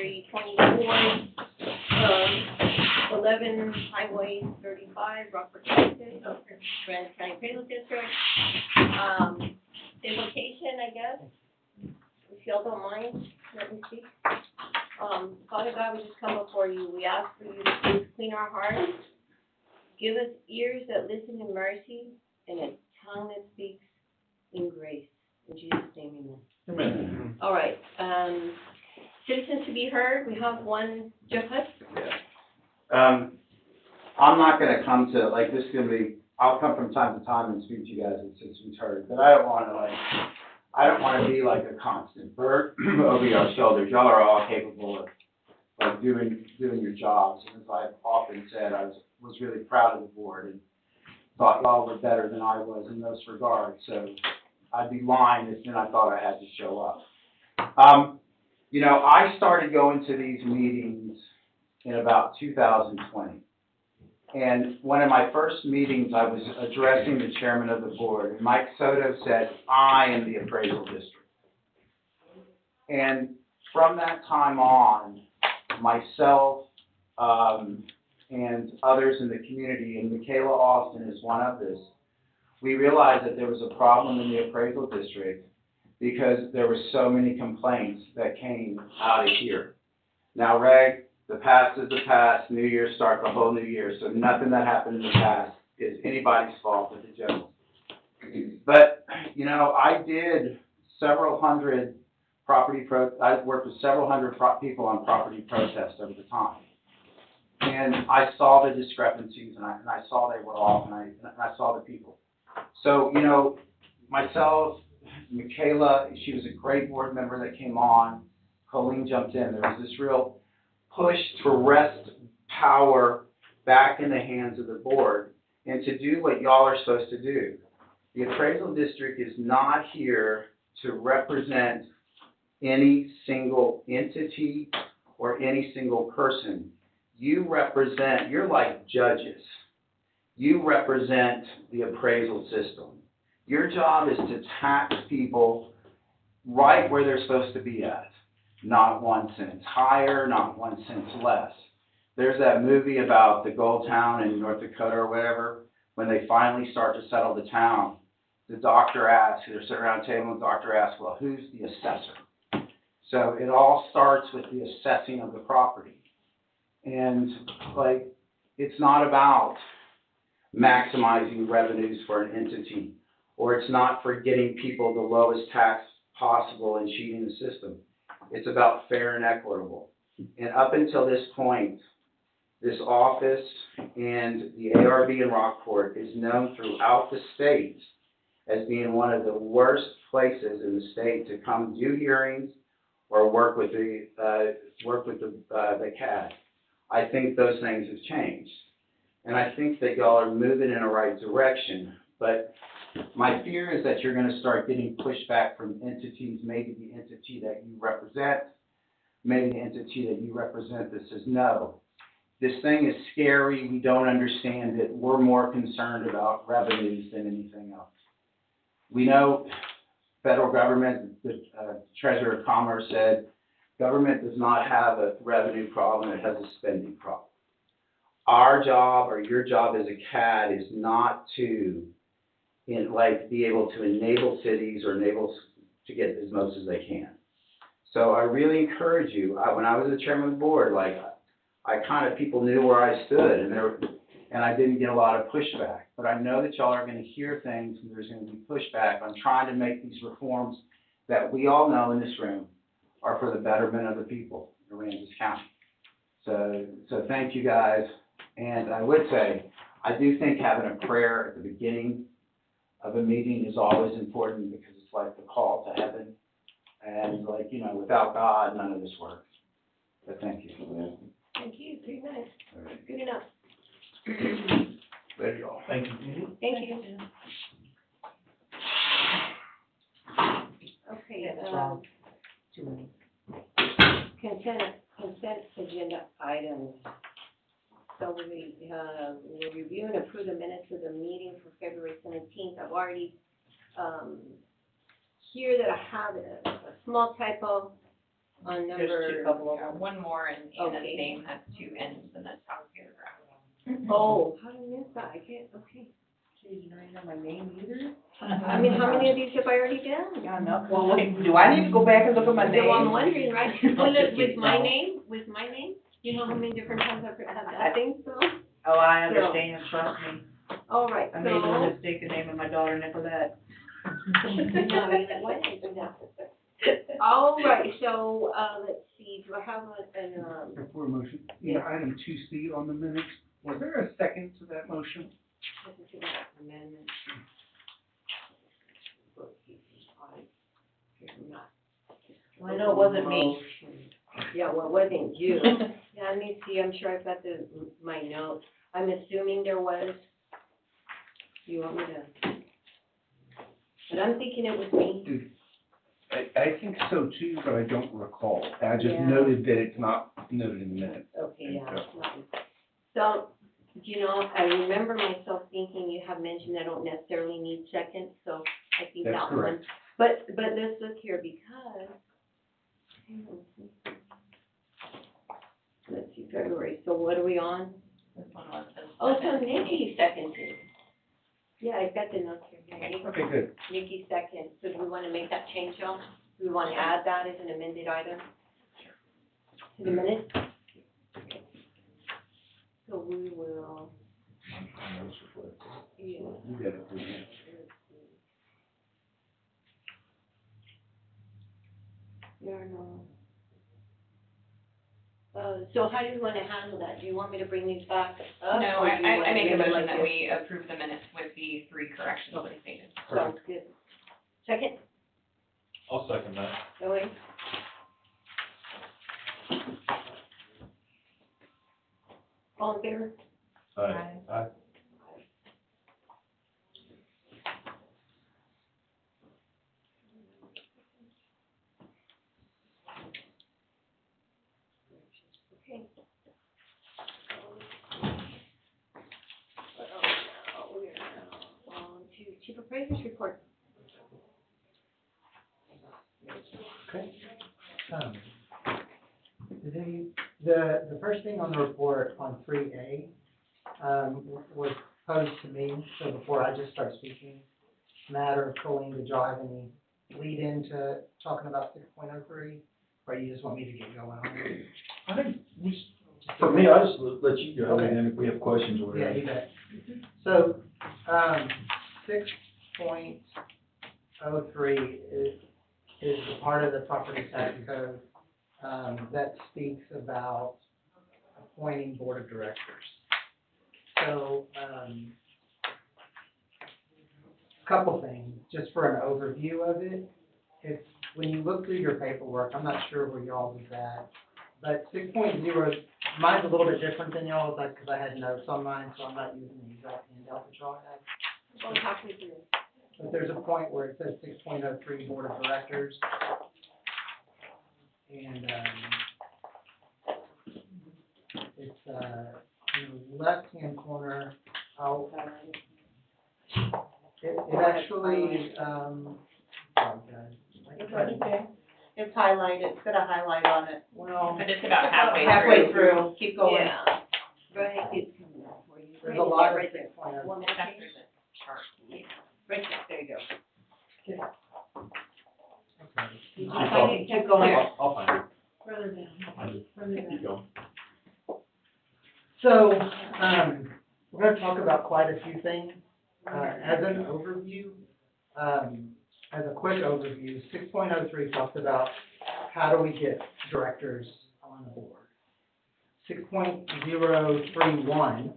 February 24th, 11 Highway 35, Rockford, Texas, Grand County Appraisal District. Invocation, I guess, if y'all don't mind, let me speak. Father God, we just come before you. We ask for you to please clean our hearts. Give us ears that listen in mercy and a tongue that speaks in grace. In Jesus' name, amen. Amen. All right, citizens to be heard, we have one, Jeff Hutt. Yeah. I'm not gonna come to, like, this is gonna be, I'll come from time to time and speak to you guys as citizens heard, but I don't wanna be like a constant bird over your shoulders. Y'all are all capable of, like, doing your jobs, and as I've often said, I was really proud of the board and thought y'all were better than I was in those regards, so I'd be lying if then I thought I had to show up. You know, I started going to these meetings in about 2020. And one of my first meetings, I was addressing the chairman of the board, and Mike Soto said, I am the appraisal district. And from that time on, myself and others in the community, and Michaela Austin is one of this, we realized that there was a problem in the appraisal district because there were so many complaints that came out of here. Now, Reg, the past is the past, New Year starts a whole new year, so nothing that happened in the past is anybody's fault but the general. But, you know, I did several hundred I worked with several hundred people on property protests over the time. And I saw the discrepancies, and I saw they were off, and I saw the people. So, you know, myself, Michaela, she was a great board member that came on. Colleen jumped in. There was this real push to wrest power back in the hands of the board and to do what y'all are supposed to do. The appraisal district is not here to represent any single entity or any single person. You're like judges. You represent the appraisal system. Your job is to tax people right where they're supposed to be at. Not 1 cent higher, not 1 cent less. There's that movie about the gold town in North Dakota or whatever, when they finally start to settle the town, the doctor asks, they're sitting around a table and the doctor asks, well, who's the assessor? So it all starts with the assessing of the property. And like, it's not about maximizing revenues for an entity, or it's not for getting people the lowest tax possible and cheating the system. It's about fair and equitable. And up until this point, this office and the ARB in Rockport is known throughout the state as being one of the worst places in the state to come do hearings or work with the CAD. I think those things have changed. And I think that y'all are moving in the right direction. But my fear is that you're going to start getting pushback from entities, maybe the entity that you represent, maybe the entity that you represent that says, no, this thing is scary, we don't understand it, we're more concerned about revenues than anything else. We know federal government, the Treasurer of Commerce said, government does not have a revenue problem, it has a spending problem. Our job, or your job as a CAD, is not to be able to enable cities or enable to get as much as they can. So I really encourage you. When I was the chairman of the board, people knew where I stood, and I didn't get a lot of pushback. But I know that y'all are going to hear things, and there's going to be pushback on trying to make these reforms that we all know in this room are for the betterment of the people in Aransas County. So thank you guys. And I would say, I do think having a prayer at the beginning of a meeting is always important, because it's like the call to heaven. And without God, none of this works. But thank you. Thank you, 3 minutes. All right. Good enough. There you go. Thank you. Thank you. Okay, consent agenda items. So we'll review and approve the minutes of the meeting for February 17th. I've already, here that I have a small typo. on There's number. a couple of Yeah, them. one more and Anna's Okay. name has two N's in the top paragraph. Oh, how did I miss that? I can't, okay. Geez, you don't even know my name either? I mean, how many of these have I already done? Yeah, no, well, wait, do I need to go back and look at my name? So I'm wondering, right, well, with my name, you know how many different times I've had that? I think so. Oh, I understand, trust me. All right, I made no so. mistake in naming my daughter Nicolette. No, you're like, why did I do that? All right, so, let's see, do I have Before motion, yeah, item 2C on the minutes, was there a second to that motion? let's see that amendment. Well, I know it wasn't me. Yeah, well, it wasn't you. Yeah, let me see, I'm sure I've got my notes. I'm assuming there was. You want me to? But I'm thinking it was me. I think so too, but I don't recall. I just Yeah. noted that it's not noted in the minutes. Okay, yeah. So, you know, I remember myself thinking you have mentioned I don't necessarily need seconds, so I think That's that one. correct. But let's look here because, let's see, February, so what are we on? This one was the. Oh, so Nikki seconded. Yeah, I got the notes here. Yeah, Nikki- Okay, good. Nikki second, so do we want to make that change, Joe? Do we want to add that as an amended item? To the minute? Okay. So we will, yeah. You got it. Yeah, no. So how do you want to handle that? Do you want me to bring these back up? No, or do you want I make a to leave it motion like that this? we approve the minutes with the 3 corrections that stated. Sounds good. Second, I'll second that. Joey? All in favor? Aye. Okay. We're now on to Chief Appraiser's report. Okay. The first thing on the report on 3A, was posed to me, so before I just start speaking, matter of Colleen to drive any lead into talking about 6.03, or you just want me to get going on it? I think for me, I just let you go, Okay. and then if we have questions or Yeah, whatever. you bet. So, 6.03 is the part of the property tax code, that speaks about appointing board of directors. So, couple things, just for an overview of it. If, when you look through your paperwork, I'm not sure where y'all's is at, but 6.0, mine's a little bit different than y'all's, like, because I had notes on mine, so I'm not using the exact handout that y'all had. Going halfway through. But there's a point where it says 6.03 Board of Directors. And, it's, in the left-hand corner, it actually, sorry guys. It's highlighted, it's got a highlight on it. Well, But it's about halfway Halfway through. through, keep going. Yeah. Go ahead, it's coming up for you. there's a lot of Right there. 6.03. One more After page. the chart. Right there, you go. Okay. Did you Keep find it? Keep going. I'll find it. Further down. I'll find it. Further down. Keep going. So, we're gonna talk about quite a few things. As an overview, as a quick overview, 6.03 talks about how do we get directors on the board. 6.031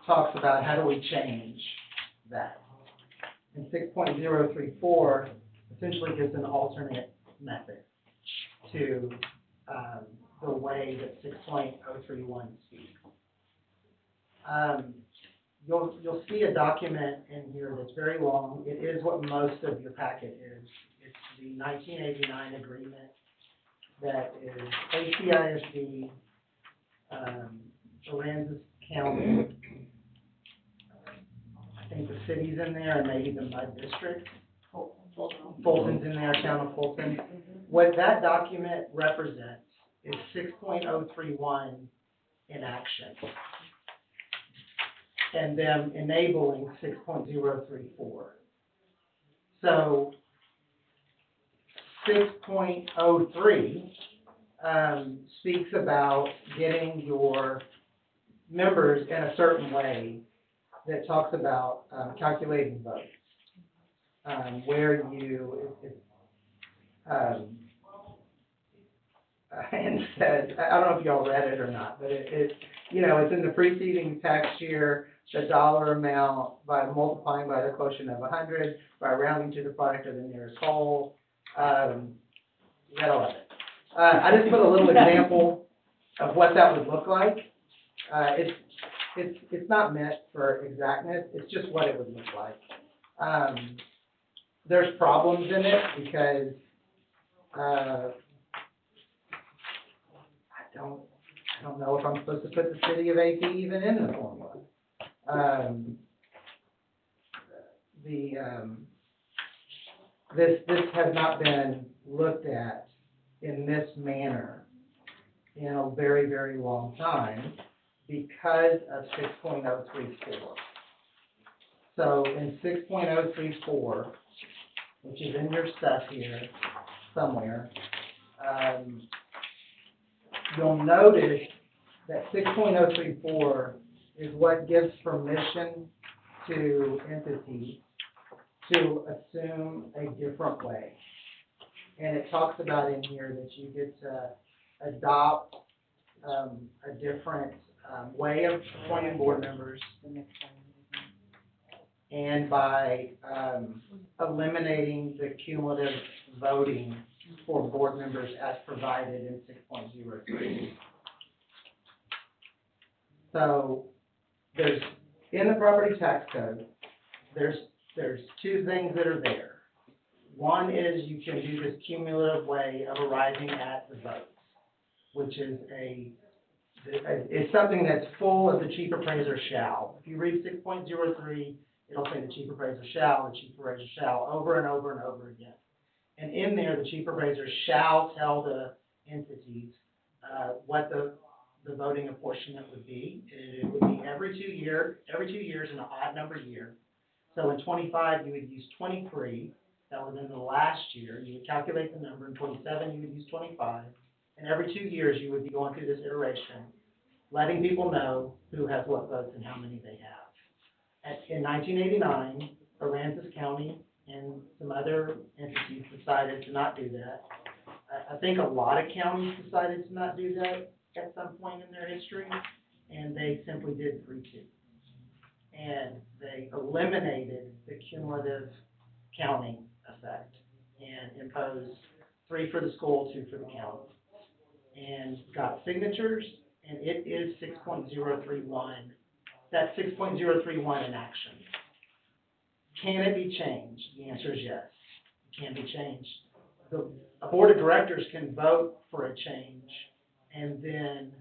talks about how do we change that. And 6.034 essentially gives an alternate method to the way that 6.031 speaks. You'll see a document in here that's very long. It is what most of your packet is. It's the 1989 agreement that is ACISD, Aransas County, I think the city's in there, and maybe the Mud District. Fulton's in there, town of Fulton. What that document represents is 6.031 in action. And them enabling 6.034. So 6.03 speaks about getting your members in a certain way that talks about calculating votes. Where you, and it says, I don't know if y'all read it or not, but it's in the preceding tax year, the dollar amount by multiplying by the quotient of 100, by rounding to the product of the nearest whole. You gotta love it. I just put a little example of what that would look like. It's not meant for exactness, it's just what it would look like. There's problems in it because, I don't know if I'm supposed to put the city of AP even in the formula. This has not been looked at in this manner in a very, very long time because of 6.034. So in 6.034, which is in your stuff here somewhere, you'll notice that 6.034 is what gives permission to entities to assume a different way. And it talks about in here that you get to adopt a different way of appointing board members, and by eliminating the cumulative voting for board members as provided in 6.03. So there's, in the property tax code, there's two things that are there. One is you can do this cumulative way of arriving at the votes, which is it's something that's full of the chief appraiser shall. If you read 6.03, it'll say the chief appraiser shall, the chief appraiser shall, over and over and over again. And in there, the chief appraiser shall tell the entities what the voting apportionment would be. It would be every 2 years in an odd number year. So in 25, you would use 23. That was in the last year. You would calculate the number. In 27, you would use 25. And every 2 years, you would be going through this iteration, letting people know who has what votes and how many they have. In 1989, Aransas County and some other entities decided to not do that. I think a lot of counties decided to not do that at some point in their history, and they simply did 3-2. And they eliminated the cumulative counting effect and imposed 3 for the school, 2 for the county. And got signatures, and it is 6.031. That's 6.031 in action. Can it be changed? The answer is yes. It can be changed. A board of directors can vote for a change, and then,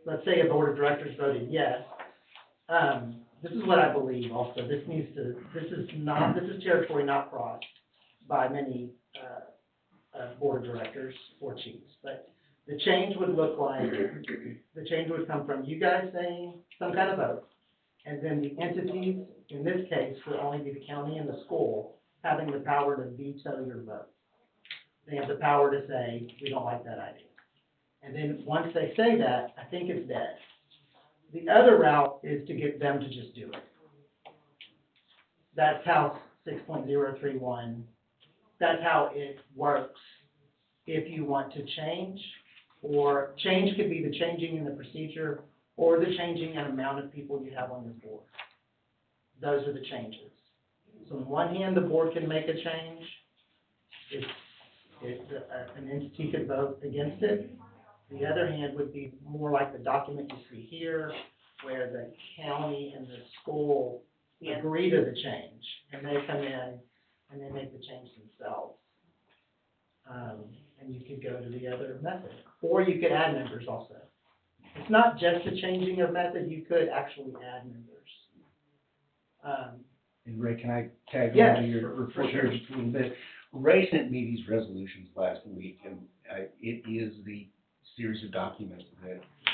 let's say a board of directors voted yes. This is what I believe also. This is territory not crossed by many, board of directors or chiefs, but the change would look like, the change would come from you guys saying some kind of vote, and then the entities, in this case, would only be the county and the school, having the power to veto your vote. They have the power to say, we don't like that idea. And then once they say that, I think it's dead. The other route is to get them to just do it. That's how 6.031, that's how it works if you want to change, or change could be the changing in the procedure or the changing in amount of people you have on your board. Those are the changes. So on one hand, the board can make a change. An entity could vote against it. The other hand would be more like the document you see here, where the county and the school agree to the change, and they come in and they make the change themselves. And you could go to the other method, or you could add members also. It's not just a changing of method, you could actually add members. And Ray, can I tag Yes, on to your for report sure. here just a little bit? Ray sent me these resolutions last week, and it is the series of documents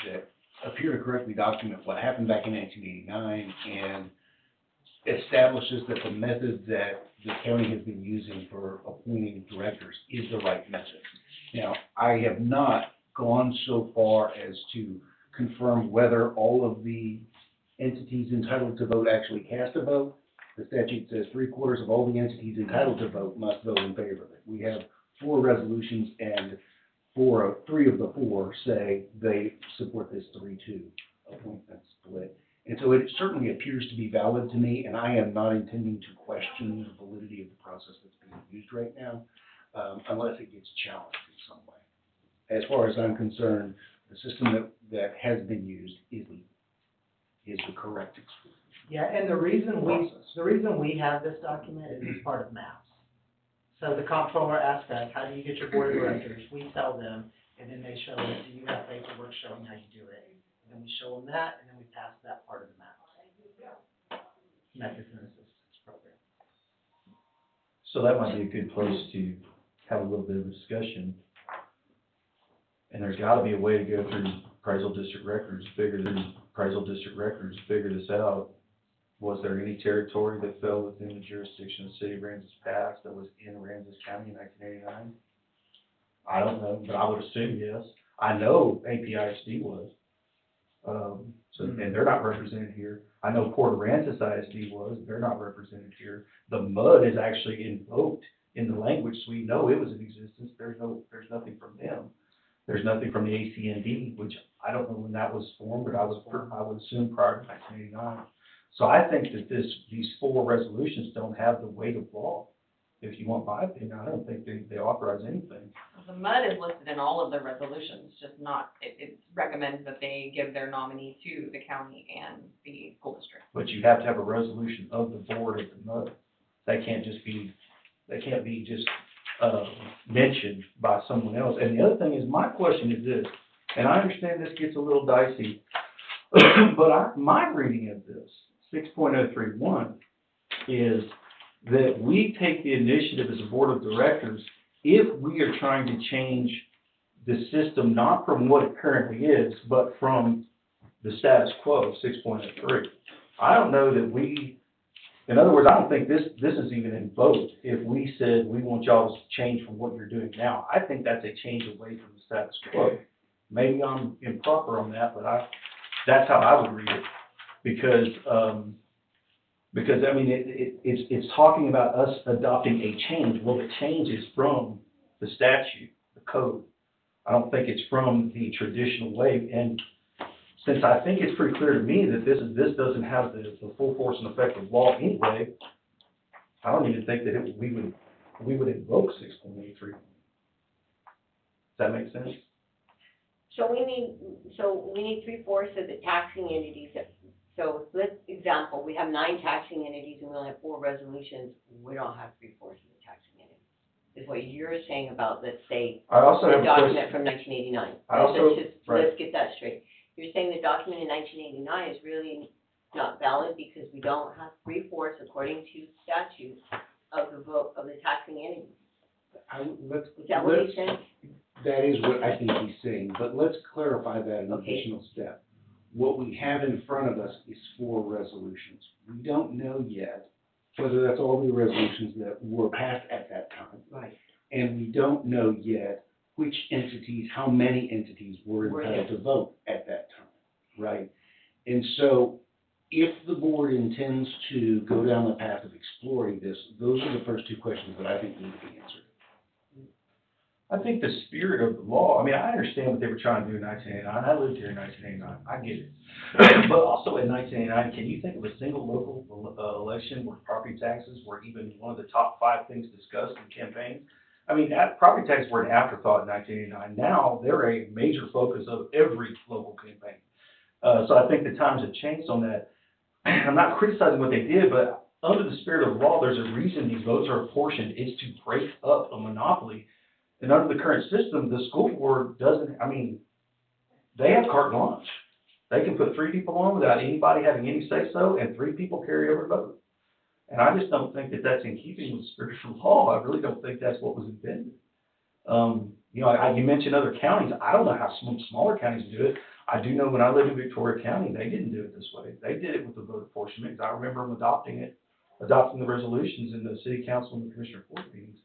that appear to correctly document what happened back in 1989 and establishes that the method that the county has been using for appointing directors is the right method. Now, I have not gone so far as to confirm whether all of the entities entitled to vote actually cast a vote. The statute says 3/4 of all the entities entitled to vote must vote in favor of it. We have 4 resolutions, and 3 of the 4 say they support this 3-2 appointment split. And so it certainly appears to be valid to me, and I am not intending to question the validity of the process that's being used right now, unless it gets challenged in some way. As far as I'm concerned, the system that has been used is the correct Yeah, and the reason process. we have this document is as part of maps. So the comptroller asks us, how do you get your board of directors? We tell them, and then they show us, do you have paperwork showing how you do it? And then we show them that, and then we pass that part of the map. Methods and assistance program. So that might be a good place to have a little bit of a discussion. And there's gotta be a way to go through appraisal district records, figure this out. Was there any territory that fell within the jurisdiction of the city of Aransas Pass that was in Aransas County in 1989? I don't know, but I would assume yes. I know APISD was. And they're not represented here. I know Port Aransas ISD was, they're not represented here. The MUD is actually invoked in the language, so we know it was in existence. There's nothing from them. There's nothing from the ACND, which I don't know when that was formed, but I would assume prior to 1989. So I think that these 4 resolutions don't have the weight of law. If you want my opinion, I don't think they authorize anything. The MUD is listed in all of the resolutions, just not, it recommends that they give their nominee to the county and the school district. But you have to have a resolution of the board at the MUD. They can't be just mentioned by someone else. And the other thing is, my question is this, and I understand this gets a little dicey, but my reading of this, 6.031, is that we take the initiative as a board of directors if we are trying to change the system, not from what it currently is, but from the status quo, 6.03. I don't know that in other words, I don't think this is even invoked if we said we want y'all to change from what you're doing now. I think that's a change away from the status quo. Maybe I'm improper on that, but that's how I would read it. Because I mean, it's talking about us adopting a change. Well, the change is from the statute, the code. I don't think it's from the traditional way. And since I think it's pretty clear to me that this doesn't have the full force and effect of law anyway, I don't even think that we would invoke 6.83. Does that make sense? So we need 3/4 of the taxing entities. So example, we have 9 taxing entities and we only have 4 resolutions. We don't have 3/4 of the taxing entities. Is what you're saying about, let's say, I also have the a document question. from 1989. Right. Let's get that straight. You're saying the document in 1989 is really not valid because we don't have 3/4 according to statute of the vote of the taxing entities. Is that what he's saying? That is what I think he's saying, but let's clarify that an Okay. additional step. What we have in front of us is 4 resolutions. We don't know yet whether that's all the resolutions that were passed at that time. Right. And we don't know yet which entities, how many entities were entitled to vote at that time, right? And so if the board intends to go down the path of exploring this, those are the first 2 questions that I think need to be answered. I think the spirit of the law, I mean, I understand what they were trying to do in 1989. I lived here in 1989. I get it. But also in 1989, can you think of a single local election where property taxes were even one of the top 5 things discussed in campaigns? I mean, property taxes were an afterthought in 1989. Now they're a major focus of every local campaign. So I think the times have changed on that. I'm not criticizing what they did, but under the spirit of the law, there's a reason these votes are apportioned. It's to break up a monopoly. And under the current system, the school board doesn't, I mean, they have carte blanche. They can put 3 people on without anybody having any say-so, and 3 people carry over the vote. And I just don't think that that's in keeping with spiritual law. I really don't think that's what was intended. You know, you mentioned other counties. I don't know how some smaller counties do it. I do know when I lived in Victoria County, they didn't do it this way. They did it with the vote apportionment, 'cause I remember them adopting the resolutions in the city council and the commissioner court meetings.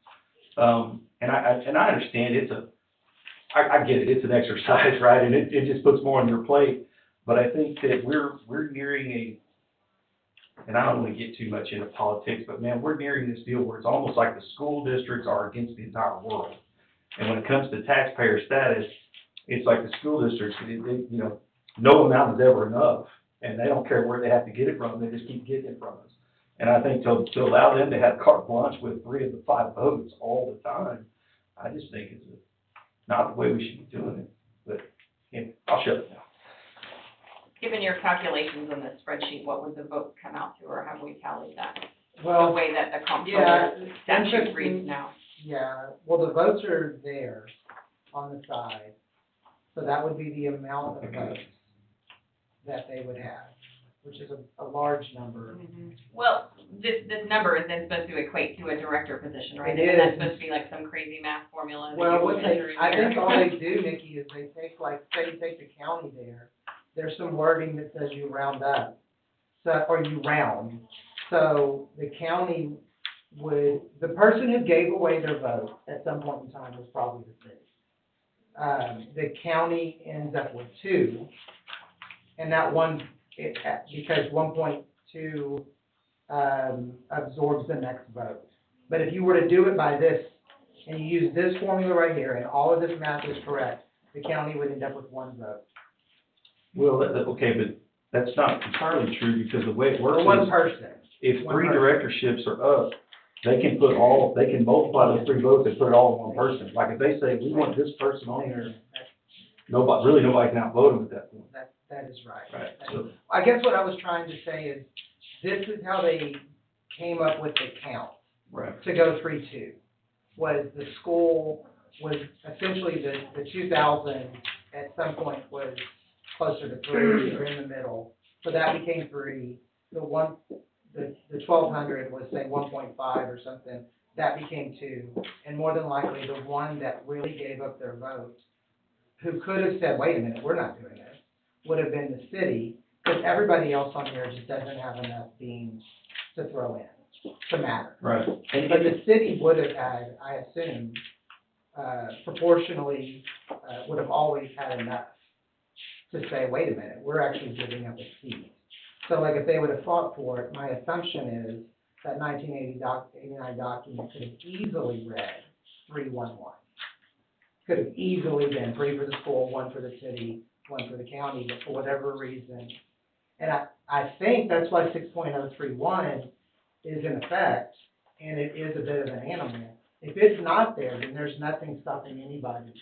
And I understand I get it, it's an exercise, right? And it just puts more on your plate. But I think that we're nearing and I don't want to get too much into politics, but man, we're nearing this deal where it's almost like the school districts are against the entire world. And when it comes to taxpayer status, it's like the school districts, you know, no amount is ever enough. And they don't care where they have to get it from, they just keep getting it from us. And I think to allow them to have carte blanche with 3 of the 5 votes all the time, I just think it's not the way we should be doing it. But, yeah, I'll shut it down. Given your calculations on the spreadsheet, what would the vote come out to, or have we tallied that? The Well, way that the yeah, comptroller statute interesting. reads now. Yeah, well, the votes are there on the side, so that would be the amount of votes that they would have, which is a large number. Well, this number is then supposed to equate to a director position, right? It And that's is. supposed to be like some crazy math formula. that Well, you what enter in I there. think all they do, Nikki, is they take, like, say you take the county there's some wording that says you round up, so, or you round. So the county the person who gave away their vote at some point in time was probably the city. The county ends up with 2, and that one, because 1.2, absorbs the next vote. But if you were to do it by this, and you use this formula right here, and all of this math is correct, the county would end up with 1 vote. Well, okay, but that's not entirely true, because the way it works For one is, person. if One 3 person. directorships are up, they can multiply those 3 votes and put it all in one person. Like if they say, we want this person on there, nobody can outvote them at that point. That is right. Right, so, I guess what I was trying to say is, this is how they came up with the count right. to go 3-2. Was the school was essentially the 2,000 at some point was closer to 3 or in the middle, so that became 3. The 1,200 was say 1.5 or something, that became 2, and more than likely the one that really gave up their vote, who could have said, wait a minute, we're not doing this, would have been the city, because everybody else on here just doesn't have enough beans to throw in to matter. Right. But the city would have had, I assume, proportionally, would have always had enough to say, wait a minute, we're actually giving up a seat. So like if they would have fought for it, my assumption is that 1989 document could have easily read 3-1-1. Could have easily been 3 for the school, 1 for the city, 1 for the county, but for whatever reason. And I think that's why 6.031 is in effect, and it is a bit of an animal. If it's not there, then there's nothing stopping anybody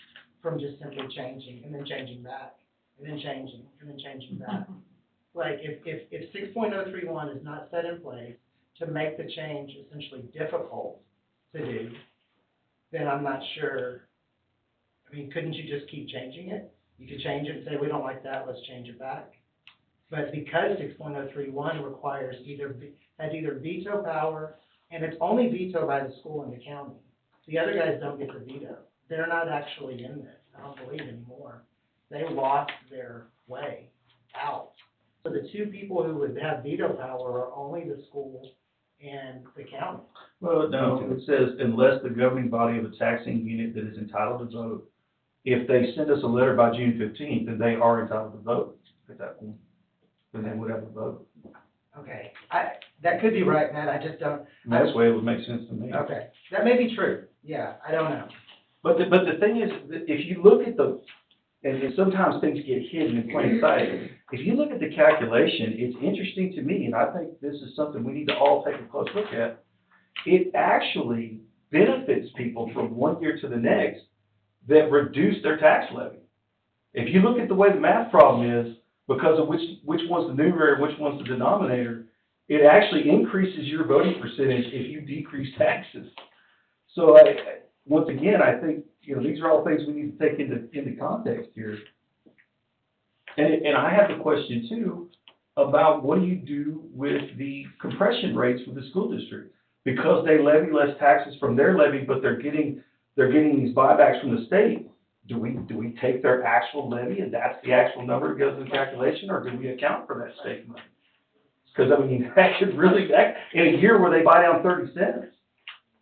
from just simply changing, and then changing back, and then changing, and then changing back. Like, if 6.031 is not set in place to make the change essentially difficult to do, then I'm not sure. I mean, couldn't you just keep changing it? You could change it and say, we don't like that, let's change it back. But because 6.031 requires has either veto power, and it's only vetoed by the school and the county. The other guys don't get to veto. They're not actually in this, I don't believe anymore. They lost their way out. So the 2 people who would have veto power are only the school and the county. Well, no, it says unless the governing body of a taxing unit that is entitled to vote, if they send us a letter by June 15th, then they are entitled to vote at that point. Then they would have to vote. Okay, that could be right, Matt, I just don't. That's the way it would make sense to me. Okay, that may be true, yeah, I don't know. But the thing is, that if you look at and sometimes things get hidden in plain sight, if you look at the calculation, it's interesting to me, and I think this is something we need to all take a close look at. It actually benefits people from one year to the next that reduce their tax levy. If you look at the way the math problem is, because of which one's the numerator, which one's the denominator, it actually increases your voting percentage if you decrease taxes. So once again, I think, these are all things we need to take into context here. And I have the question too, about what do you do with the compression rates for the school district? Because they levy less taxes from their levy, but they're getting these buybacks from the state. Do we take their actual levy and that's the actual number that goes in the calculation, or do we account for that state money? Because, I mean, that could really, in a year where they buy down 30 cents,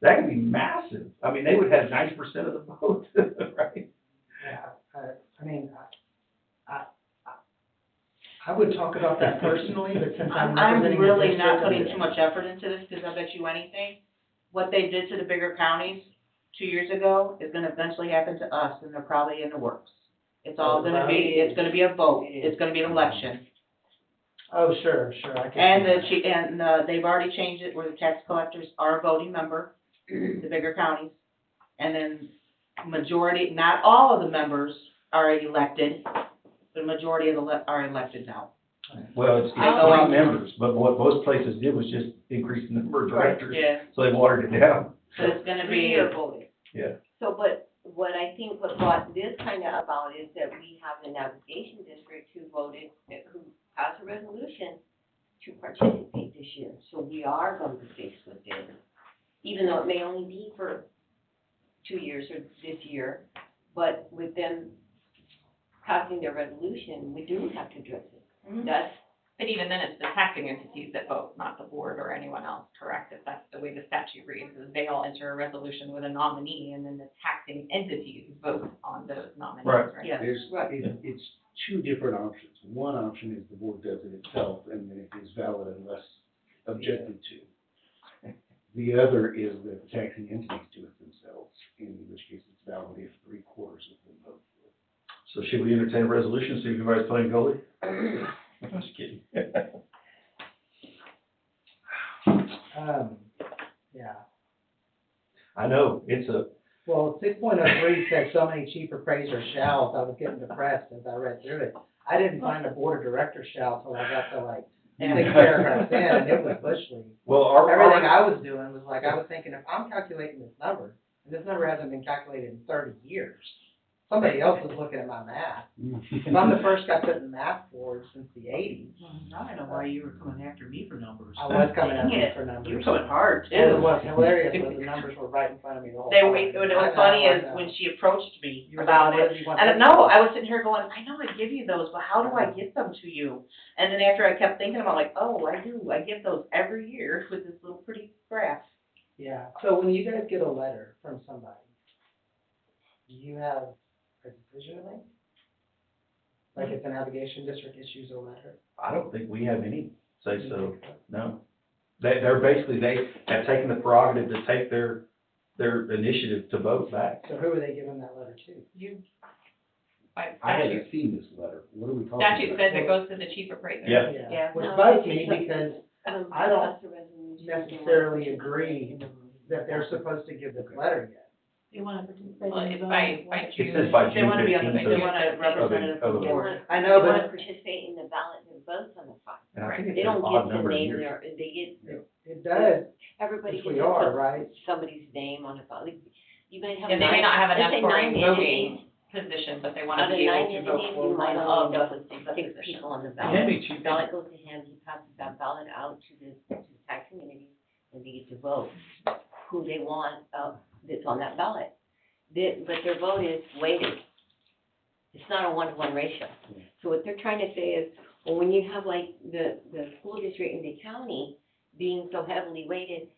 that could be massive. I mean, they would have 90% of the vote, right? Yeah, I mean, I would talk about that personally, but since I'm I'm representing the really not district, putting too much effort into this, because I bet you anything, what they did to the bigger counties 2 years ago is gonna eventually happen to us, and they're probably in the works. It's all gonna be, it's gonna be a vote, it's gonna be an election. Oh, sure, I can. And they've already changed it where the tax collectors are a voting member, the bigger counties. And then majority, not all of the members are elected, the majority of are elected now. Well, it's I- 3 members, but what most places did was just increase the number of directors, Yeah, so they watered it down. so it's gonna be, Three-year voting. Yeah. So, but what I think what brought this kind of about is that we have a navigation district who voted, who passed a resolution to participate this year. So we are going to be faced with this, even though it may only be for 2 years or this year. But with them passing their resolution, we do have to address it. That's, But even then, it's the taxing entities that vote, not the board or anyone else, correct? If that's the way the statute reads, is they all enter a resolution with a nominee, and then the taxing entities vote on those nominees, Right. right? yeah. It's 2 different options. One option is the board does it itself, and then it is valid unless objected to. The other is that the taxing entities do it themselves, in which case it's valid if 3/4 of them vote for it. So should we entertain a resolution, see if anybody's playing goalie? I'm just kidding. Yeah. I know, it's Well, 6.03 said so many chief appraiser shalls, I was getting depressed as I read through it. I didn't find a board of directors shall till I got to like 6 paragraphs in, and it was bush league. well, Everything I was doing was like, I was thinking, if I'm calculating this number, and this number hasn't been calculated in 30 years, somebody else is looking at my math. If I'm the first guy putting math forward since the 80s, Now I know why you were coming after me for numbers. I was coming after Dang you it. for numbers. You were coming hard, And too. what's hilarious was the numbers were right in front of me the whole They, time. what was funny is when she approached me You were about like, what it, does he want and to no, do? I was sitting here going, I know I give you those, but how do I get them to you? And then after I kept thinking about like, oh, I do, I get those every year with this little pretty graph. Yeah, so when you guys get a letter from somebody, do you have a decision to make? Like if the navigation district issues a letter? I don't think we have any say so, no. They're basically, they have taken the prerogative to take their initiative to vote back. So who are they giving that letter to? You, by I statute, haven't seen this letter. What are we talking about? statute says it goes to the chief appraiser. Yeah. Yeah. Which No, bugs it's me because- because I don't necessarily agree that they're supposed to give this letter yet. They wanna participate Well, it's by It June. says by They June wanna be on the, 15th. they want a representative from the of the- board. I know, They wanna but participate in the ballot and vote on the file. And I think They it's an don't odd get to number of name years. their, they get, it does, everybody which gets we to are, put right? somebody's name on a ballot. You might have And they may nine, not have let's enough say for a 9 voting entities. position, but they Out wanna of be 9 able to vote entities, for you might one only of end up the with 6 positions. people on the Yeah, ballot. me too. Ballot goes to him, he passes that ballot out to the tax community, and they get to vote who they want, that's on that ballot. But their vote is weighted. It's not a 1-to-1 ratio. So what they're trying to say is, well, when you have like the school district in the county being so heavily weighted,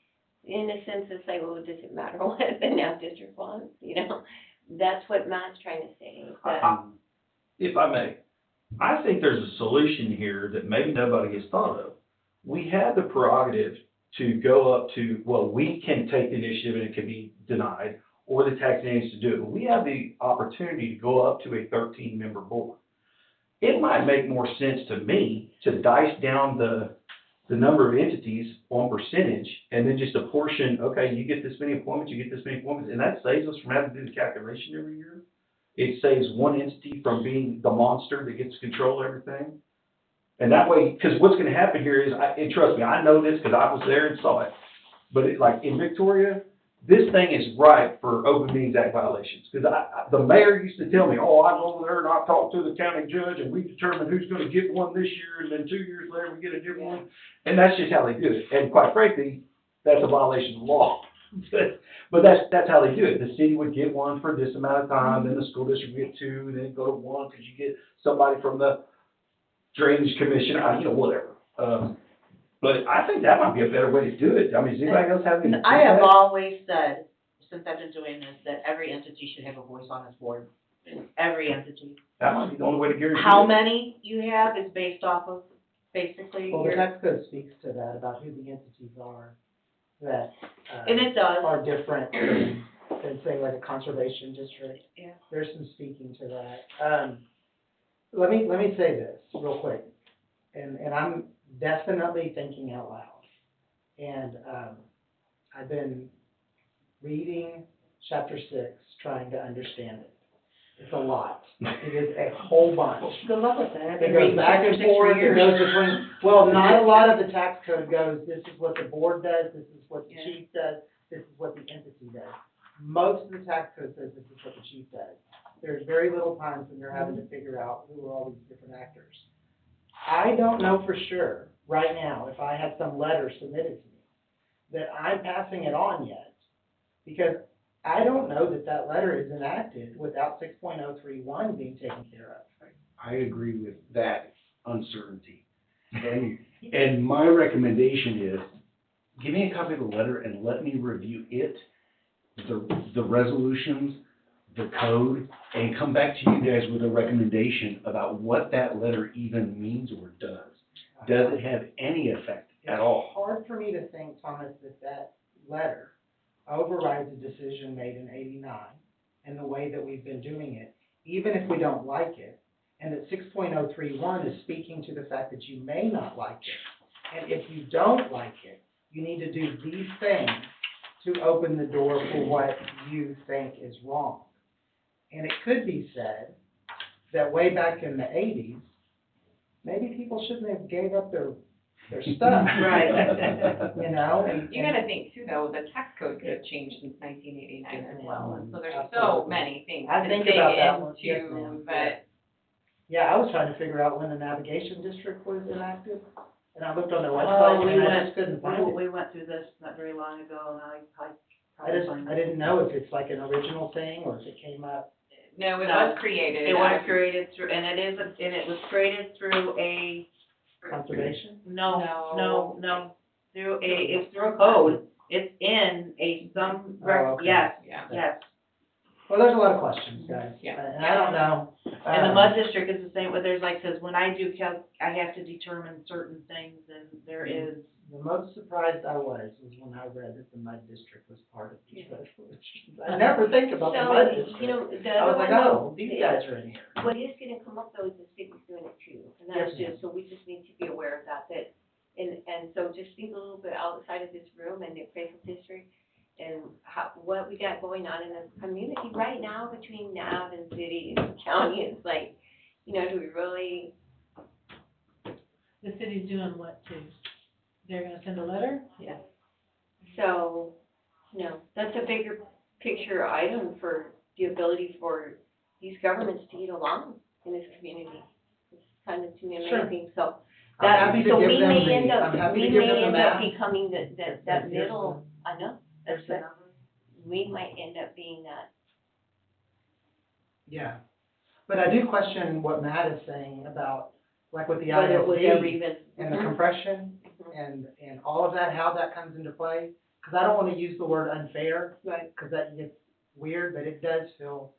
in a sense, it's like, well, does it matter what the NAP district wants, you know? That's what Matt's trying to say, is that, If I may, I think there's a solution here that maybe nobody has thought of. We have the prerogative to go up to, well, we can take the initiative and it can be denied, or the tax needs to do it. We have the opportunity to go up to a 13-member board. It might make more sense to me to dice down the number of entities on percentage, and then just apportion, okay, you get this many appointments, you get this many appointments, and that saves us from having to do the calculation every year. It saves one entity from being the monster that gets to control everything. And that way, because what's gonna happen here is, and trust me, I know this because I was there and saw it, but like in Victoria, this thing is ripe for Open Meetings Act violations. Because the mayor used to tell me, oh, I go over there and I talk to the county judge and we determine who's gonna get one this year, and then 2 years later, we get a different one. And that's just how they do it. And quite frankly, that's a violation of law. But that's how they do it. The city would get one for this amount of time, then the school district would get two, and then it'd go to one, because you get somebody from the drainage commission, whatever. But I think that might be a better way to do it. I mean, does anybody else have any? I have always said, since I've been doing this, that every entity should have a voice on this board. Every entity. That might be the only way to guarantee it. How many you have is based off of, basically, Well, the your, tax code speaks to that, about who the entities are that, and it does. are different than say like a conservation district. Yeah. There's some speaking to that. Let me say this real quick, and I'm definitely thinking out loud. And, I've been reading chapter 6, trying to understand it. It's a lot. It is a whole bunch. Good luck with that. I've It been goes reading back chapter and 6 for forth, it years. goes between, well, not a lot of the tax code goes, this is what the board does, this is what the Yeah. chief does, this is what the entity does. Most of the tax code says this is what the chief does. There's very little times when you're having to figure out who are all these different actors. I don't know for sure, right now, if I had some letter submitted to me, that I'm passing it on yet, because I don't know that that letter is enacted without 6.031 being taken care of. I agree with that uncertainty. And my recommendation is, give me a copy of the letter and let me review it, the resolutions, the code, and come back to you guys with a recommendation about what that letter even means or does. Does it have any effect at all? It's hard for me to think, Thomas, that that letter overrides a decision made in '89 and the way that we've been doing it, even if we don't like it, and that 6.031 is speaking to the fact that you may not like it. And if you don't like it, you need to do these things to open the door for what you think is wrong. And it could be said that way back in the 80s, maybe people shouldn't have gave up their stuff. Right. You know? and- You gotta think too, though, the tax code could have changed since 1989 as well, and so there's so Absolutely. many things I to think dig about that one. Yes, into, ma'am. but Yeah, I was trying to figure out when the navigation district was enacted, and I looked on their website, and I just couldn't find it. We went through this not very long ago, and I I didn't know if it's like an original thing, or if it came up. no, it No. was created. It was created through, and it was created through a, Conservation? it's through a code. It's in okay. yes, Yeah. yes. Well, there's a lot of questions, guys, Yeah. and I don't know. And the mud district is the same, but there's like, cause when I do I have to determine certain things, and there is, The most surprised I was when I read that the mud district was part of these resolutions. I never think about the mud district. So, you know, the I other was like, one, oh, these guys are in here. what is gonna come up though is the city's doing it too, and that's Yes, ma'am. just, so we just need to be aware of that, and so just think a little bit outside of this room and the appraisal district, and what we got going on in the community right now between NAV and city and county, it's like, you know, do we really, The city's doing what too? They're gonna send a letter? yeah. So, that's a bigger picture item for the ability for these governments to get along in this community. It's kind of, to me, Sure. amazing, so. I'm happy to So give we them may the- end up, I'm happy to we give may them the end up map. becoming that Here's middle, I know, that's There's the what, number. we might end up being that. Yeah, but I do question what Matt is saying about, like with the Whether it was ever ISD even. and the Mhm. compression Mhm. and all of that, how that comes into play. Because I don't want to use the word unfair, Right. because that gets weird, but it does feel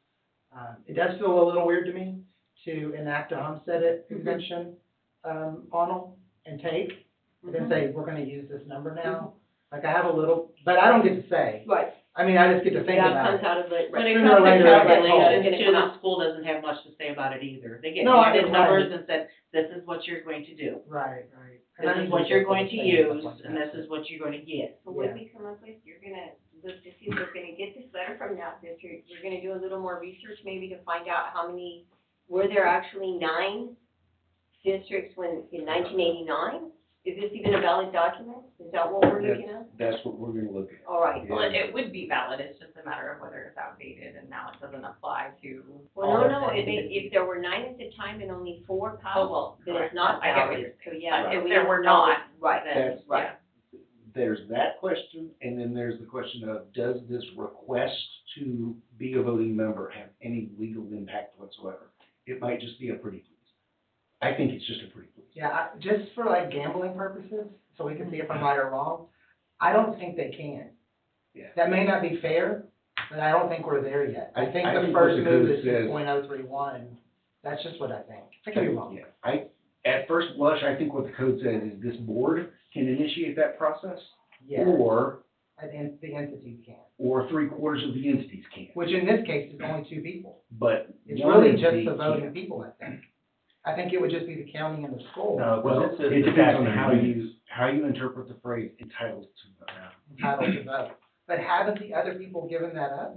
a little weird to me to enact a homestead exemption, on them and take, and then Mhm. say, we're gonna use this number now. Like, I have a little, but I don't get to say. Right, I mean, I just get to think that about comes it. out of it, When right. it Sooner comes or to later, I get calculations told. too, the school doesn't have much to say about it either. They get No, I handed get numbers right. and said, this is what you're going to do. Right. And I This is usually what you're get going to things use, like and that. this is what you're going to get. So what Yeah. we come up with, you're gonna look to see if we're gonna get this letter from that district. We're gonna do a little more research maybe to find out how many, were there actually 9 districts when, in 1989? is this even a valid document? Is that what we're looking at? That's what we're gonna look at. All right. Well, it would be valid, it's just a matter of whether it's outdated and now it doesn't apply to. Well, all no, of the if there were 9 at the time and only 4 passed, Oh, well, then correct. it's not I get what valid. you're So, yeah. But so if we there have were to know not, it. Right, That's- right. There's that question, and then there's the question of, does this request to be a voting member have any legal impact whatsoever? It might just be a pretty please. I think it's just a pretty please. Yeah, just for like gambling purposes, so we can see if I'm right or wrong, I don't think they can. Yeah. That may not be fair, but I don't think we're there yet. I think I the think first what the move code is says- 2.031, that's just what I think. I could be wrong. Yeah, at first blush, I think what the code says is this board can initiate that process, Yes, or and the entities can, 3/4 of the entities can. which in this case is only 2 people. But It's one really just entity the voting can't. people, I think. I think it would just be the county and the school No, Well, because it depends on how you interpret the phrase entitled to vote. entitled to vote. But haven't the other people given that up?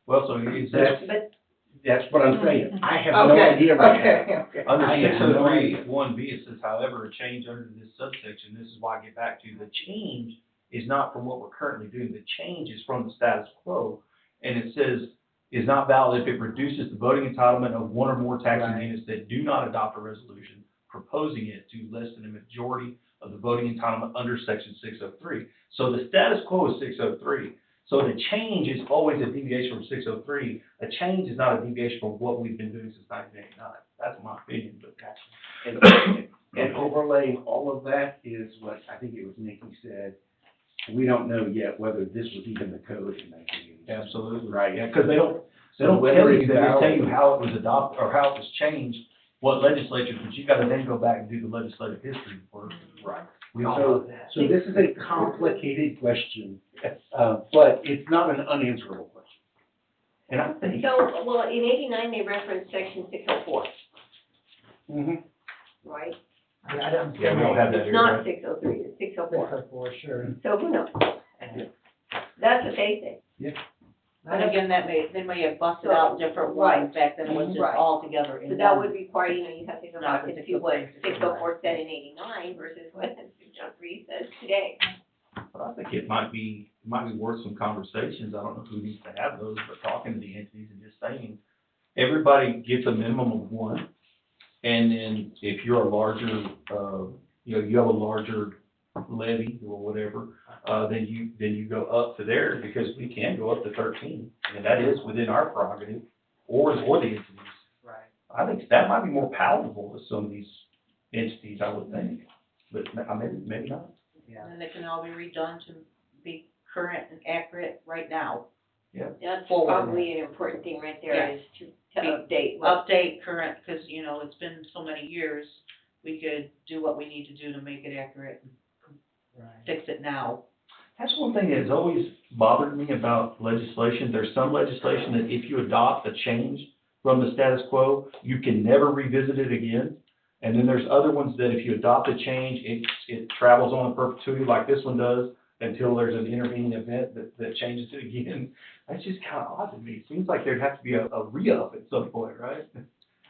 Well, so is that, But, That's what I'm saying. I have no Okay, idea right now. okay. under I have six no oh three, idea. one B, it says, however, a change under this subsection, this is why I get back to, the change is not from what we're currently doing, the change is from the status quo. And it says, is not valid if it reduces the voting entitlement of one or more taxing Right. units that do not adopt a resolution proposing it to less than a majority of the voting entitlement under section 603. So the status quo is 603. So the change is always a deviation from 603. A change is not a deviation from what we've been doing since 1989. That's my opinion, but And overlaying all of that is what I think it was Nikki said, we don't know yet whether this was even the code in 1980. absolutely. Right. Yeah, because they don't whether tell you, it's they just tell valid- you how it was adopted, or how it was changed, what legislature, but you gotta then go back and do the legislative history work. Right. We all know So, that. so this is a complicated question, but it's not an unanswerable question. And I think, so, well, in 89, they referenced section 604, Mm-hmm. right? I don't. yeah, we don't have that It's here, not right? 603, it's 604. 604, sure. So who knows? That's what they say. And again, they may have busted out different ones back then, it was just Right. all together in So that one. would require, you have to go Not back and see particular what things to do, 604 said in 89 versus what 603 says today. But I think it might be worth some conversations. I don't know who needs to have those, but talking to the entities and just saying, everybody gets a minimum of one. And then if you're a larger, you have a larger levy or whatever, then you go up to there, because we can go up to 13. And that is within our prerogative, or the entities. Right. I think that might be more palatable to some of these entities, I would think, but maybe not. Yeah. And they can all be redone to be current and accurate right now. That's Forward. probably an important thing right there, Yeah. is to update. what- Update current, because, it's been so many years, we could do what we need to do to make it accurate and Right. fix it now. That's one thing that has always bothered me about legislation. There's some legislation that if you adopt a change from the status quo, you can never revisit it again. And then there's other ones that if you adopt a change, it travels on in perpetuity, like this one does, until there's an intervening event that changes it again. That's just kind of odd to me. It seems like there'd have to be a re-up at some point, right?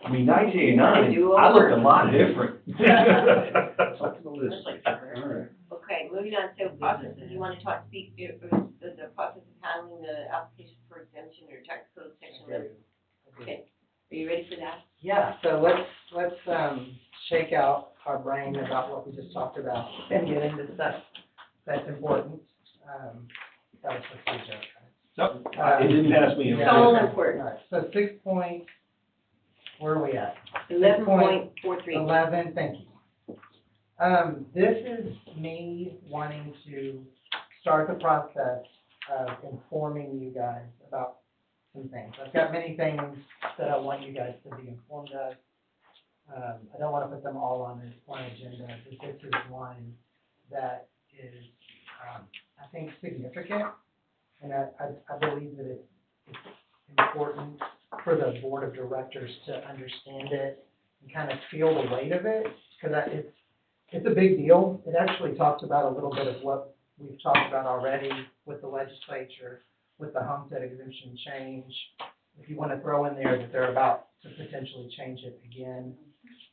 I mean, 1989, I looked a lot different. Talk to the legislature. All right. Okay, moving on, so process, do you want to speak to the process of handling the application for exemption or tax code section 11? Okay, are you ready for that? Yeah, so let's shake out our brain about what we just talked about and get into stuff that's important. That was supposed to be a joke, Nope, right? it didn't pass me. It's all important. All right, so 6 point, where are we at? 11.43. 11, thank you. This is me wanting to start the process of informing you guys about some things. I've got many things that I want you guys to be informed of. I don't want to put them all on one agenda, but this is one that is, I think, significant. And I believe that it's important for the board of directors to understand it and kind of feel the weight of it, because it's a big deal. It actually talks about a little bit of what we've talked about already with the legislature, with the homestead exemption change. If you want to throw in there that they're about to potentially change it again.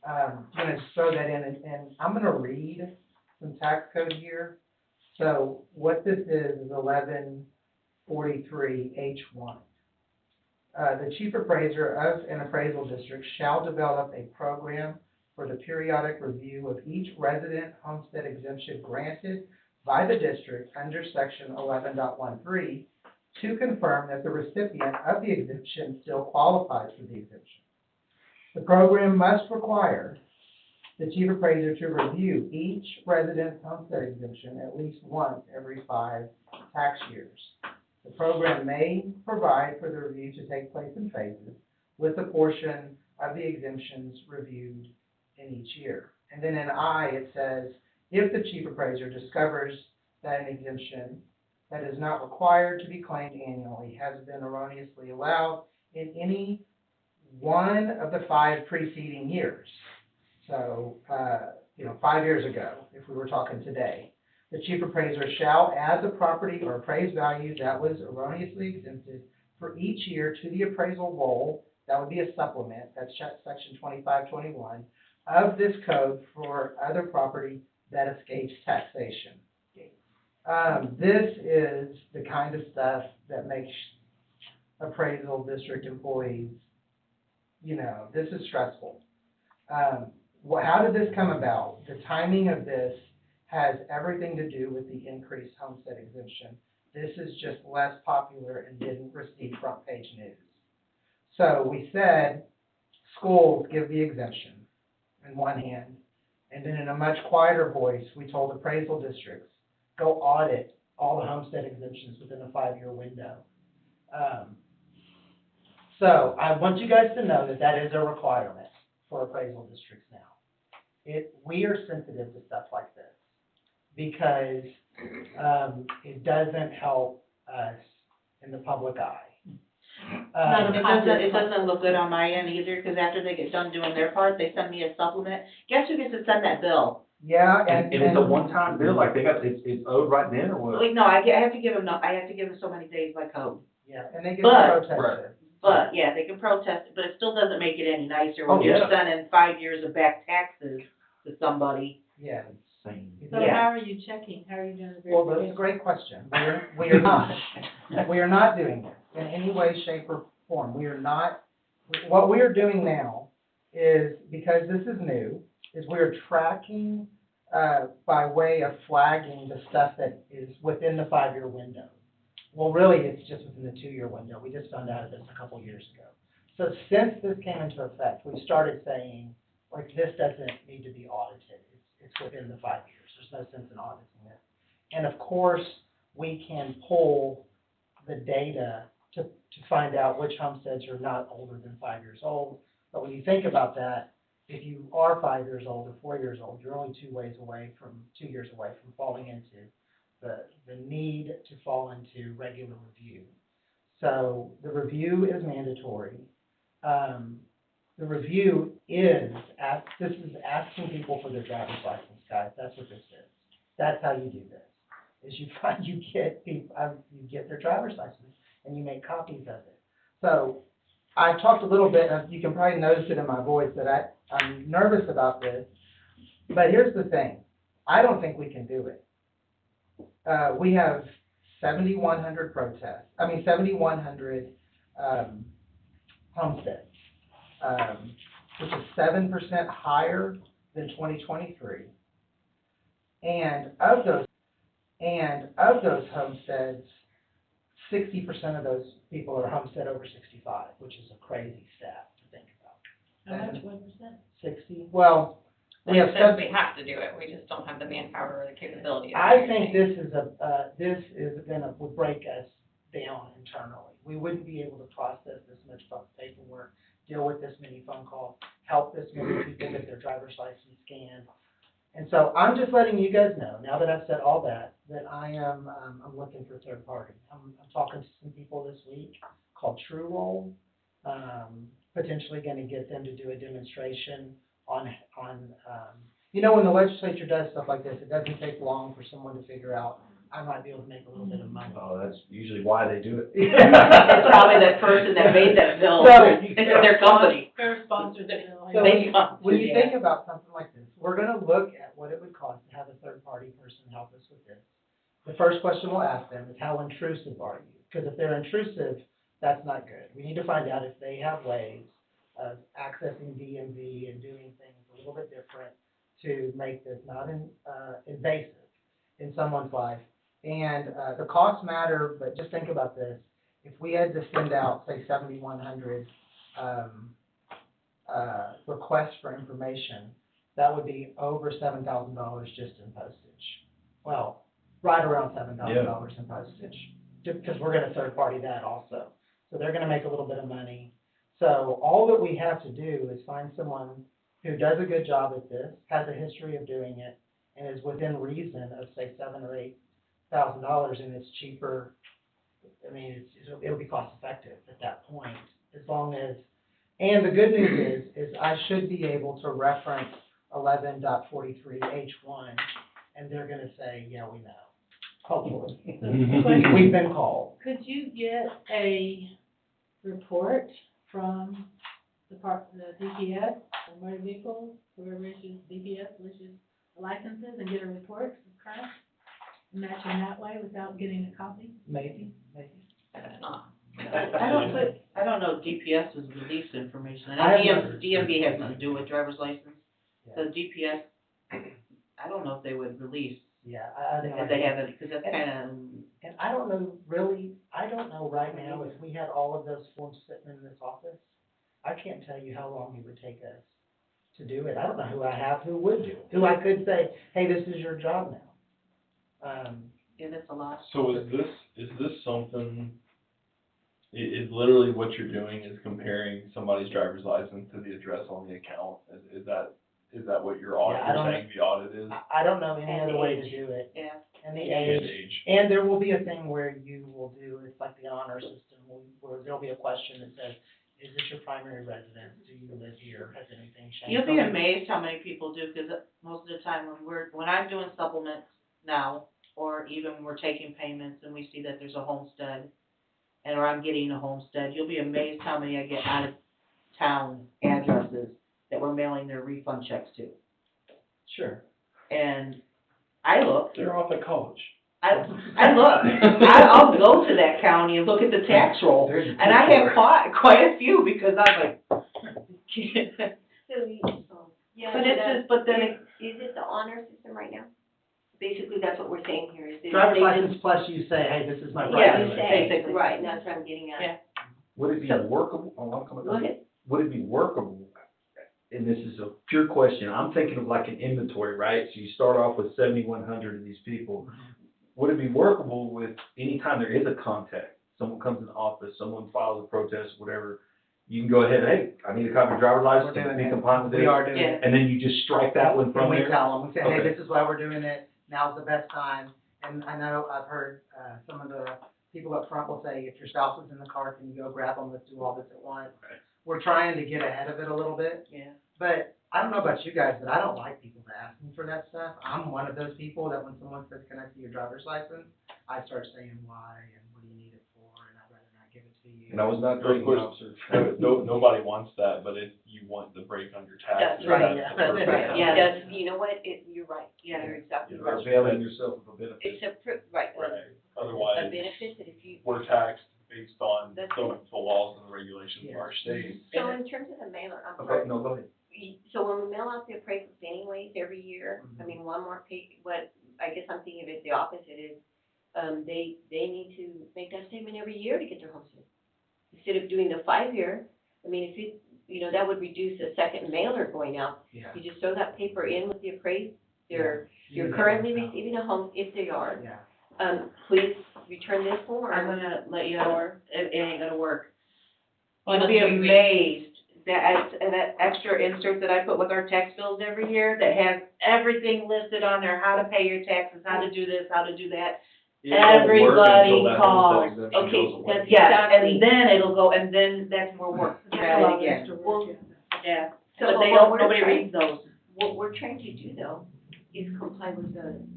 I'm going to throw that in, and I'm going to read some tax code here. So what this is 1143H1. The chief appraiser of an appraisal district shall develop a program for the periodic review of each resident homestead exemption granted by the district under section 11.13 to confirm that the recipient of the exemption still qualifies for the exemption. The program must require the chief appraiser to review each resident's homestead exemption at least once every 5 tax years. The program may provide for the review to take place in phases, with a portion of the exemptions reviewed in each year. And then in I, it says, if the chief appraiser discovers that an exemption that is not required to be claimed annually has been erroneously allowed in any one of the 5 preceding years. So, 5 years ago, if we were talking today, the chief appraiser shall add the property or appraised value that was erroneously exempted for each year to the appraisal roll. That would be a supplement, that's section 2521 of this code for other property that escapes taxation. This is the kind of stuff that makes appraisal district employees, this is stressful. How did this come about? The timing of this has everything to do with the increased homestead exemption. This is just less popular and didn't receive front page news. So we said, schools give the exemption in one hand, and then in a much quieter voice, we told appraisal districts, go audit all the homestead exemptions within a 5-year window. So I want you guys to know that that is a requirement for appraisal districts now. We are sensitive to stuff like this because it doesn't help us in the public eye. It doesn't look good on my end either, because after they get done doing their part, they send me a supplement. Guess who gets to send that bill? Yeah, And it's a one-time bill, like it's owed right then or what? Like, no, I have to give them so many days by code. yeah, and they get But- protested. But, yeah, they can protest it, but it still doesn't make it any nicer Oh, when you're yeah. sending 5 years of back taxes to somebody. Yeah. Insane. So Yeah. how are you checking, how are you doing the Well, that's a verification? great question. We are not. We are not doing this in any way, shape, or form. We are not. What we are doing now is, because this is new, is we are tracking by way of flagging the stuff that is within the 5-year window. Well, really, it's just within the 2-year window. We just found out of this a couple years ago. So since this came into effect, we started saying, like, this doesn't need to be audited. It's within the 5 years. There's no sense in auditing it. And of course, we can pull the data to find out which homesteads are not older than 5 years old. But when you think about that, if you are 5 years old or 4 years old, you're only 2 years away from falling into the need to fall into regular review. So the review is mandatory. The review is, this is asking people for their driver's license, guys. That's what this is. That's how you do this, is you get their driver's license and you make copies of it. So I talked a little bit, and you can probably notice it in my voice that I'm nervous about this, but here's the thing. I don't think we can do it. We have 7,100 homesteads, which is 7% higher than 2023. And of those homesteads, 60% of those people are homestead over 65, which is a crazy stat to think about. How much, 1%? 60, well, we have Says we have to do it, we just don't have the manpower or the capability. I think this would break us down internally. We wouldn't be able to process this much paperwork, deal with this many phone calls, help this many people get their driver's license scanned. And so I'm just letting you guys know, now that I've said all that I'm looking for third party. I'm talking to some people this week called True Roll, potentially gonna get them to do a demonstration on when the legislature does stuff like this, it doesn't take long for someone to figure out, I might be able to make a little bit of money. Oh, that's usually why they do it. It's probably that person that made that bill, No. it's their company. Fair sponsor that, So They come when to you that. think about something like this, we're gonna look at what it would cost to have a third party third-party person help us with this. The first question we'll ask them is, how intrusive are you? Because if they're intrusive, that's not good. We need to find out if they have ways of accessing DMV and doing things a little bit different to make this not invasive in someone's life. And the costs matter, but just think about this. If we had to send out, say, 7,100 requests for information, that would be over $7,000 just in postage. Well, right around $7,000 in postage, because we're gonna third party that also. So they're gonna make a little bit of money. So all that we have to do is find someone who does a good job at this, has a history of doing it, and is within reason of, say, $7,000 or $8,000, and it's cheaper. I mean, it'll be cost effective at that point, as long as, and the good news is I should be able to reference 11.43H1, and they're gonna say, yeah, we know, hopefully. We've been called. Could you get a report from the DPS, or motor vehicles, whoever issues DPS, issues licenses, and get a report of current, matching that way without getting a copy? Maybe. That's not. I don't know if DPS has released information. I I know haven't. DMV has nothing to do with driver's license. Yeah. So DPS, I don't know if they would release, Yeah, I think. if they haven't, because that's kind of, And I don't know, really, I don't know right now if we had all of those forms sitting in this office, I can't tell you how long it would take us to do it. I don't know who I have who would do it, who I could say, hey, this is your job now. yeah, that's a lot. So is this something, is literally what you're doing is comparing somebody's driver's license to the address on the account? Is that what your audit, Yeah, I you're don't saying the audit is? I don't know any And other way to age. do it. Yeah. And the And age. age. And there will be a thing where you will do, it's like the honor system, where there'll be a question that says, is this your primary residence? Do you live here? Has anything changed? You'll be amazed how many people do, because most of the time when I'm doing supplements now, or even when we're taking payments and we see that there's a homestead, or I'm getting a homestead, you'll be amazed how many I get out of town addresses that we're mailing their refund checks to. Sure. And I look, They're off at college. I look, I'll go to that county and look at the tax roll, and I have quite a few, because I'm like, So yeah, but it's just, but then, is it the honor system right now? Basically, that's what we're saying here, is it? Driver's they license just- plus you say, hey, this is my Yeah, primary You residence. say, basically. right, and that's what I'm getting at. Yeah. Would it be So- workable, oh, I'm coming Go ahead. would it be workable, and this is a pure question, I'm thinking of like an inventory, right? So you start off with 7,100 of these people. Would it be workable with, anytime there is a contact, someone comes in the office, someone files a protest, whatever, you can go ahead, hey, I need a copy of driver's license, We're doing be it. compliant with this. We are doing Yeah. it. And then you just strike that one And from we there? tell them, we say, hey, Okay. this is why we're doing it, now's the best time. And I know I've heard, some of the people up front will say, if your spouse is in the car, can you go grab them, let's do all this at once. Right. We're trying to get ahead of it a little bit, yeah. but I don't know about you guys, but I don't like people to ask me for that stuff. I'm one of those people that when someone says, can I see your driver's license, I start saying why and what do you need it for, and I'd rather not give it to you. And I was not Of grading course. officer. Nobody wants that, but if you want the break on your taxes, That's right, that's yeah. the That's perfect right. Yeah. Yes, you know what, you're right, Yeah. you're exactly You're right. availing yourself of a benefit. It's right, Right, a otherwise, benefit that if you, we're taxed based on That's the laws and the regulations of our state. so in terms of the mailer, I'm Okay, sorry. no, go ahead. So when we mail out the appraisals anyways, every year, I Mhm. mean, one more page, what, I guess I'm thinking of it the opposite is, they need to make that statement every year to get their homestead. Instead of doing the 5-year, I mean, if it, that would reduce a second mailer going out. Yeah. You just throw that paper in with the appraised, you're Yeah. currently receiving a home, if they are, Yeah. Please return this form. I'm gonna let you know, it ain't gonna work. Well, You'll be we- amazed that extra insert that I put with our tax bills every year that has everything listed on there, how to pay your taxes, how to do this, how to do that. It won't work Everybody until that calls. homestead exemption Okay, goes away. that's- Yeah, Exactly. and then it'll go, and then that's more work. Try it again. Well, Yeah, So but they what don't, we're nobody trying- reads those. what we're trying to do though is comply with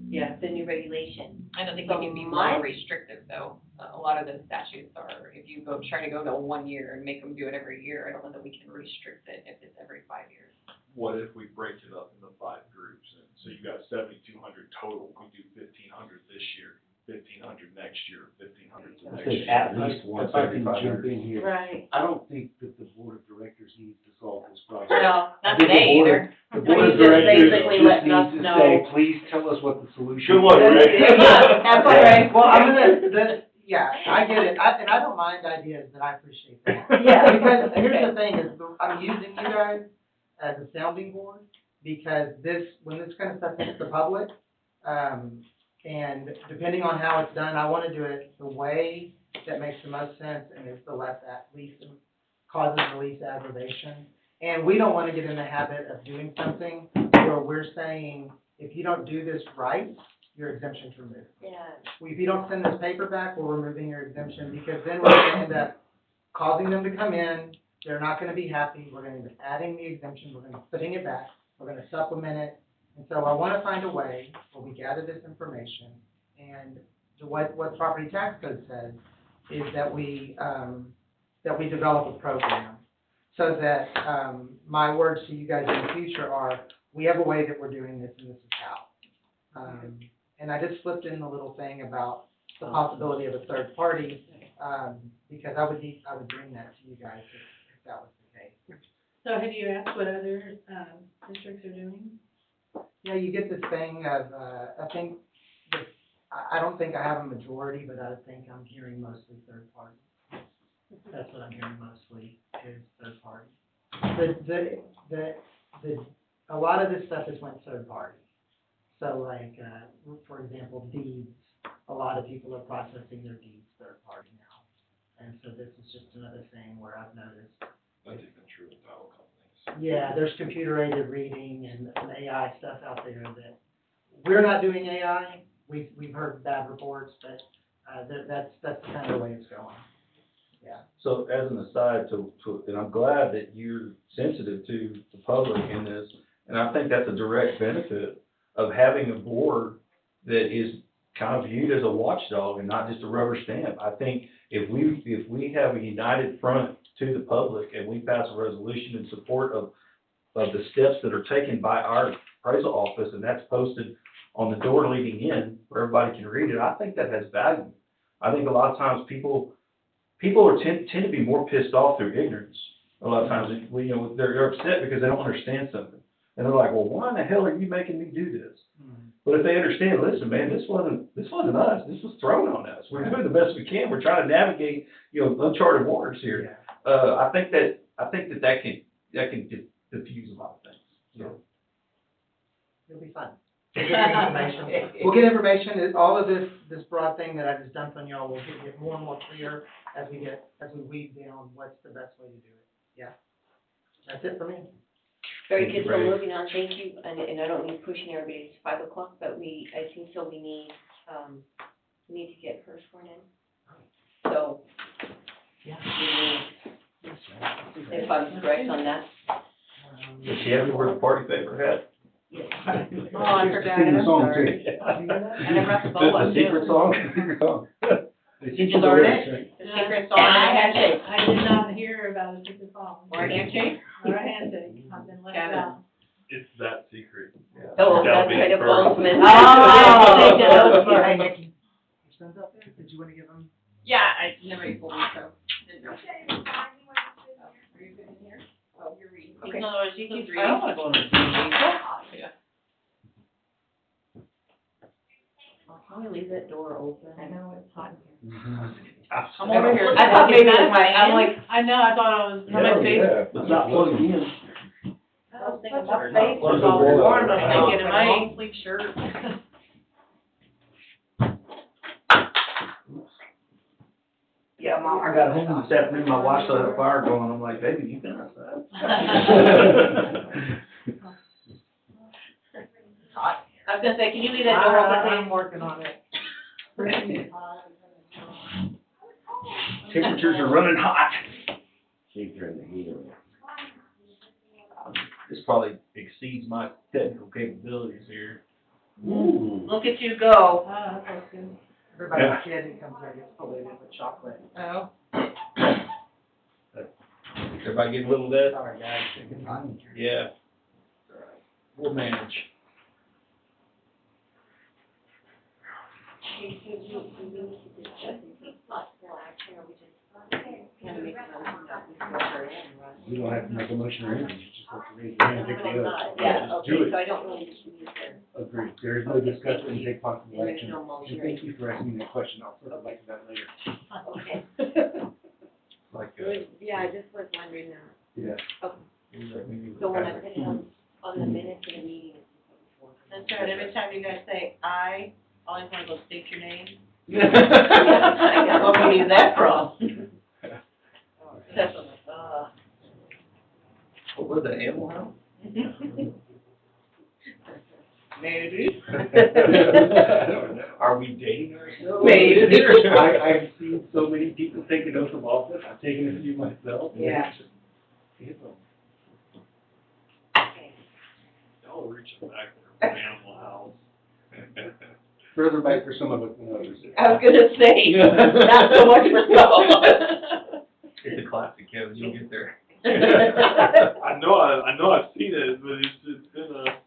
Yeah. the new regulation. I don't think So we can be my- more restrictive though. A lot of the statutes are, if you try to go to 1 year and make them do it every year, I don't know that we can restrict it if it's every 5 years. what if we break it up into 5 groups? And so you got 7,200 total, we do 1,500 this year, 1,500 next year, 1,500 the I next think year. at least once If I every can 5 jump years. in here. Right. I don't think that the board of directors needs to solve this problem. No, I not think the today board of- either. The board of He's just directors basically just letting us needs to know. say, please tell us what the solution is. Good luck, Rick. That's all right. Well, I'm gonna, yeah, I get it, and I don't mind ideas, but I appreciate that. Yeah. Because here's the thing, is I'm using you guys as a sounding board, because when this kind of stuff hits the public, and depending on how it's done, I wanna do it the way that makes the most sense and is causes the least aggravation. And we don't wanna get in the habit of doing something where we're saying, if you don't do this right, your exemption's removed. Yeah. If you don't send this paper back, we're removing your exemption, because then we're gonna end up causing them to come in, they're not gonna be happy, we're gonna end up adding the exemption, we're gonna be putting it back, we're gonna supplement it. And so I wanna find a way where we gather this information, and what property tax code says is that we develop a program, so that, my words to you guys in the future are, we have a way that we're doing this, and this is how. And I just slipped in the little thing about the possibility of a third party, because I would bring that to you guys if that was the case. So have you asked what other, districts are doing? Yeah, you get this thing of, I think, I don't think I have a majority, but I think I'm hearing mostly third party. That's what I'm hearing mostly, is third party. A lot of this stuff has went third party. So like, for example, deeds, a lot of people are processing their deeds third party now. And so this is just another thing where I've noticed. That's even true with title companies. Yeah, there's computer-aided reading and some AI stuff out there that, we're not doing AI, we've heard bad reports, but, that's the kind of way it's going. Yeah. So as an aside and I'm glad that you're sensitive to the public in this, and I think that's a direct benefit of having a board that is kind of viewed as a watchdog and not just a rubber stamp. I think if we have a united front to the public and we pass a resolution in support of the steps that are taken by our appraisal office, and that's posted on the door leading in where everybody can read it, I think that has value. I think a lot of times people tend to be more pissed off through ignorance. A lot of times, they're upset because they don't understand something. And they're like, well, why in the hell are you making me do this? Mm-hmm. But if they understand, listen, man, this wasn't us. This was thrown on us. We're doing the best we can. We're trying to navigate, uncharted waters here. Yeah. I think that can diffuse a lot of things. So. It'll be fun. We'll get information. We'll get information. All of this broad thing that I just dumped on y'all will get more and more clear as we weed down what's the best way to do it. Yeah. That's it for me. Very Thank you, good, so Ray. moving on, thank you, and I don't mean pushing everybody, it's 5 o'clock, but I think so we need to get her sworn in. So, Yeah. if I'm correct on that. Does she have to wear the party favor hat? Yes. Oh, I forgot, Sing the I'm song, sorry. too. I never have to follow The up. secret song? Did you learn it? The secret song and the handshake. I did not hear about a secret song. Or a handshake? Or a handshake, I've been left Kevin. out. It's that secret. Oh, That'll that's be kind of first. Bozeman. Oh. That was smart. Hey, Nikki, your son's up there? Did you want to give him? Yeah, I never told you so. Didn't know. Are you good in here? Oh, you're reading. Okay. No, she keeps I don't reading. wanna go on a TV. Yeah. Can we leave that door open? I know, it's hot in here. I'm over here. I thought maybe it was I'm like, I know, I thought I was, my face. It's not plugged in. I was thinking Or my not face plugged was all in. warm, I'm Oh. thinking, am I long sleeve shirt? Yeah, Mom, I got home this afternoon, my wife saw that fire going, I'm like, baby, you been outside? I was gonna say, can you leave that door open, I'm please? working on it. Temperatures are running hot. She turned the heat on. This probably exceeds my technical capabilities here. Look at you go. Oh, that feels good. Everybody's Yeah. kid who comes here gets polluted with chocolate. Oh. Everybody getting a little of that? Sorry, guys, it's hot in here. Yeah. We'll manage. Okay, so we need to discuss and take possible action, or we just kind of make a motion that we throw her in, right? You don't have to make a motion or anything, you just have to raise your hand and But pick I'm it not, up. yeah, Just do okay, it. so I don't really need to. Agreed, there is no discussion and take possible There is action. no motion. And thank you for asking that question, I'll circle back to that later. Okay. Like, Yeah, I just was wondering that. Yeah. So when I put it on the minutes of the meeting. That's right, every time you guys say aye, all you want to go state your name. know. Where we need that from? What was that, Animal House? Maybe. Are we dating ourselves? Maybe. I've seen so many people take an oath of office, I've taken a few myself. and Yeah. it's just- it's Y'all reaching back there for Animal House. further back for some of us than others. I was gonna say, not so much for some. It's a classic, Kevin, you'll get there. I know I've seen it, but it's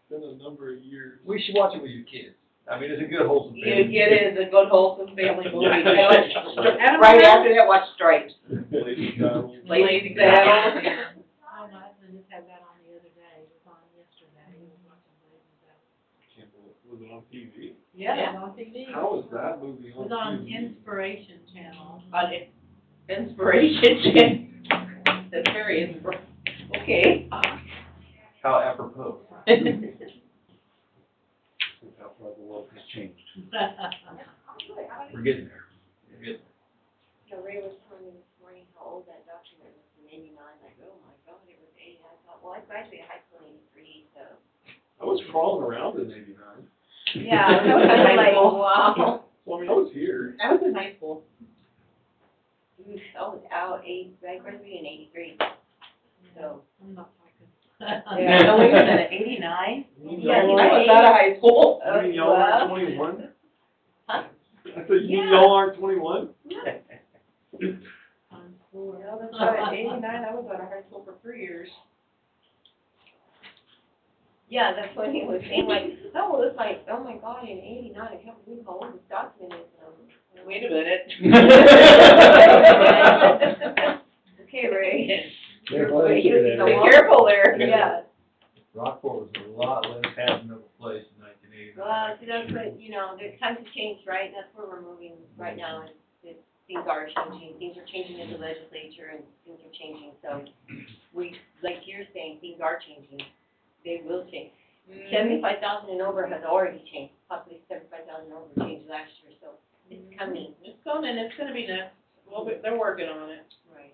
been a number of years. We should watch it with your kids. I mean, it's a good wholesome You family. get it, it's a good wholesome family movie. Yeah. Right after that, watch Stripes. Lady Gaga. Lady Gaga. Oh, my husband just had that on the other day, it was on yesterday, he was watching Blazing Saddles. Was it on TV? Yeah, it was on TV. How was that movie It on was on TV? Inspiration Channel. On Inspiration. That's very okay. How apropos. That's how far the world has changed. We're getting there. We're getting No, Ray was telling me this morning how old that document was from '89, like, oh my God, it was '80. I thought, well, I graduated high school in '83, so. I was crawling around in '89. Yeah, so I was kind of like, wow. Well, I mean, I was here. I was in high school. Oof, I was out I graduated in '83, so. I'm not talking. Yeah, no, wait a minute, 89? Yeah, I was out of high school. You mean y'all aren't 21? I said, you mean y'all aren't 21? I'm four. No, that's right, 89, I was out of high school for 3 years. Yeah, that's what he was saying, like, oh, it's like, oh my God, in '89, I can't believe how old this document is. Wait a minute. Okay, Ray. Yeah, well, that's You good. know, Be careful there. Yeah. Rockport was a lot less fashionable place in 1989. Well, see, that's what, you know, the times have changed, right? That's where we're moving right now, is things are changing. Things are changing in the legislature and things are changing, so like you're saying, things are changing. They will change. 75,000 and over has already changed, possibly 75,000 over changed last year, so it's coming. It's coming, it's gonna be next. Well, they're working on it. Right.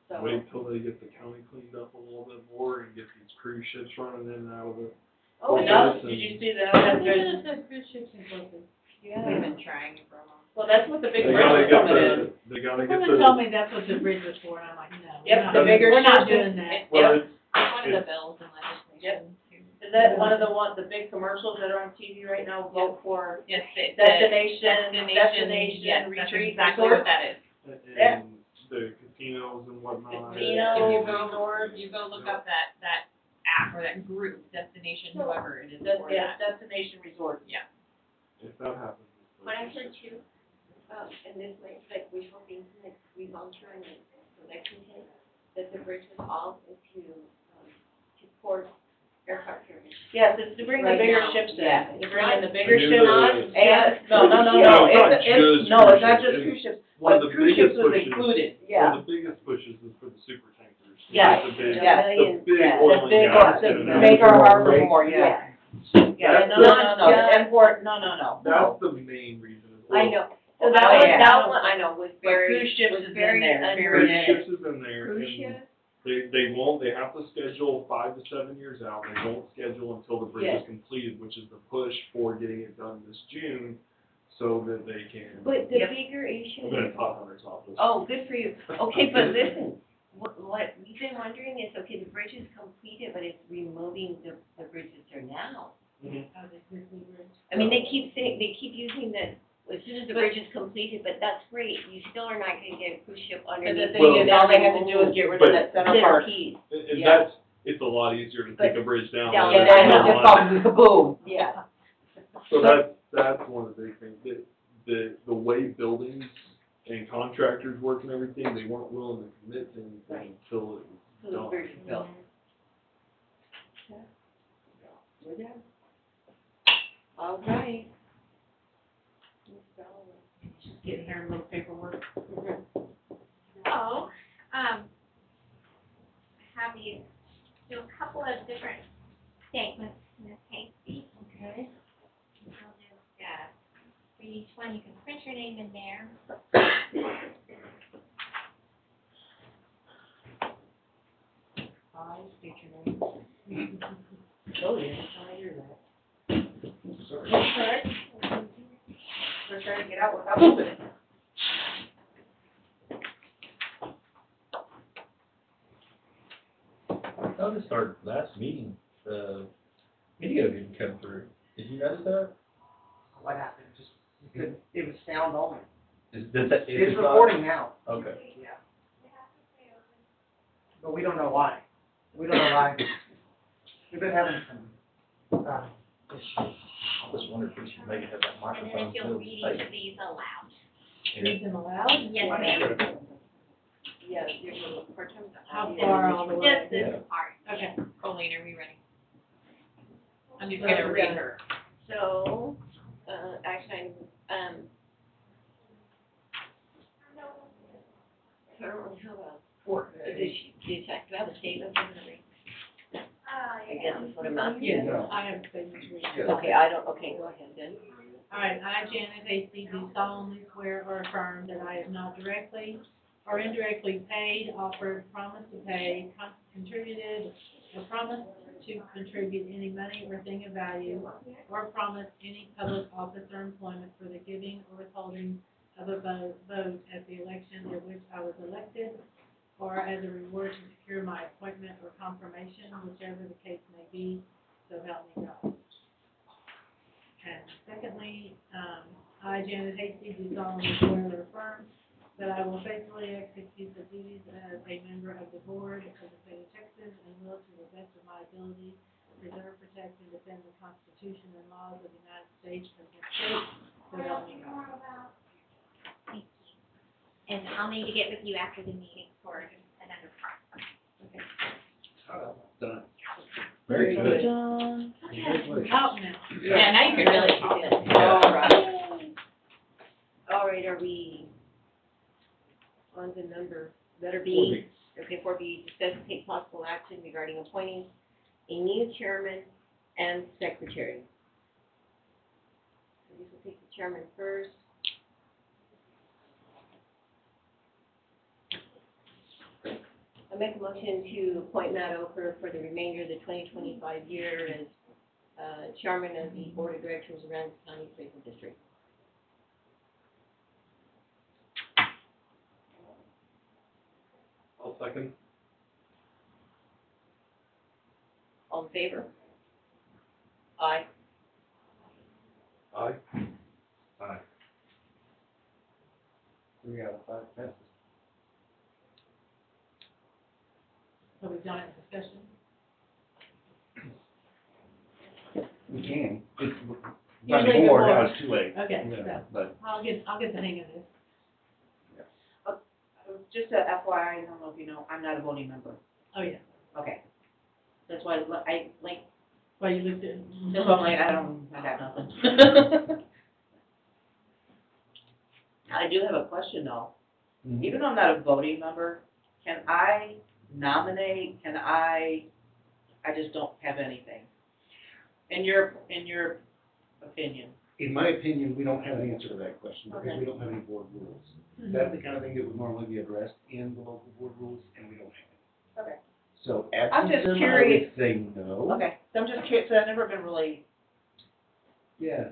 So. Wait till they get the county cleaned up a little bit more and get these cruise ships running in and out of it. Oh, Well, yeah. did you see that? Even if there's cruise ships in Brooklyn. Yeah. We've been trying for a while. Well, that's what the big They bridge gotta is get coming in. they gotta get Someone told the, me that's what the bridge was for, and I'm like, no. Yep, we're the not- bigger We're not ships. doing that. well, Yep. it's, One of the bills in legislation. too. Is that one of the big commercials that are on TV right now, vote for Yes, it, destination yes, that's retreat exactly resort? what that is. Yeah. and the casinos and whatnot. Casino, If you resort. You go look up that app or that group, destination, whoever it is for Yeah, that. destination resort. If that happens. What I heard too, and this might, like, wishful thinking, like, we've gone through and election day, that the bridge was all to support aircraft carriers. Yes, it's to bring the Right bigger now, ships in. yeah. To bring in the bigger I knew ships. that. And, no, No, it's not it's, just no, it's not cruise just ships. cruise ships, One of but the cruise ships biggest was pushes- included, One yeah. of the biggest pushes is for the super tankers. Yes, The big, yes. the big Yeah, oil The big and gas. ones, in to and make out. our harbor more, yeah. Yeah, That's no, the- no, no, import, no. That's the main reason. is I oil. know, so Oh, that was, yeah. that one, I know, was But very, cruise ships was is in very there, under. buried Cruise in it. ships is in there. Cruise and ships? They won't, they have to schedule 5 to 7 years out. They won't schedule until the bridge Yes. is completed, which is the push for getting it done this June, so that they can. But the Yep. bigger issue I'm in a is, top hunter's office. oh, good for you. Okay, but listen, what we've been wondering is, okay, the bridge is completed, but it's removing the bridges there now. Mhm. Oh, the Grizzly Bridge. I mean, they keep saying, they keep using the, as soon as the bridge is completed, but that's great, you still are not gonna get a cruise ship And the underneath. thing Well- is, all they have to do is get rid of that center Little part. piece. And Yeah. that's, it's a lot easier to take a bridge down. Down than Yeah, it is that to just line. causes kaboom. Yeah. So that's one of the big things, the way buildings and contractors work and everything, they weren't willing to commit to anything until it was done. Bridge is built. We're there. All right. Just getting her a little paperwork. So, have you do a couple of different statements in this case. Okay. I'll just, for each one, you can print your name in there. I state your name. Oh, yeah, I hear that. Sorry. We're trying to get out without moving it. I noticed our last meeting, the video didn't come through. Did you notice that? What happened? Just, it was sound only. Is It's not- recording now, Okay. yeah. But we don't know why. We don't know why. We've been having some, issues. I was wondering if we should maybe have that And then microphone if you'll filled read with each of tape. these aloud. Read them aloud? Yes, ma'am. Yes, you're going for terms of. How far all the way? Just this Yeah. part. Okay. Colleen, are we ready? I'm just So gonna we read got- her. So, actually, I don't really have a, do I have a statement for her to read? I guess that's what I'm asking. Yes, No. I have a statement to read. Okay, I don't, okay, go ahead then. All right, I, Janet Hasty, do solemnly swear or affirm that I have not directly or indirectly paid, offered, promised to pay, contributed, or promised to contribute any money or thing of value, or promised any public office or employment for the giving or withholding of a vote at the election in which I was elected, or as a reward to secure my appointment or confirmation, whichever the case may be, so help me God. And secondly, I, Janet Hasty, do solemnly swear or affirm that I will faithfully execute the duties as a member of the board of the state of Texas and will, to the best of my ability, preserve, protect, and defend the Constitution and laws of the United States and this state, so help me God. Thank you. And I'll need to get with you after the meeting for another part. Done. Very good. Congratulations. Out now. Yeah, now you can really talk. All right. All right, are we on to number, letter B? Okay, 4B, discuss and take possible action regarding appointing a new chairman and secretary. So this will take the chairman first. I make a motion to appoint Matt Oker for the remainder of the 2025 year as chairman of the board of directors of Aransas County Appraisal District. I'll second. All in favor? Aye. Aye. Aye. 3 out of 5 passes. So we've done it, discussion. We can. It's, Usually by board, before. now it's too late. Okay, Yeah, so but I'll get the hang of this. Just a FYI, I don't know if you know, I'm not a voting member. Oh, yeah. Okay. That's why I, like, Well, you looked at. that's why I'm like, I got nothing. I do have a question though. Mhm. Even though I'm not a voting member, can I nominate, I just don't have anything? In your opinion? in my opinion, we don't have an answer to that question because Okay. we don't have any board rules. Mhm. That's the kind of thing that would normally be addressed in the local board rules, and we don't have it. Okay. So I'm absent just them, I curious. would say no. Okay, so I'm just curious, 'cause I've never been really. Yeah,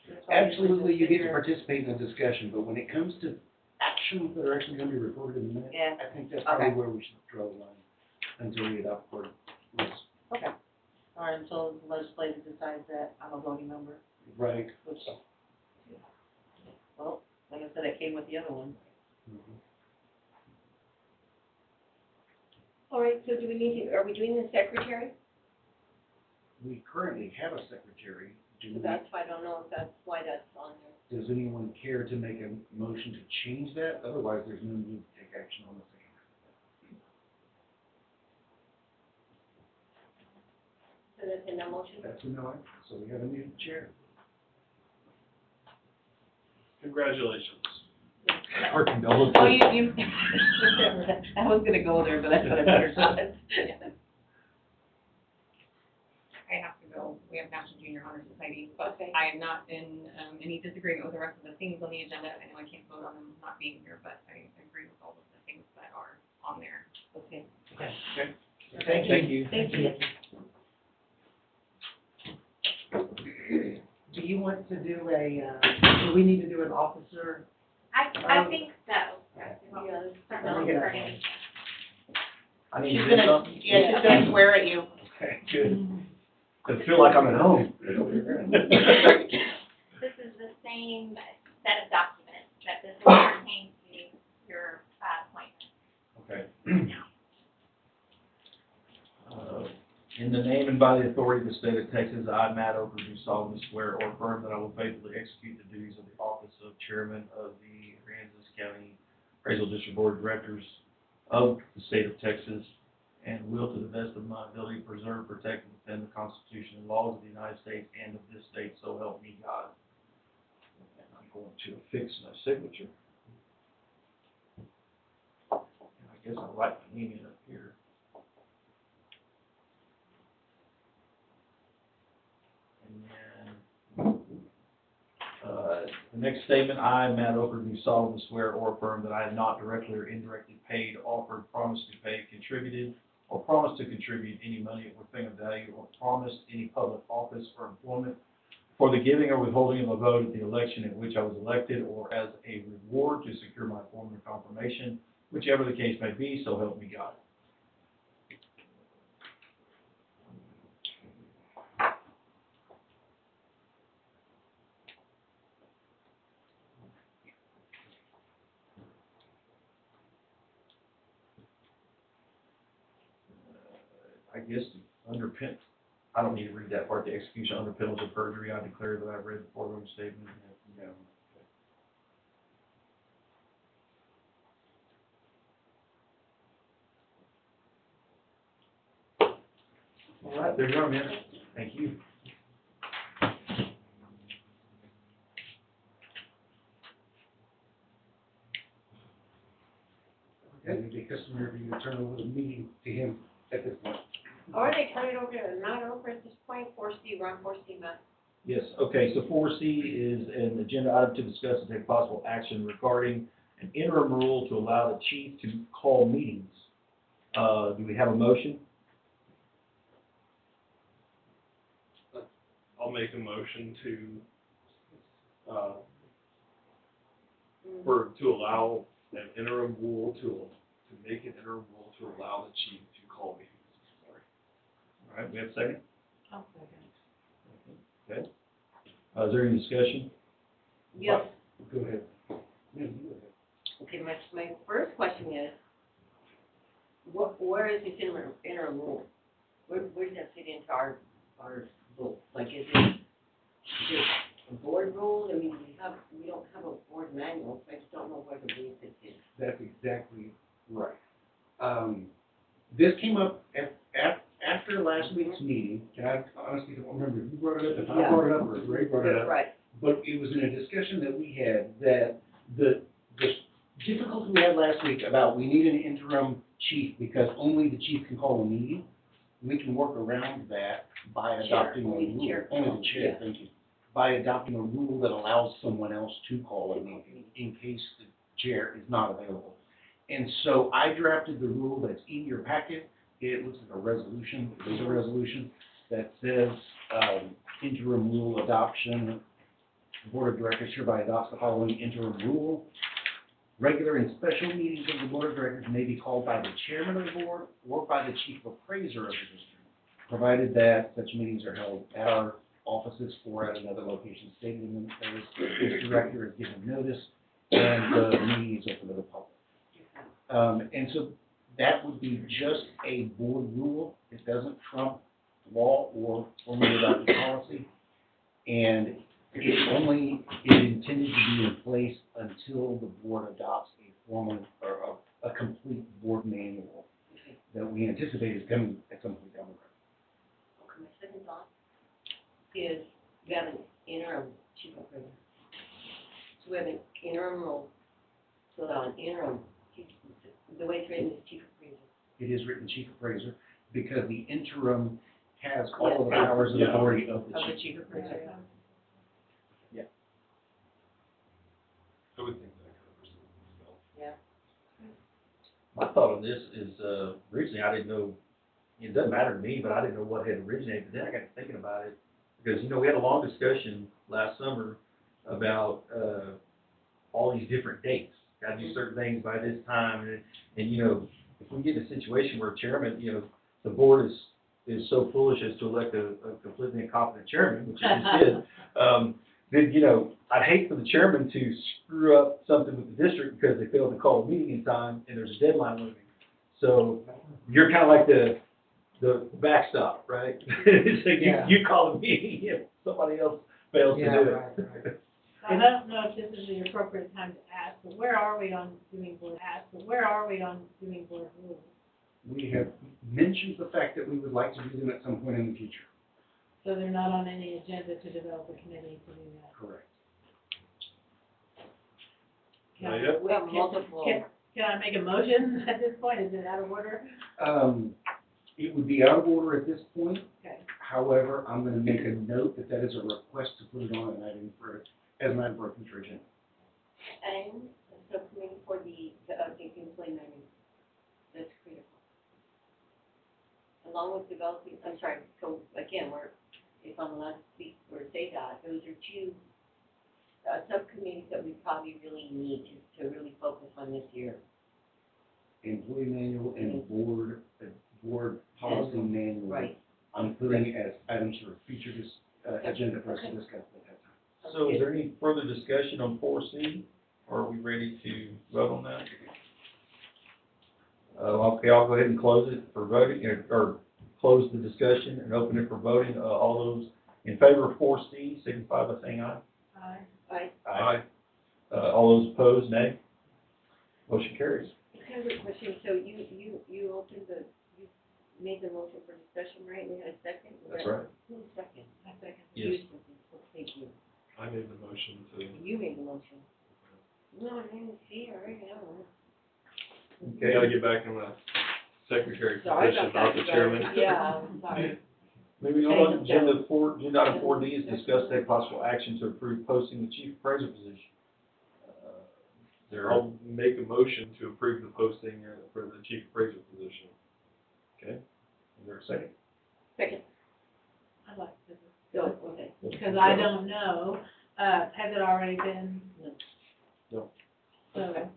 that's why I usually absolutely, just you get to figure- participate in the discussion, but when it comes to actions that are actually gonna be recorded in the minutes, Yeah. I think that's probably Okay. where we should draw the line until we adopt board rules. Okay. Or until the legislature decides that I'm a voting member, Right. which, well, like I said, I came with the other one. Mhm. All right, so do we need to, are we doing the secretary? We currently have a secretary. So that's why I don't know if that's why that's on there. Does anyone care to make a motion to change that? Otherwise, there's no need to take action on the same. So that's in the motion? That's a no, so we have a new chair. Congratulations. Our condolences. Oh, you, I was gonna go there, but I thought I better not. I have to go, we have National Junior Honor Society, but Okay. I am not in, any disagreement with the rest of the things on the agenda. I know I can't vote on them not being here, but I agree with all of the things that are on there. Okay. Thank you. Thank you. Do you want to do do we need to do an officer? I think so. Yeah. Something else regarding- I need She's to do gonna, something? yeah, she's gonna swear at you. Okay, good. I feel like I'm at home. This is the same set of documents that this is pertaining to your appointment. Okay. In the name and by the authority of the state of Texas, I, Matt Oker, do solemnly swear or affirm that I will faithfully execute the duties of the office of chairman of the Aransas County Appraisal District Board of Directors of the state of Texas, and will, to the best of my ability, preserve, protect, and defend the Constitution and laws of the United States and of this state, so help me God. And I'm going to affix my signature. And I guess I'll write my name in up here. And then, the next statement, I, Matt Oker, do solemnly swear or affirm that I have not directly or indirectly paid, offered, promised to pay, contributed, or promised to contribute any money or thing of value, or promised any public office or employment for the giving or withholding of a vote at the election at which I was elected, or as a reward to secure my former confirmation, whichever the case may be, so help me God. I guess under pen, I don't need to read that part, the execution under penalty of perjury, I declare that I've read the foregoing statement. No. All right, there you are, man. Thank you. And it'd be customary for you to turn over the meeting to him at this point. Or they turn it over to, not over at this point, 4C, we're on 4C, Matt. Yes, okay, so 4C is an agenda item to discuss and take possible action regarding an interim rule to allow the chief to call meetings. Do we have a motion? I'll make a motion to allow an interim rule to make an interim rule to allow the chief to call meetings. Sorry. All right, we have a second? I'll second. Okay. Is there any discussion? Yes. Go ahead. Yeah, you go ahead. Okay, my first question is, where is this interim rule? Where does that fit into our rule? Like, is it a board rule? I mean, we don't have a board manual, so I just don't know where the rule fits in. That's exactly right. This came up after last week's meeting, and I honestly don't remember if you brought it up, if I brought it up, or if Ray brought it up. Right. But it was in a discussion that we had, that the difficulty we had last week about we need an interim chief because only the chief can call a meeting. We can work around that by adopting a Only the rule. chair. Only the chair, Yeah. thank you. By adopting a rule that allows someone else to call a meeting in case the chair is not available. And so I drafted the rule that's in your packet. It looks like a resolution. It is a resolution that says, interim rule adoption. The Board of Directors hereby adopts the following interim rule. Regular and special meetings of the Board of Directors may be called by the chairman of the board or by the chief appraiser of the district, provided that such meetings are held at our offices or at another location stated in the notice. Each director is given notice, and the meeting is open to the public. And so that would be just a board rule. It doesn't trump law or formally adopted policy. And it is intended to be in place until the board adopts a formal or a complete board manual that we anticipate is coming at some point down the road. Okay, my second thought is we have an interim chief appraiser. So we have an interim role, so an interim, the way it's written is chief appraiser. It is written chief appraiser because the interim has all of the powers and authority of the chief. appraiser. I would think that covers it. Yeah. My thought on this is, originally I didn't know, it doesn't matter to me, but I didn't know what had originated, but then I got to thinking about it, because, you know, we had a long discussion last summer about, all these different dates. Got to do certain things by this time, and, you know, if we get in a situation where chairman, you know, the board is so foolish as to elect a completely incompetent chairman, which it just did, then, you know, I'd hate for the chairman to screw up something with the district because they failed to call a meeting in time and there's a deadline looming. So you're kind of like the backstop, right? So you call the meeting if somebody else fails to do it. Right. I don't know if this is the appropriate time to ask, but where are we on doing board rules? We have mentioned the fact that we would like to do them at some point in the future. So they're not on any agenda to develop a committee to do that? Correct. Not yet? We have multiple. Can I make a motion at this point? Is it out of order? It would be out of order at this point. Okay. However, I'm going to make a note that is a request to put it on an item as an item for a future agenda. And a subcommittee for the employee manual. That's critical. Along with developing, I'm sorry, so again, if I'm allowed to speak or say that, those are two subcommittees that we probably really need to really focus on this year. Employee manual and board policy manual. Right. I'm putting as items for a future agenda for us to discuss at that time. So is there any further discussion on 4C, or are we ready to vote on that? Okay, I'll go ahead and close it for voting, or close the discussion and open it for voting. All those in favor of 4C, signify by saying aye. Aye. Aye. All those opposed, nay. Motion carries. Kind of a question, so you you made the motion for discussion, right? We had a second? That's right. Who was second? I second. Yes. Thank you. I made the motion to. You made the motion. No, I didn't see, I already know. Okay, gotta get back in the secretary position, not the chairman. Yeah, I'm sorry. Moving on, agenda item 4D is discuss take possible action to approve posting the chief appraiser position. I'll make a motion to approve the posting for the chief appraiser position. Okay, is there a second? Second. I'd like to, Go, okay. because I don't know, has it already been? No. So,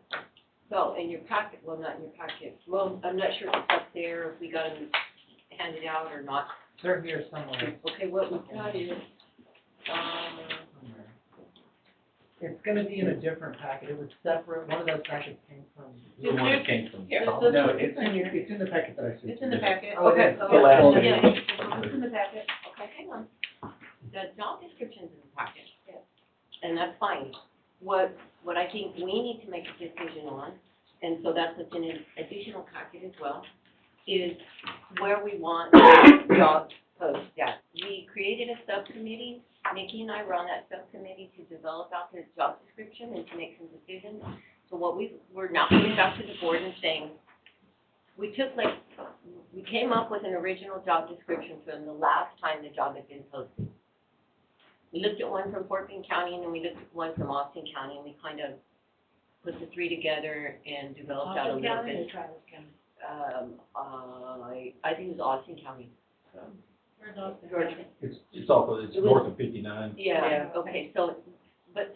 So, in your packet, well, not in your packet, well, I'm not sure if it's up there, if we got them handed out or not. They're here somewhere. Okay, what we've got is, It's gonna be in a different packet, it was separate, one of those packets came from. The one that came from. Here. Tom. No, it's in the packet that I sent. it's in the packet. Oh, it is. Okay. The last Yeah, page. it's in the packet. okay, hang on. The job description's in the packet. And that's fine. What I think we need to make a decision on, and so that's what's in an additional packet as well, is where we want the job post at. We created a subcommittee, Nikki and I were on that subcommittee to develop out the job description and to make some decisions. So what we're now coming back to the board and saying, we came up with an original job description from the last time the job had been posted. We looked at one from Fort Bend County, and then we looked at one from Austin County, and we kind of put the three together and developed out a Austin little County bit. or Travis County? I think it was Austin County. Where's Austin Georgia. County? It's also, it's It was- north of 59. Yeah, okay, so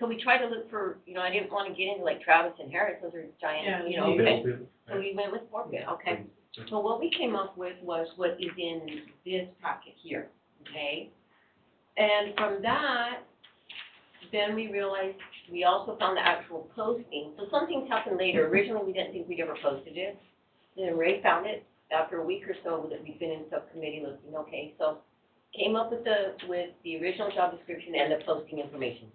we tried to look for, I didn't want to get into like Travis and Harris, those are giant, Yeah, okay. Belleville. So we went with Fort Bend, okay. So what we came up with was what is in this packet here, okay? And from that, then we realized, we also found the actual posting. So some things happened later. Originally, we didn't think we'd ever posted it. Then Ray found it after a week or so that we've been in subcommittee looking, okay, so came up with the original job description and the posting information.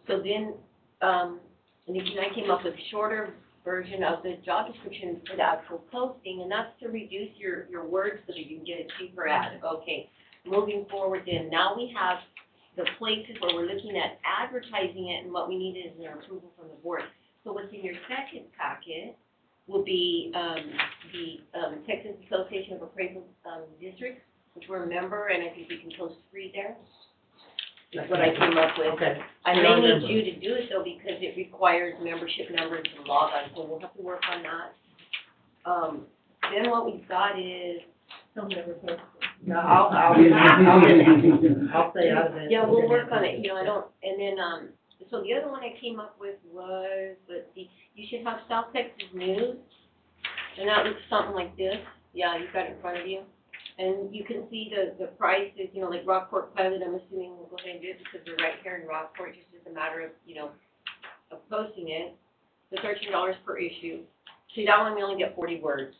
So then, and then I came up with a shorter version of the job description for the actual posting, and that's to reduce your words so that you can get a cheaper ad. Okay, moving forward then, now we have the places where we're looking at advertising it, and what we need is an approval from the board. So what's in your second packet will be, the, Texas Association of Appraisal, Districts, which we're a member, and I think we can post free there. That's what I came up with. Okay. I Still may a need member. you to do it though, because it requires membership numbers and log on, so we'll have to work on that. Then what we've got is, Some never post. No, I'll stay out of it. yeah, we'll work on it, you know, I don't, and then, so the other one I came up with was, let's see, you should have South Texas News, and that looks something like this, yeah, you've got it in front of you. And you can see the prices, you know, like Rockport Pilot, I'm assuming we'll go ahead and do it because they're right here in Rockport, just as a matter of, you know, of posting it. The $13 per issue. See, that one we only get 40 words.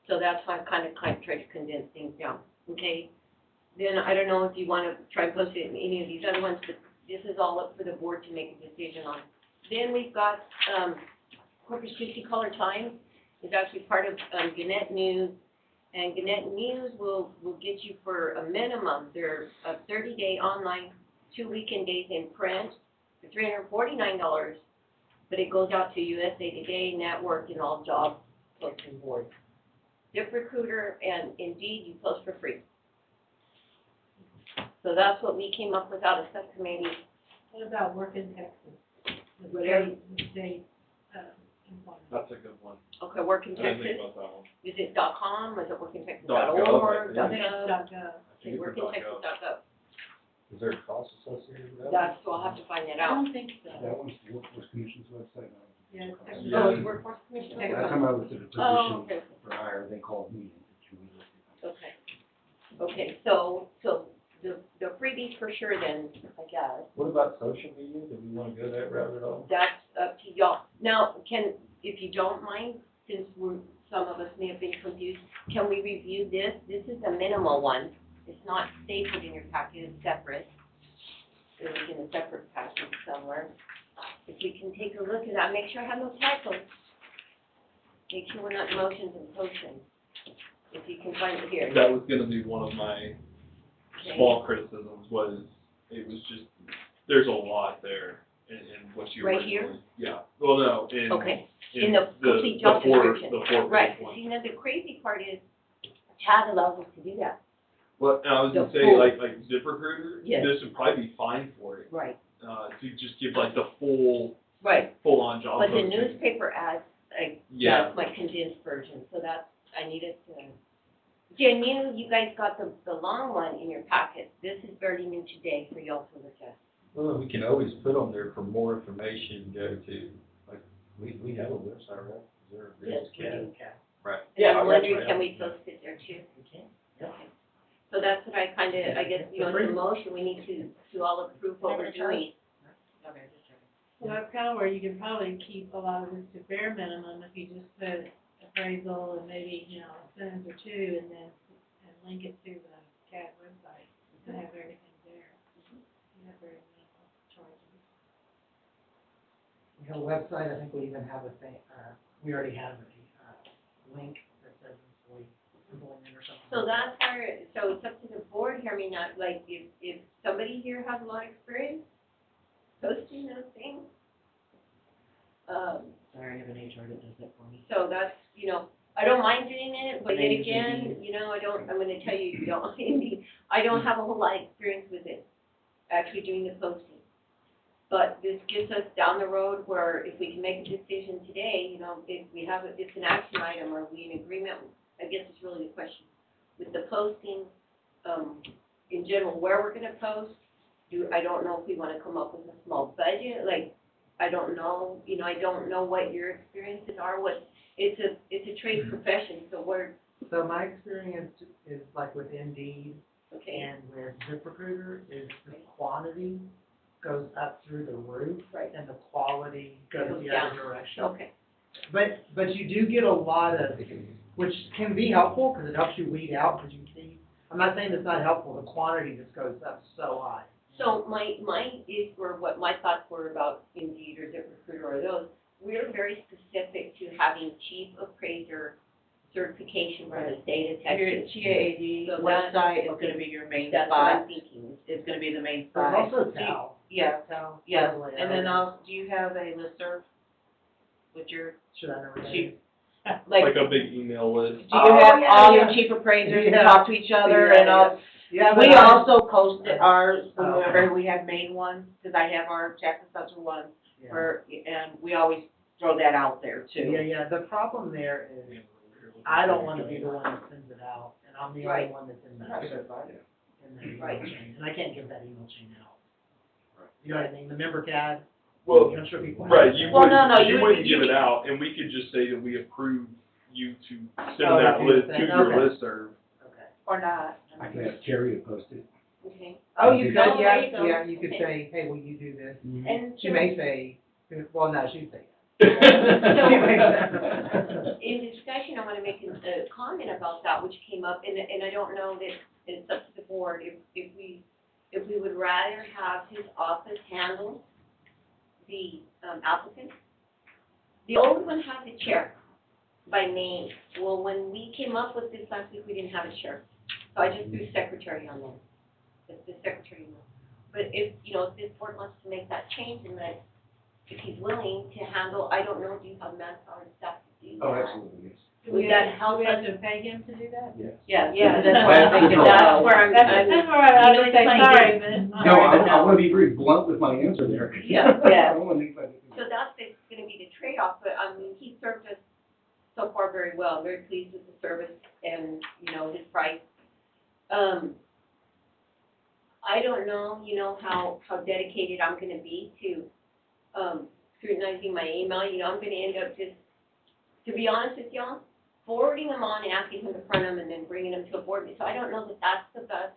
So that's why I've kind of tried to condense things down, okay? Then I don't know if you want to try and post it in any of these other ones, but this is all up for the board to make a decision on. Then we've got Corpus Christi Caller Times is actually part of Gannett News. And Gannett News will get you for a minimum, they're a 30-day online, 2 weekend days in print for $349, but it goes out to USA Today, Network, and all job posting boards. ZipRecruiter and Indeed, you post for free. So that's what we came up with out of subcommittee. What about work in Texas? Whatever. The state, employment. That's a good one. Okay, Work in I didn't Texas. think about that one. Is it .com, is it workintexas.org, .gov, I think. .gov? think it's Workintexas.gov. Is there a cost associated with that? That's, so I'll have to find that I out. don't think so. That one's the Workforce Commission's website. Yeah, it's Texas. Oh, it's Workforce Commission? Last time I looked at a Oh, position okay. for hire, they called me. Okay. Okay, so the freebies for sure then, I guess. What about social media? Do we wanna go that route at all? That's up to y'all. Now, if you don't mind, since some of us may have been confused, can we review this? This is the minimal one. It's not stapled in your packet, it's separate. It was in a separate packet somewhere. If we can take a look at that, make sure I have no typos. Make sure we're not motions and potions. If you can find it here. That was gonna be one of my Okay. small criticisms, it was just, there's a lot there in what you Right originally. here? Yeah, well, no, Okay. In the complete job the four description. Right, page one. see, now the crazy part is, Chad allows us to do that. Well, and I was gonna The say, full- like ZipRecruiter, Yes. this would probably be fine for it, Right. to just give like the full Right, on job but the posting. newspaper ads, Yeah. that's my condensed version, so that's, I needed to. See, I knew you guys got the long one in your packet, this is very new today for y'all to look at. Well, we can always put on there for more information, go to, like, we have a website, right? Is there a Yes, business we cat? do. Right. Yeah, I I'm got wondering, you. can we post it there too? We can, yeah. Okay. So that's what I kinda, I guess, you know, it's a motion, we need to all approve what we're doing. Okay, just checking. So that's kind of where you can probably keep a lot of this to bare minimum if you just put appraisal and maybe, you know, a sentence or two and then, and link it to the CAD website to have everything there. You have very minimal charges. We have a website, I think we even have a thing, we already have a link that says employment or something. So that's where, so it's up to the board here, I mean, not, like, if somebody here has a lot of experience posting those things, Sorry, I have an HR that does that for me. so that's, you know, I don't mind doing it, but yet Maybe. again, you know, I'm gonna tell you, you know, I don't have a whole lot of experience with it, actually doing the posting. But this gets us down the road where if we can make a decision today, you know, if we have, it's an action item, are we in agreement, I guess is really the question. With the posting, in general, where we're gonna post, I don't know if we wanna come up with a small budget, like, I don't know, you know, I don't know what your experiences are, it's a trade profession, so So my experience is like with Indeed okay, and with ZipRecruiter is the quantity goes up through the roof right, and the quality goes Goes the down. other direction. okay. But you do get a lot of, which can be helpful, because it helps you weed out, because you see, I'm not saying it's not helpful, the quantity just goes up so high. So mine is, or what my thoughts were about Indeed or ZipRecruiter or those, we're very specific to having chief appraiser certification from the state of Your Texas. TAAD So website is okay. gonna be your main That's what spot, I'm thinking. it's gonna be the main There's site. also Do you- TAL. Yeah, TAL. yeah, probably, and then also, do you have a listserv with your Should I never chief? Like a big email list. Do you have yeah, all yeah. your chief appraisers and Yeah. talk to each other Yeah, and all? Yeah, but We I- also posted ours, Oh. remember, we have main ones, cause I have our tax assessor one, yeah. for, and we always throw that out there too. Yeah, the problem there is, I don't wanna be the one that sends it out, and I'm the only Right. one that's in that, Right. in that email Right. chain, and I can't give that email chain out. You know what I mean, the member CAD, Well, I'm sure people. right, you Well, no, wouldn't, no, you you- wouldn't you- give it out, and we could just say that we approve you to send Oh, that to list send- to your okay. listserv. Okay. Or not. I can ask Terry to post it. Okay. Oh, you could, Oh, yeah, there you go. yeah, you could Okay. say, hey, will you do this? And She so, may say, well, no, she'd say. in discussion, I wanna make a comment about that, which came up, and I don't know that it's up to the board, if we would rather have his office handle the applicant. The old one has a chair by name. Well, when we came up with this last week, we didn't have a chair. So I just threw secretary on there. The secretary name. But if, if this board wants to make that change and that, if he's willing to handle, I don't know, do you have manpower and staff to do that? Oh, absolutely, yes. Would that help Do we have us? to pay him to do that? Yes. Yeah, Yeah, that's why I'm thinking That's about. where I'm- That's where I you know, would say, it's sorry, funny. but it's not. No, I wanna be very blunt with my answer there. Yeah, yeah. I don't want anybody to- So that's gonna be the trade-off, but he served us so far very well. I'm very pleased with the service and, his price. I don't know, how dedicated I'm gonna be to, scrutinizing my email. I'm gonna end up just, to be honest with y'all, forwarding them on and asking him to print them and then bringing them to a board meeting. So I don't know that that's the best,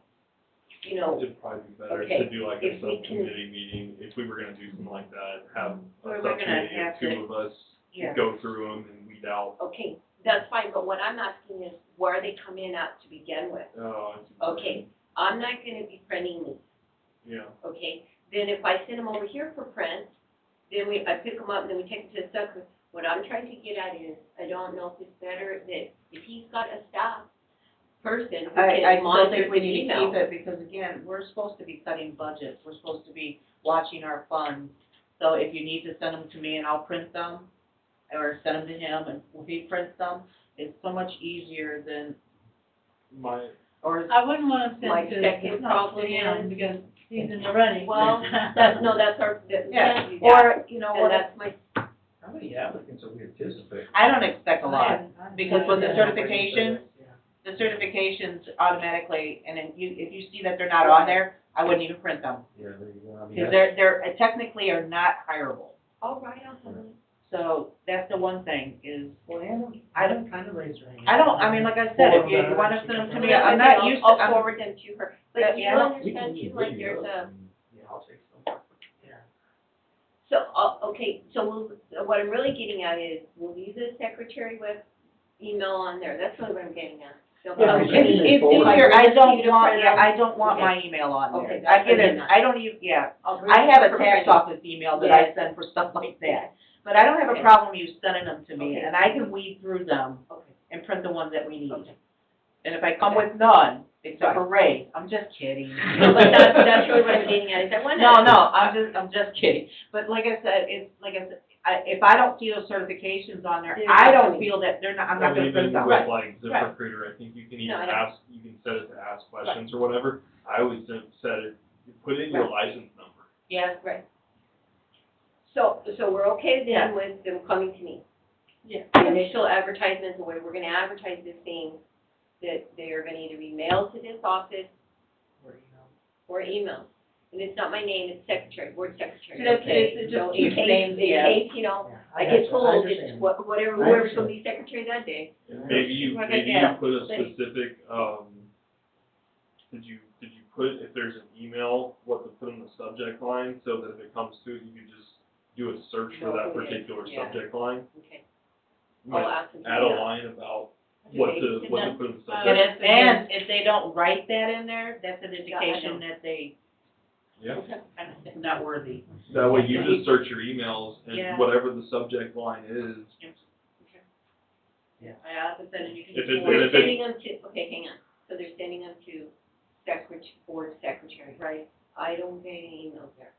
It'd probably be better Okay, to do like a if we can- subcommittee meeting, if we were gonna do something like that, have We're a gonna subcommittee of have two to- of us Yeah. go through them and weed out. okay, that's fine, but what I'm asking is where they come in at to begin with. Oh, I see. Okay, I'm not gonna be printing these, Yeah. okay? Then if I send them over here for print, then I pick them up and then we take them to the sucker. What I'm trying to get at is, I don't know if it's better that if he's got a staff person who I can still monitor think we the need to email. keep it, because again, we're supposed to be cutting budgets, we're supposed to be watching our funds. So if you need to send them to me and I'll print them, or send them to him and he prints them, it's so much easier than, or, I wouldn't want him My sent to, second not to problem him, is- because he's in the running. Well, that's our, we yeah, can't do that. or, you know, And what, that's my, How many applicants are we anticipating? I don't expect a lot, I- because with the yeah. certification, the certifications automatically, and then if you see that they're not on there, I wouldn't even print them. Yeah, there you go. I mean, Because that's- they're technically are not hireable. all right, I'll have it. So that's the one thing is, Well, I don't kind of raise your hand. I don't, I mean, like I said, if you wanna send them to me, I'm not used to, I'll forward them to her, but you Yeah. We can understand use too, like video. there's a, Yeah, I'll take some. Yeah. so, okay, so what I'm really getting at is, we'll use the secretary with email on there, that's really what I'm getting at. So, Yeah, okay. because it's easier, I don't want my email on there. Okay, I that's get what it, I'm- I don't even, yeah, I'll bring I it have for a tax printing. office email that I send for stuff like that. But I don't have a Okay. problem you sending them to me, Okay. and I can weed through them Okay, and print the ones that we need. okay. And if I come with none, except for Ray, I'm just kidding. No, but that's really what I'm getting at, is I wanna. No, I'm just kidding. But like I said, if I don't see those certifications on there, Yeah. I don't feel that they're not, I'm not Well, gonna print even them. with like right. ZipRecruiter, I think you can No, even I know. ask, you can set it to ask questions or whatever. I always set it, put in your license number. Yeah, Right. So we're okay Yeah. then with them coming to me? Yeah. The initial advertisement, the way we're gonna advertise this thing, that they are gonna either be mailed to this office or email. And it's not my name, it's secretary, board secretary, So that's- okay? it's So just in your case, name, yeah. I get told it's whatever, whoever's gonna be secretary that day. And maybe you Yeah. put a But- specific, did you put, if there's an email, what to put in the subject line, so that if it comes to it, you could just do a search for Know that who it is, particular yeah. subject line? Okay. I'll ask them to add do a that. line about what to put in the And subject. if they don't write that in there, that's an indication that they Yeah, are not worthy. that way you just search your emails Yeah. and whatever the subject line is, Yeah, I often said, and you can If just it's- forward They're if it- sending them to, okay, hang on, so they're sending them to board secretary. right. I don't get any emails there.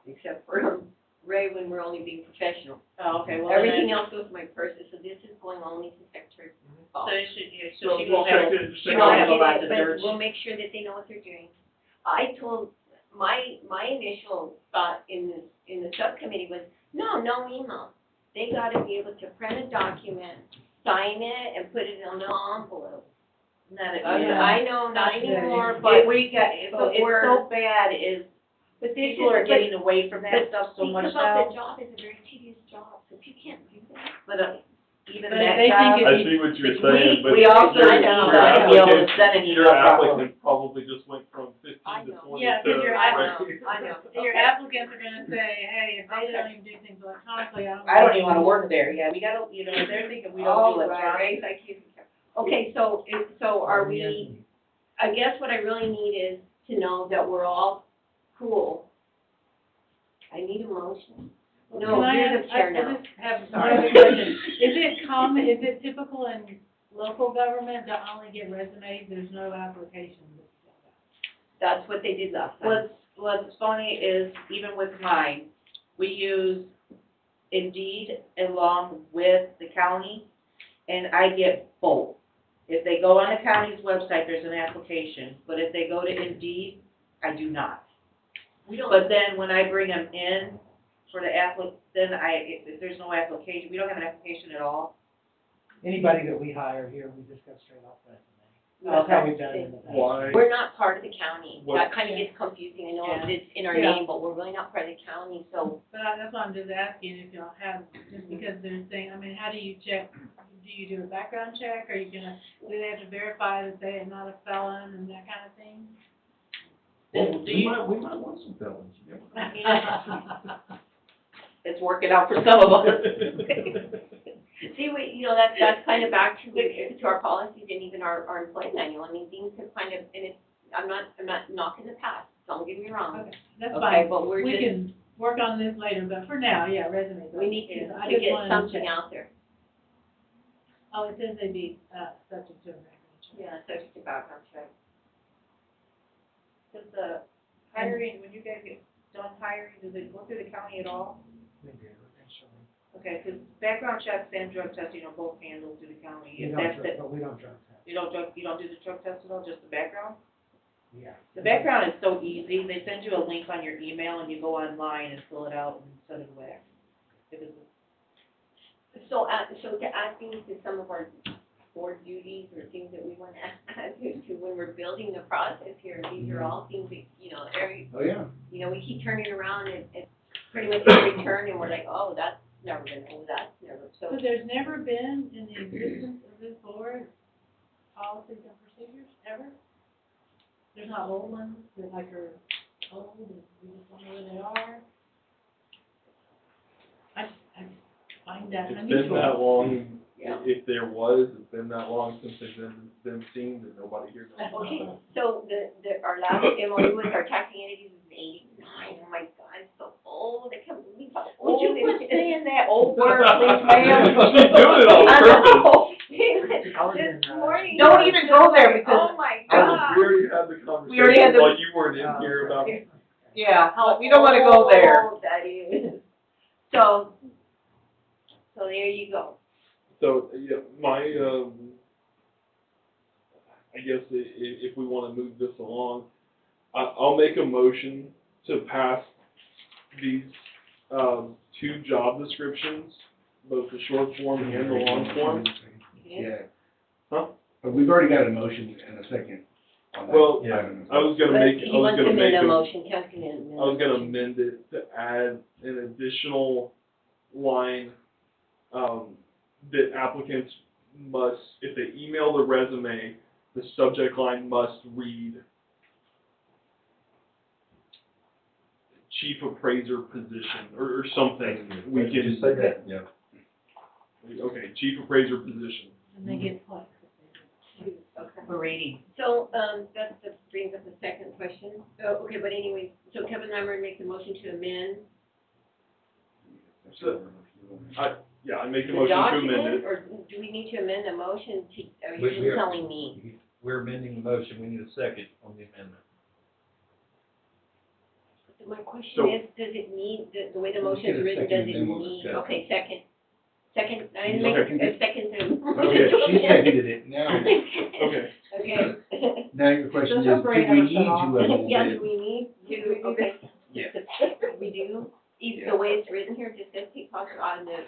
Except for Ray when we're only being professional. Oh, okay, well, Everything else goes to my person, so this is going only to secretary. So it should, yeah, So so she won't check have, it- she check won't it have a out. lot to But search. we'll make sure that they know what they're doing. I told, my initial thought in the subcommittee was, no email. They gotta be able to print a document, sign it, and put it in an envelope. Not a, I know, not anymore, But but, we got, it's but so we're- bad is but this people are is, getting away from that but stuff so much think about now. the job, it's a very tedious job, so if you can't do that. But even But that if they job, think I see what you're saying, but we also your- need your to be able to applicant- send an email Your properly. applicant probably just went from 15 I to know. 20 Yeah, 'cause to. your I know. Your applicants are gonna say, hey, if they don't even do things electronically, I don't even wanna work there, yeah, we gotta, you know, they're thinking we don't do electronic. Okay, so are we, I guess what I really need is to know that we're all cool. I need a motion. No, Can I you're ask- the chair I now. just have another question. Is it typical in local government to only get resumes, there's no applications? That's what they did last time. What's funny is, even with mine, we use Indeed along with the county, and I get both. If they go on the county's website, there's an application, but if they go to Indeed, I do not. We don't, But then when I bring them in for the then if there's no application, we don't have an application at all. Anybody that we hire here, we discuss straight off resume. That's how we've done it in the past. Why? we're not part of the county. What- That kind of gets confusing. I know Yeah. it's in our Yeah. name, but we're really not part of the county, so. But that's why I'm just asking if y'all have, just because they're saying, I mean, how do you check? Do you do a background check, or you gonna, do they have to verify that they're not a felon and that kind of thing? Well, Do you- we might want some felons, you know? It's working out for some of us. See, that's kind of back to our policies and even our employee manual. I mean, things have kind of, and it's, I'm not knocking the past, don't get me wrong. Okay, that's Okay, fine. but we're We just, can work on this later, but for now, yeah, resumes. we need I to just get wanted to something check. out there. Oh, it says they'd be, subject to a background check. Yeah, subject to background check. Does the hiring, when you guys get done hiring, does it go through the county at all? We do, eventually. Okay, because background checks and drug testing are both handled through the county. We If don't that's drug, it, but we don't drug test. you don't do the drug test at all, just the background? Yeah. The background is so easy, they send you a link on your email and you go online and fill it out and send it away. It is, So to add things to some of our board duties or things that we want to add to when we're building the process here, these are all things that, Oh, yeah. we keep turning around and pretty much every turn and we're like, oh, that's never been, oh, that's never, so. So there's never been in the existence of this board, policies and procedures, ever? There's not old ones that like are old and we just don't know where they are? I find that It's unusual. been that long, Yeah. if there was, it's been that long since they've been seen that nobody here knows about Okay, it. so our last MOU with our taxing entities was '89, oh my God, it's so old, I can't believe how would old you it quit is. saying that old word, please, ma'am? She's doing it on I purpose. know. I was in, This morning. Don't even go there because, Oh my We God. already had the We already had conversation the- while you weren't in here about. yeah, we don't wanna go there. How old that is. So there you go. So, yeah, I guess if we wanna move this along, I'll make a motion to pass these, two job descriptions, both the short form and the long form. Yeah. Huh? But we've already got a motion and a second on that Well, item. I was gonna But make, he wants to amend a motion, Ken's gonna amend. I was gonna amend it to add an additional line, that applicants must, if they email the resume, the subject line must read chief appraiser position, or something. We can Just say that, yeah. Okay, chief appraiser position. And they get points. Okay. For rating. So, that brings up the second question. Okay, but anyway, so Kevin Lambert makes a motion to amend So, yeah, I make a the motion to amend document, it. or do we need to amend the motion to, are We- you we are- telling me? We're amending the motion, we need a second on the amendment. My question So- is, does it need, the way the Let's motion's get a written, second does and it then we'll need, discuss. okay, second, I You make seconded a second to. Okay, she seconded it, now, Okay. Okay. now your question is, There's do no we brainer, need to so- amend Yeah, it? do we need to, okay. Yeah. We do, even the way it's written here, just says take possible on the,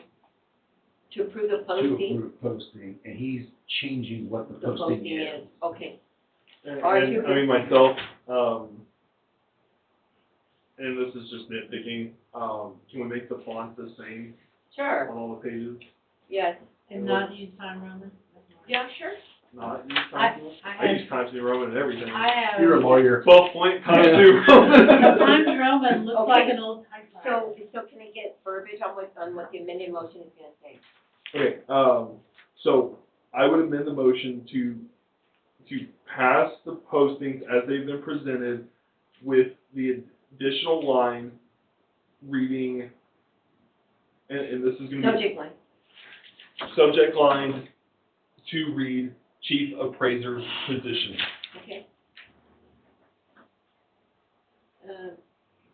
to approve the To posting, approve posting, and he's changing what the the posting posting is. is, okay. And, Or and, you I mean, myself, and this is just nitpicking, can we make the font the same Sure, on all the pages? yes, And not use time Roman. yeah, sure. Not use I- Times New I I have- use Times New Roman and everything. I have. You're a lawyer. 12-point Times New Roman. Times Roman looks like Okay. an old typewriter. So can I get verbiage on what the amended motion is gonna say? Okay, so I would amend the motion to pass the postings as they've been presented with the additional line reading, and this is gonna be Subject line. subject line to read chief appraiser's position. Okay.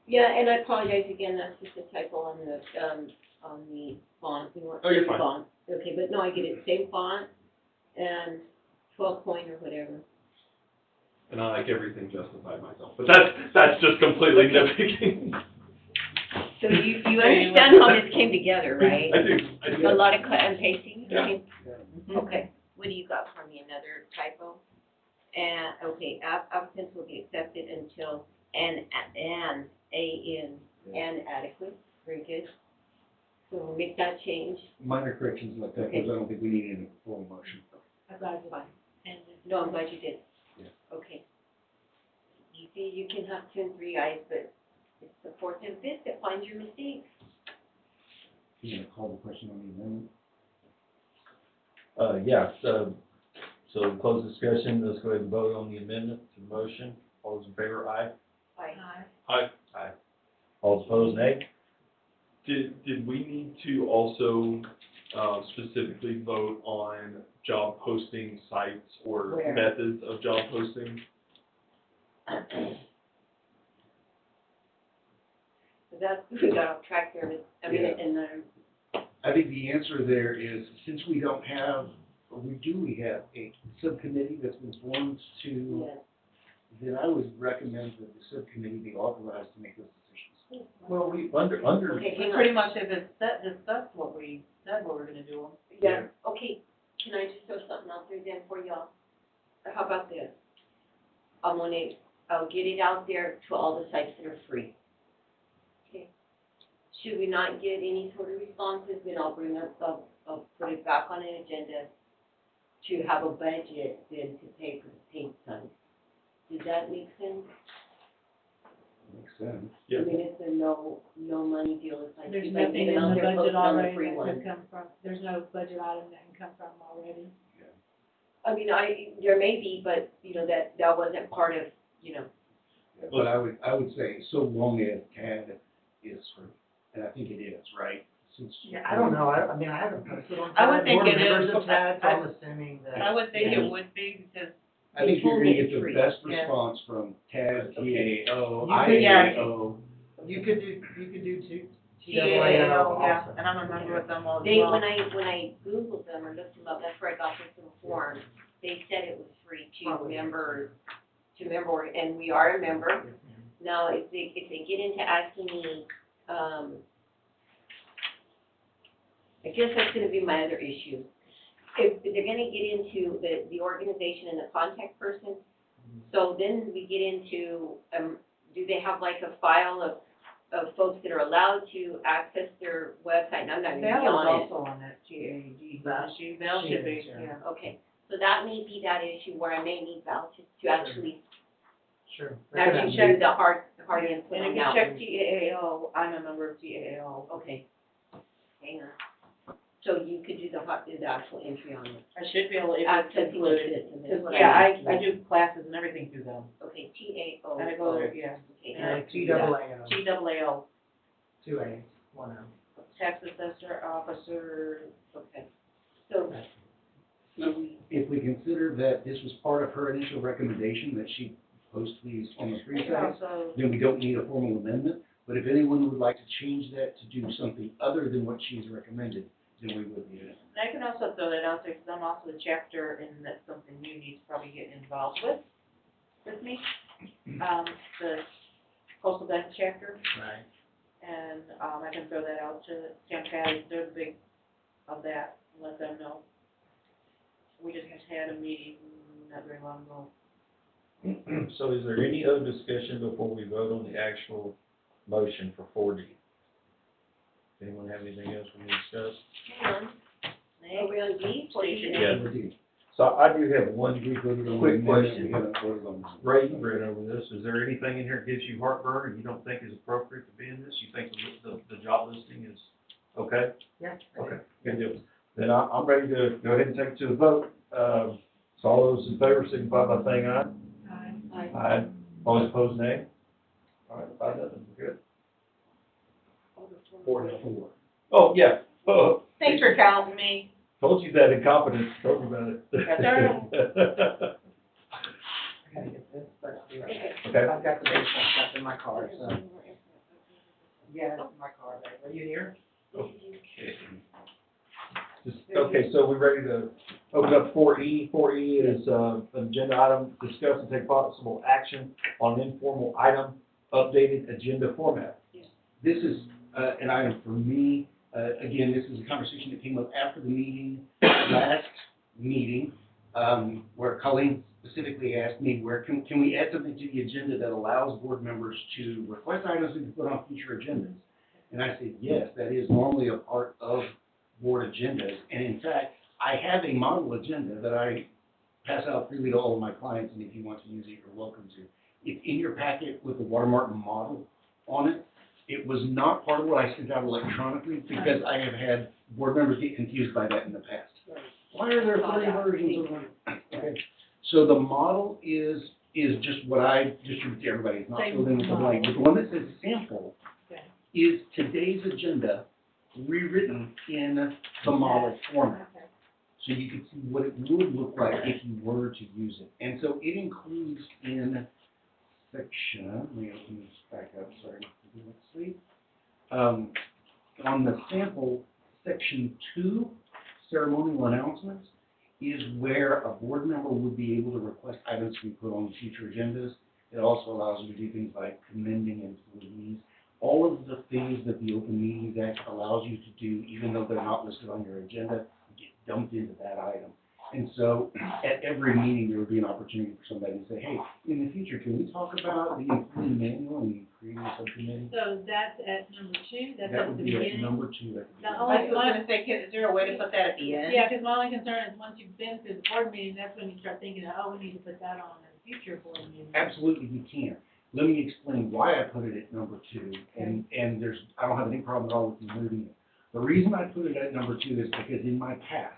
Yeah, and I apologize again, that's just a typo on the font. We weren't Oh, you're same fine. font. Okay, but no, I get it, same font and 12-point or whatever. And I like everything justified myself, but that's just completely Okay. nitpicking. So you understand how this came together, right? I do. A lot of cut and pasting? Yeah. Okay. Okay, what do you got for me, another typo? And, okay, applicants will be accepted until, and adequate, very good. So we'll make that change. Minor corrections like that, because I don't think we need any full motion. I'm glad you Fine. and No, I'm glad you did. Yeah. Okay. You see, you can have 2 and 3 eyes, but it's the 4th and 5th that finds your mistakes. You gonna call the question on the amendment? Yeah, so close discussion, let's go ahead and vote on the amendment to the motion. All those in favor, aye? Aye. Aye. Aye. All opposed, nay? Did we need to also, specifically vote on job posting sites or Where? methods of job posting? That's, we got off track there, I mean, Yeah. and, I think the answer there is, since we don't have, or we have a subcommittee that's been formed to, yes. then I would recommend that the subcommittee be authorized to make those decisions. Well, under, Okay, We hang on. pretty much have discussed what we said we were gonna do. Yeah, okay, can I just throw something out there then for y'all? How about this? I'll get it out there to all the sites that are free. Okay. Should we not get any sort of responses, then I'll I'll put it back on an agenda to have a budget then to pay for the paint sites. Does that make sense? Makes sense. Yeah. I mean, it's a no money deal, it's like, There's if I nothing get in them out the there, post budget it on the already free that one. could come from, there's no budget item that can come from already. I mean, there may be, but, you know, that wasn't part of, you know, But I would say, so long as CAD is free, and I think it is, right? Since. Yeah, I don't know, I mean, I haven't posted on I would TAD. think We're it is. members of TAD, so I'm assuming that. I would think Yeah. it would be, because I think you're gonna get the Free. best Yeah. response from TAD, TAO, You could- IAO. You could do two, TAAO, yeah, and I'm a member of them all as they, well. when I Googled them or looked them up, that's where I got this little form, they said it was free to members, and we are a member. Now, if they get into asking me, I guess that's gonna be my other issue. If they're gonna get into the organization and the contact person, so then we get into, do they have like a file of folks that are allowed to access their website? And I'm not gonna be on it. also on that GAD, Val. Val should be, She is, yeah. Okay, so that may be that issue where I may need Val to actually, Sure. actually check the hard input And on if you that check one. GAO, I'm a member of GAO. Okay, hang on. So you could do the actual entry on it. I should be able, if Add it's some people to included. this, and this is what Yeah, I need to I know. do classes and everything through them. Okay, TAO. I go there, yeah. Okay, And now, TAAO, TAAO, 2 A's, 1 O. tax assessor, officer, okay. So, If we consider that this was part of her initial recommendation, that she post these on the I free can site, also, then we don't need a formal amendment. But if anyone would like to change that to do something other than what she's recommended, then we would need it. and I can also throw that out there, because I'm also the chapter, and that's something you need to probably get involved with me. The coastal bend chapter, Right. and, I can throw that out to Sam Patty, they're the big of that, and let them know. We just had a meeting not very long ago. So is there any other discussion before we vote on the actual motion for 4D? Anyone have anything else we need to discuss? hang on. Are we on D? Station Yeah. Indeed. So I do have one We voted on the quick amendment, question. we haven't voted on this. Ray, you read over this, is there anything in here that gives you heartburn and you don't think is appropriate to be in this? You think the job listing is okay? Yeah. Okay, good deal. Then I'm ready to go ahead and take it to a vote. So all those in favor signify by saying aye. Aye. Aye. All those opposed, nay. All right, 5-0, we're good. 4-4. Oh, yeah. Oh, Thanks for counting me. told you that incompetence, told you about it. That's all right. I gotta get this, but I'll be right back. Okay. I've got the baseball stuff in my car, so. Yeah, it's in my car, babe. Are you here? Okay, so we're ready to open up 4E. 4E is an agenda item, discuss and take possible action on informal item, updated agenda format. This is an item for me. Again, this is a conversation that came up after the meeting, last meeting, where Colleen specifically asked me, can we add something to the agenda that allows board members to request items we can put on future agendas? And I said, yes, that is normally a part of board agendas. And in fact, I have a model agenda that I pass out freely to all of my clients, and if you want to use it, you're welcome to. It's in your packet with the watermark model on it. It was not part of what I sent out electronically, because I have had board members get confused by that in the past. Why are there three versions of it? Okay. So the model is just what I distribute to everybody. It's not filled in with the blank. But the one that says sample is today's agenda rewritten in the model format. So you can see what it would look like if you were to use it. And so it includes in section, let me open this back up, sorry. Let's see. On the sample, section 2, ceremonial announcements, is where a board member would be able to request items to be put on future agendas. It also allows you to do things like commending employees. All of the things that the Open Meetings Act allows you to do, even though they're not listed on your agenda, get dumped into that item. And so at every meeting, there would be an opportunity for somebody to say, hey, in the future, can we talk about the employee manual and creating a subcommittee? So that's at number 2, that's That at would the be at beginning? number 2 at the The beginning. I was gonna say, is there a way to put that at the end? Yeah, because my only concern is once you've been through the board meeting, that's when you start thinking, oh, we need to put that on a future board meeting. Absolutely, you can. Let me explain why I put it at number 2, and I don't have any problem at all with you moving it. The reason I put it at number 2 is because in my past,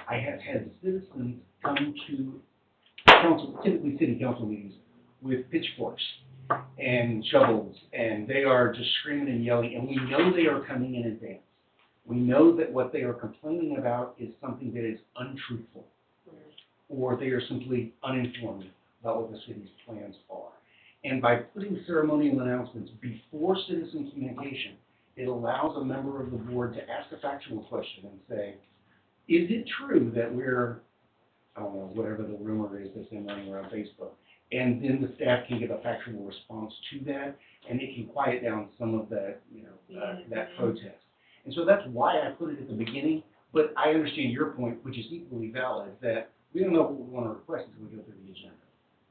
I have had citizens come to council, typically city council meetings, with pitchforks and shovels, and they are just screaming and yelling, and we know they are coming in advance. We know that what they are complaining about is something that is untruthful, or they are simply uninformed about what the city's plans are. And by putting ceremonial announcements before citizen communication, it allows a member of the board to ask a factual question and say, is it true that we're, I don't know, whatever the rumor is that's been running around Facebook? And then the staff can give a factual response to that, and it can quiet down some of that, that protest. And so that's why I put it at the beginning, but I understand your point, which is equally valid, that we don't know what we want to request until we go through the agenda.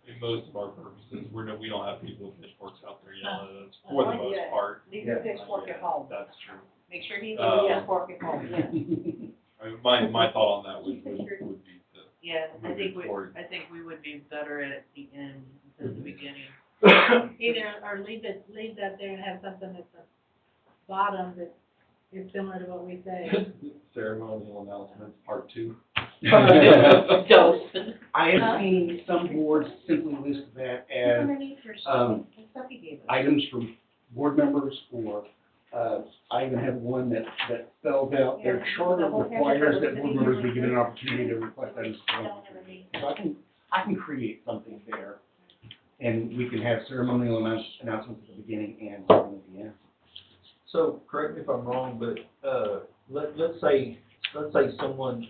In most of our purposes, we don't have people with pitchforks out there yelling at us, for the most part. Leave your pitchfork at home. That's true. Make sure he leaves his pitchfork at home, yeah. I mean, my thought on that would be to. Yeah, I move think it forward. we would be better at the end than the beginning. Either, or leave that there and have something at the bottom that it's similar to what we say. Ceremonial announcements, part 2. Dose. I have seen some boards simply list that as Underneath your um, the stuff you gave us. items from board members, or, I even have one that spells out their Yeah, charter the whole requires that package board was members really be given an opportunity to request items. Don't ever read. So I can create something there, and we can have ceremonial announcements at the beginning and something at the end. So, correct me if I'm wrong, but, let's say someone,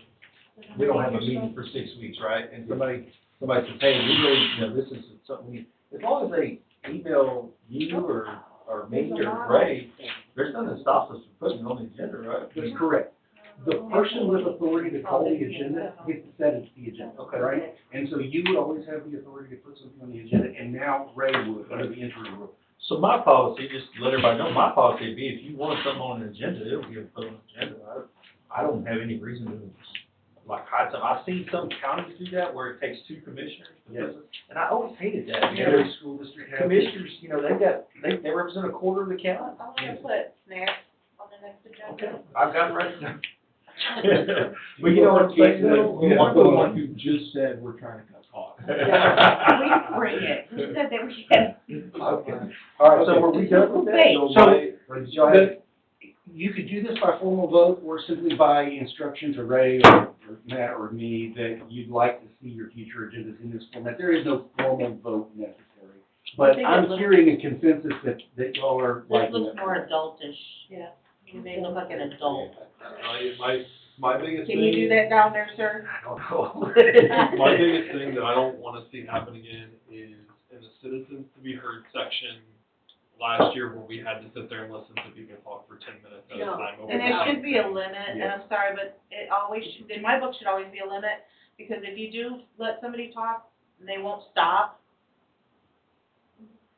we don't have a meeting for 6 weeks, right? And somebody says, hey, we really, this is something as long as they email you or me or Ray, there's nothing that stops us from putting it on the agenda, right? That's correct. The person with authority to call the agenda gets to set it to the agenda, Okay. right? And so you would always have the authority to put something on the agenda, and now Ray would, under the interim rule. So my policy, just to let everybody know, my policy would be, if you want something on an agenda, it'll be put on the agenda. I don't have any reason to, like, hide something. I've seen some counties do that, where it takes 2 commissioners to put it, and I always hated that. Every school district has. Commissioners, they represent a quarter of the county. I want to put snacks on the next agenda. Okay, I've got it right now. But you know what I'm saying, though? I'm the one who just said we're trying to cut costs. We bring it. Who said that we should? Okay. All right, so were we done with that? Wait. So, you could do this by formal vote, or simply by instruction to Ray or Matt or me that you'd like to see your future agendas in this format. There is no formal vote necessary. But I'm hearing a consensus that y'all are This liking looks it. more adultish. Yeah. You may look like an adult. My biggest thing. Can you do that down there, sir? I don't know. My biggest thing that I don't want to see happen again is in the citizens to be heard section last year where we had to sit there and listen to people talk for 10 minutes at a No. time. over And it the should be a limit, and I'm sorry, but it always should, in my book, should always be a limit, because if you do let somebody talk, they won't stop.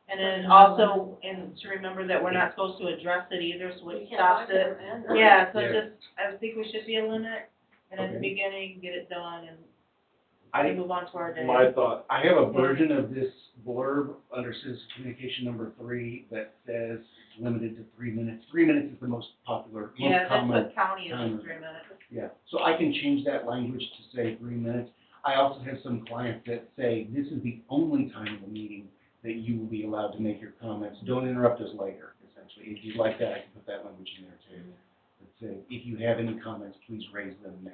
And then also, and to remember that we're not supposed to address it either, so We it can't stops talk it. to them. Yeah, so Yeah. just, I think we should be a limit, and at the Okay. beginning, get it done, and I, move on to our day. My thought, I have a version of this blurb under citizen communication number 3 that says it's limited to 3 minutes. 3 minutes is the most popular, most Yeah, that's common. what county is, timer. 3 minutes. Yeah, so I can change that language to say 3 minutes. I also have some clients that say, this is the only time in the meeting that you will be allowed to make your comments. Don't interrupt us later, essentially. If you'd like that, I can put that language in there too. But say, if you have any comments, please raise them now.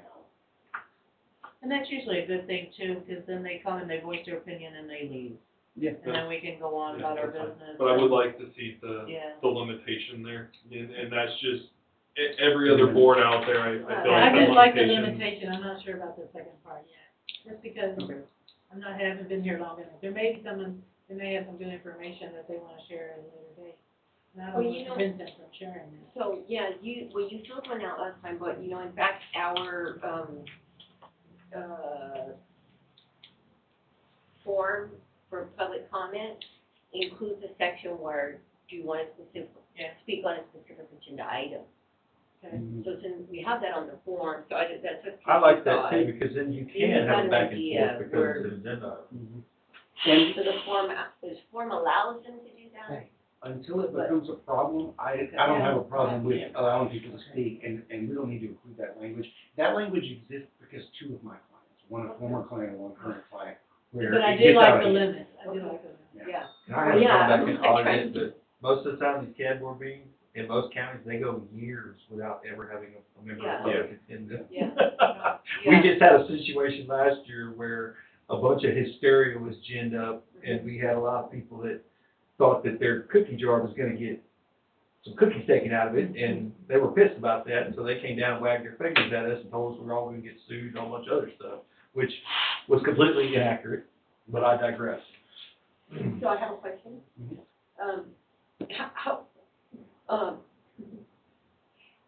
And that's usually a good thing too, because then they come and they voice their opinion and they leave. Yeah. And then we can go on about our business. but I would like to see Yeah. the limitation there, and that's just, every other board out there, I feel I like just the like the limitation. limitation, I'm not sure about the second part yet, just because Okay. haven't been here long enough. There may be someone, they may have some good information that they wanna share at a later date. And I don't Well, want you to know- prevent them from sharing that. So, yeah, you filled one out last time, but, in fact, our, form for public comment includes a section where, do you want to speak on a specific agenda item? Okay. So since we have that on the form, so that's what. I like that too, because then you Then you can have got a an back and idea forth because where- it's an agenda. And So the form allows them to do that? until it becomes a problem, I don't have a problem with allowing people to speak, and we don't need to include that language. That language exists because 2 of my clients, one a former client and one current client, where But I it do gets like out the of- limits, I do like the limits. Yeah. And I haven't Yeah, gone back I'm and trying audited it, but most of the time these CAD board meetings, in most counties, they go years without ever having a member of the public attend them. Yeah. We Yeah. just had a situation last year where a bunch of hysteria was ginned up, and we had a lot of people that thought that their cookie jar was gonna get some cookies taken out of it, and they were pissed about that, and so they came down and wagged their fingers at us and told us we were all gonna get sued and a whole bunch of other stuff, which was completely inaccurate, but I digress. So I have a question.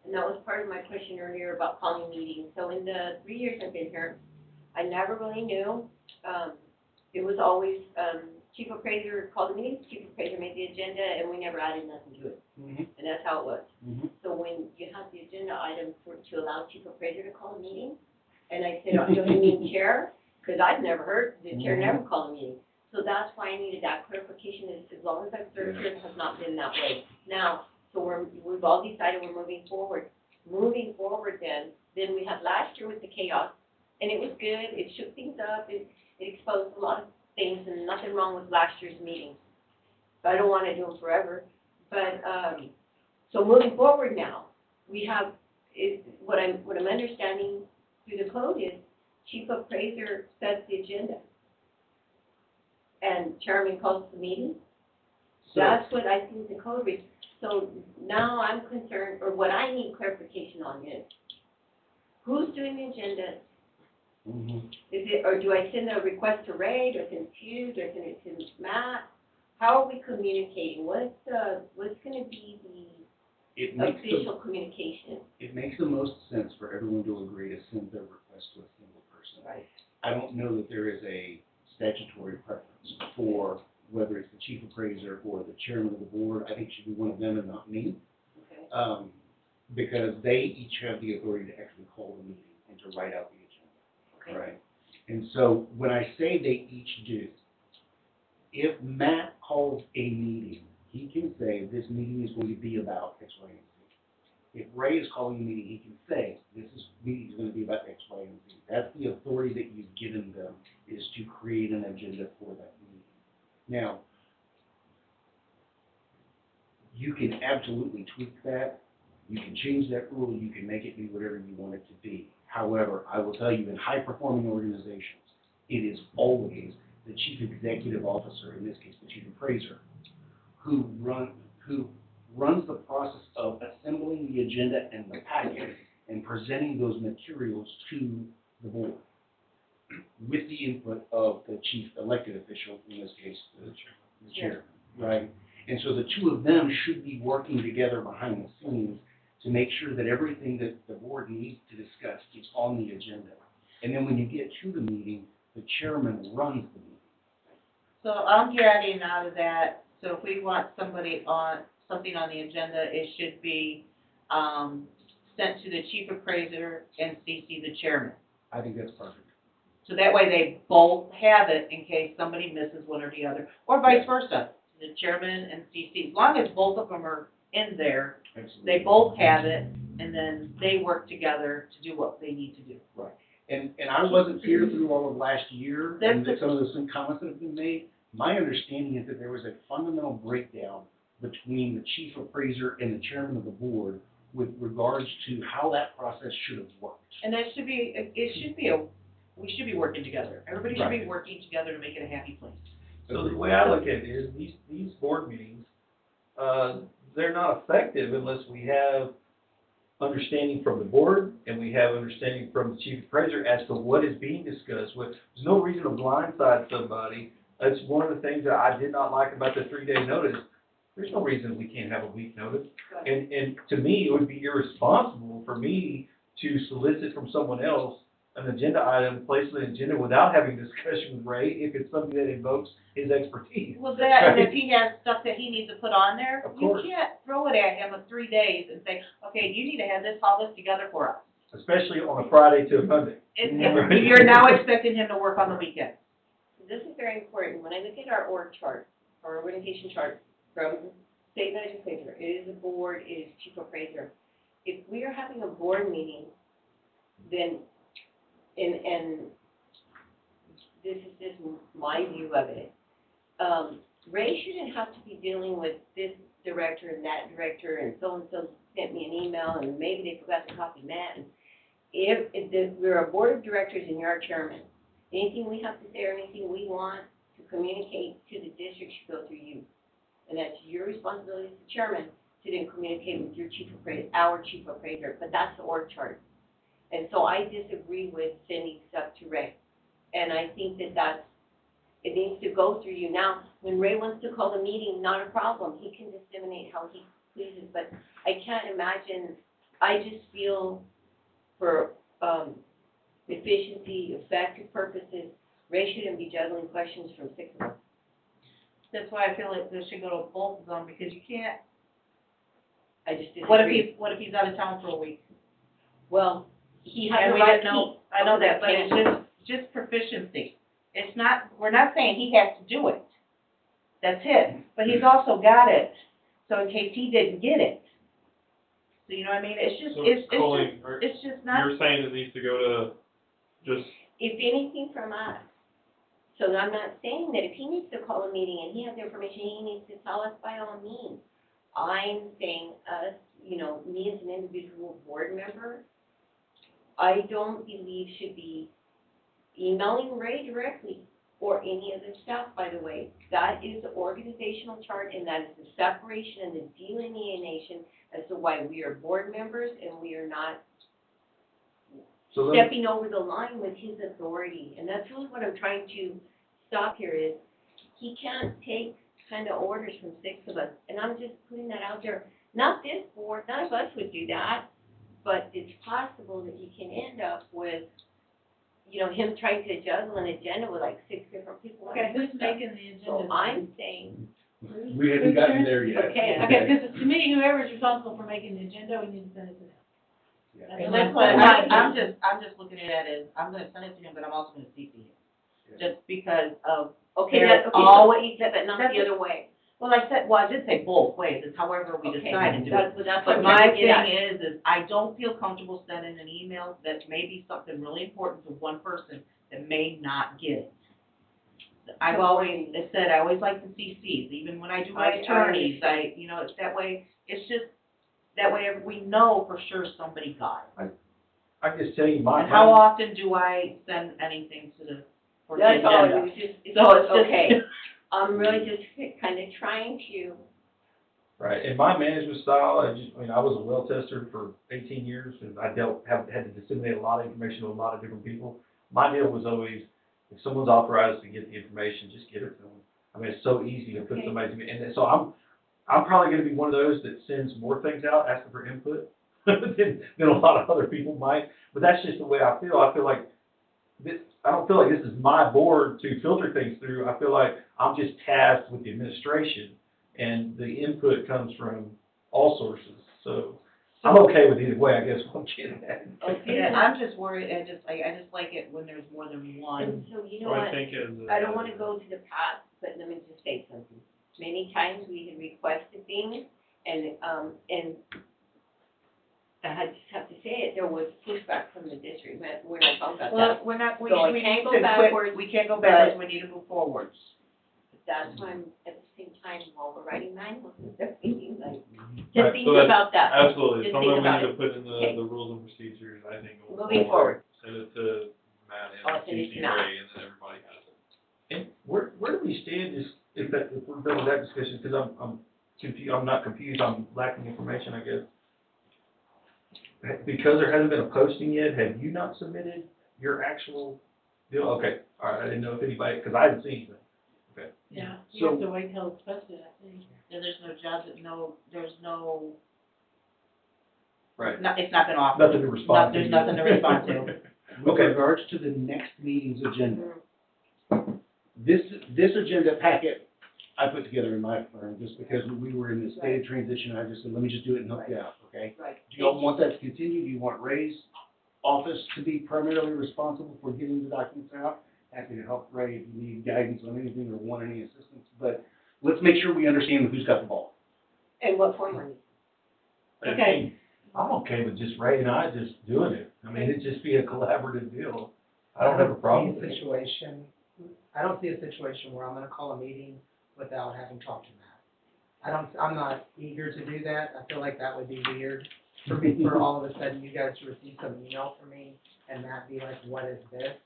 And that was part of my question earlier about calling meetings. So in the 3 years I've been here, I never really knew. It was always, chief appraiser called the meeting, chief appraiser made the agenda, and we never added nothing to it. Mhm. And that's how it was. Mhm. So when you have the agenda item to allow chief appraiser to call a meeting, and I said, oh, don't you mean chair? Because I've never heard, the chair never called a meeting. So that's why I needed that clarification, as long as I've served here, it has not been that way. Now, So we've all decided we're moving forward. Moving forward then we had last year with the chaos, and it was good, it shook things up, it exposed a lot of things, and nothing wrong with last year's meetings. But I don't wanna do them forever, but, so moving forward now, we have, what I'm understanding through the code is chief appraiser sets the agenda. And chairman calls the meeting. So- That's what I think the code reads. So now I'm concerned, or what I need clarification on is, who's doing the agenda? Mhm. Is it, or do I send a request to Ray, do I send it to you, do I send it to Matt? How are we communicating? What's gonna be It the makes the, official communication? it makes the most sense for everyone to agree to send their request to a single person. Right. I don't know that there is a statutory preference for whether it's the chief appraiser or the chairman of the board. I think it should be one of them and not me. Okay. Because they each have the authority to actually call the meeting and to write out the agenda, Okay. right? And so when I say they each do, if Matt calls a meeting, he can say, this meeting is going to be about X, Y, and Z. If Ray is calling a meeting, he can say, meeting is going to be about X, Y, and Z. That's the authority that you've given them, is to create an agenda for that meeting. Now, you can absolutely tweak that. You can change that rule. You can make it be whatever you want it to be. However, I will tell you, in high-performing organizations, it is always the chief executive officer, in this case, the chief appraiser, who runs the process of assembling the agenda and the packet and presenting those materials to the board with the input of the chief elected official, in this case, the chair, right? And so the two of them should be working together behind the scenes to make sure that everything that the board needs to discuss is on the agenda. And then when you get to the meeting, the chairman runs the meeting. So I'm getting out of that, so if we want something on the agenda, it should be, sent to the chief appraiser and CC the chairman. I think that's perfect. So that way they both have it in case somebody misses one or the other, or vice versa, the chairman and CC. As long as both of them are in there, Absolutely. they both have it, and then they work together to do what they need to do. Right. And I wasn't here through all of last year, and That's some of those comments that have been made. My understanding is that there was a fundamental breakdown between the chief appraiser and the chairman of the board with regards to how that process should have worked. And that should be, we should be working together. Everybody should be working together to make it a happy place. So the way I look at it is, these board meetings, they're not effective unless we have understanding from the board and we have understanding from the chief appraiser as to what is being discussed. There's no reason to blindside somebody. That's one of the things that I did not like about the 3-day notice. There's no reason we can't have a week notice. And to me, it would be irresponsible for me to solicit from someone else an agenda item, place on the agenda without having discussion with Ray if it's something that invokes his expertise. Well, that, and if he has stuff that he needs to put on there, Of you course. can't throw it at him in 3 days and say, okay, you need to have all this together for us. Especially on a Friday to a Monday. You're now expecting him to work on the weekend. This is very important. When I look at our org chart, our organization chart from state legislature, it is a board, it is chief appraiser. If we are having a board meeting, then, and this is just my view of it, Ray shouldn't have to be dealing with this director and that director, and so sent me an email, and maybe they forgot to copy Matt. And we're a board of directors and you're our chairman, anything we have to say or anything we want to communicate to the district should go through you. And that's your responsibility as the chairman to then communicate with your chief appraiser, our chief appraiser, but that's the org chart. And so I disagree with sending stuff to Ray. And I think that it needs to go through you. Now, when Ray wants to call a meeting, not a problem. He can disseminate how he pleases, but I can't imagine, I just feel for, efficiency, effective purposes, Ray shouldn't be juggling questions from 6 of us. That's why I feel like this should go to both of them, because you can't, I just disagree. what if he's out of town for a week? Well, he has And a we right didn't know, to. I know that, but it's just proficiency. It's not, we're not saying he has to do it. That's it. But he's also got it, so in case he didn't get it, So you know what I mean? It's just, So, it's Colleen, just, it's just not, you're saying it needs to go to just, If anything from us. So I'm not saying that if he needs to call a meeting and he has information, he needs to tell us by all means. I'm saying us, you know, me as an individual board member, I don't believe should be emailing Ray directly or any of the staff, by the way. That is the organizational chart and that is the separation and the delineation as to why we are board members and we are not So let stepping over the line with his authority. And that's really what I'm trying to stop here is, he can't take kind of orders from 6 of us. And I'm just putting that out there. Not this board, none of us would do that, but it's possible that you can end up with, you know, him trying to juggle an agenda with like 6 different people. Okay, who's making the agenda? So I'm saying, We haven't gotten there yet. Okay, Okay, because to me, whoever's responsible for making the agenda, we need to send it to them. Yeah. That's and my- that's what, I'm just looking at it as, I'm gonna send it to him, but I'm also gonna CC him. Just because of, okay, There's that's, okay, so always- he said that, not that's the other way. well, I said, well, I did say both ways, it's however we Okay, decide to do it. that's But what I'm my trying to thing get at. is I don't feel comfortable sending an email that may be something really important to one person that may not get it. I've always said, I always like the CCs, even when I do my I attorneys, you know, it's that way, it's just, that way we know for sure somebody got it. I just tell you, my. And how often do I send anything to the, for the That's all, agenda? it was just, it's, So it's just. okay, I'm really just kind of trying to, Right, in my management style, I was a well tester for 18 years, and I had to disseminate a lot of information to a lot of different people. My deal was always, if someone's authorized to get the information, just give it to them. I mean, it's so easy to put Okay. somebody to me, and so I'm probably gonna be one of those that sends more things out, asking for input, than a lot of other people might, but that's just the way I feel. I feel like this, I don't feel like this is my board to filter things through. I feel like I'm just tasked with the administration, and the input comes from all sources, so I'm okay with either way, I guess, what I'm getting at. okay. Yeah, I'm just worried, I just like it when there's more than And one. so, you know so I what, think as. I don't wanna go to the past, but let me just say something. Many times we had requested things, and I just have to say it, there was pushback from the district, but we're not talking about Well, that. we're not, we So I we can't need go to quit, backwards, we can't go backwards, we need to move forwards. That's why I'm, at the same time, while we're writing manuals and stuff, thinking like, Right, just think so that's- about that. Absolutely, Just something think we about need to put in Okay. the rules and procedures, I think. going Moving forward. Send it to Matt I'll and send it to CC Matt. Ray, and then everybody has it. And where do we stand if we're done with that discussion, because I'm confused, I'm not confused, I'm lacking information, I guess. Because there hasn't been a posting yet, have you not submitted your actual deal? Okay, all right, I didn't know if anybody, because I haven't seen anything. Okay. Yeah, you have So- to wait till it's posted, I think. Yeah, there's no jobs, there's no, Right. it's not been offered. Nothing to respond to. There's nothing to respond to. With Okay. regards to the next meeting's agenda, Mhm. this agenda packet I put together in my firm, just because we were in this state of transition, I just said, let me just do it and help you out, okay? Right. Do y'all want that to continue? Do you want Ray's office to be primarily responsible for getting the documents out? Happy to help Ray if you need guidance on anything or want any assistance, but let's make sure we understand who's got the ball. And what form are you? Okay. I'm okay with just Ray and I just doing it. I mean, it'd just be a collaborative deal. I don't have a problem with it. I don't see a situation where I'm gonna call a meeting without having talked to Matt. I'm not eager to do that. I feel like that would be weird for me, for all of a sudden you guys to receive some email from me and Matt be like, what is this?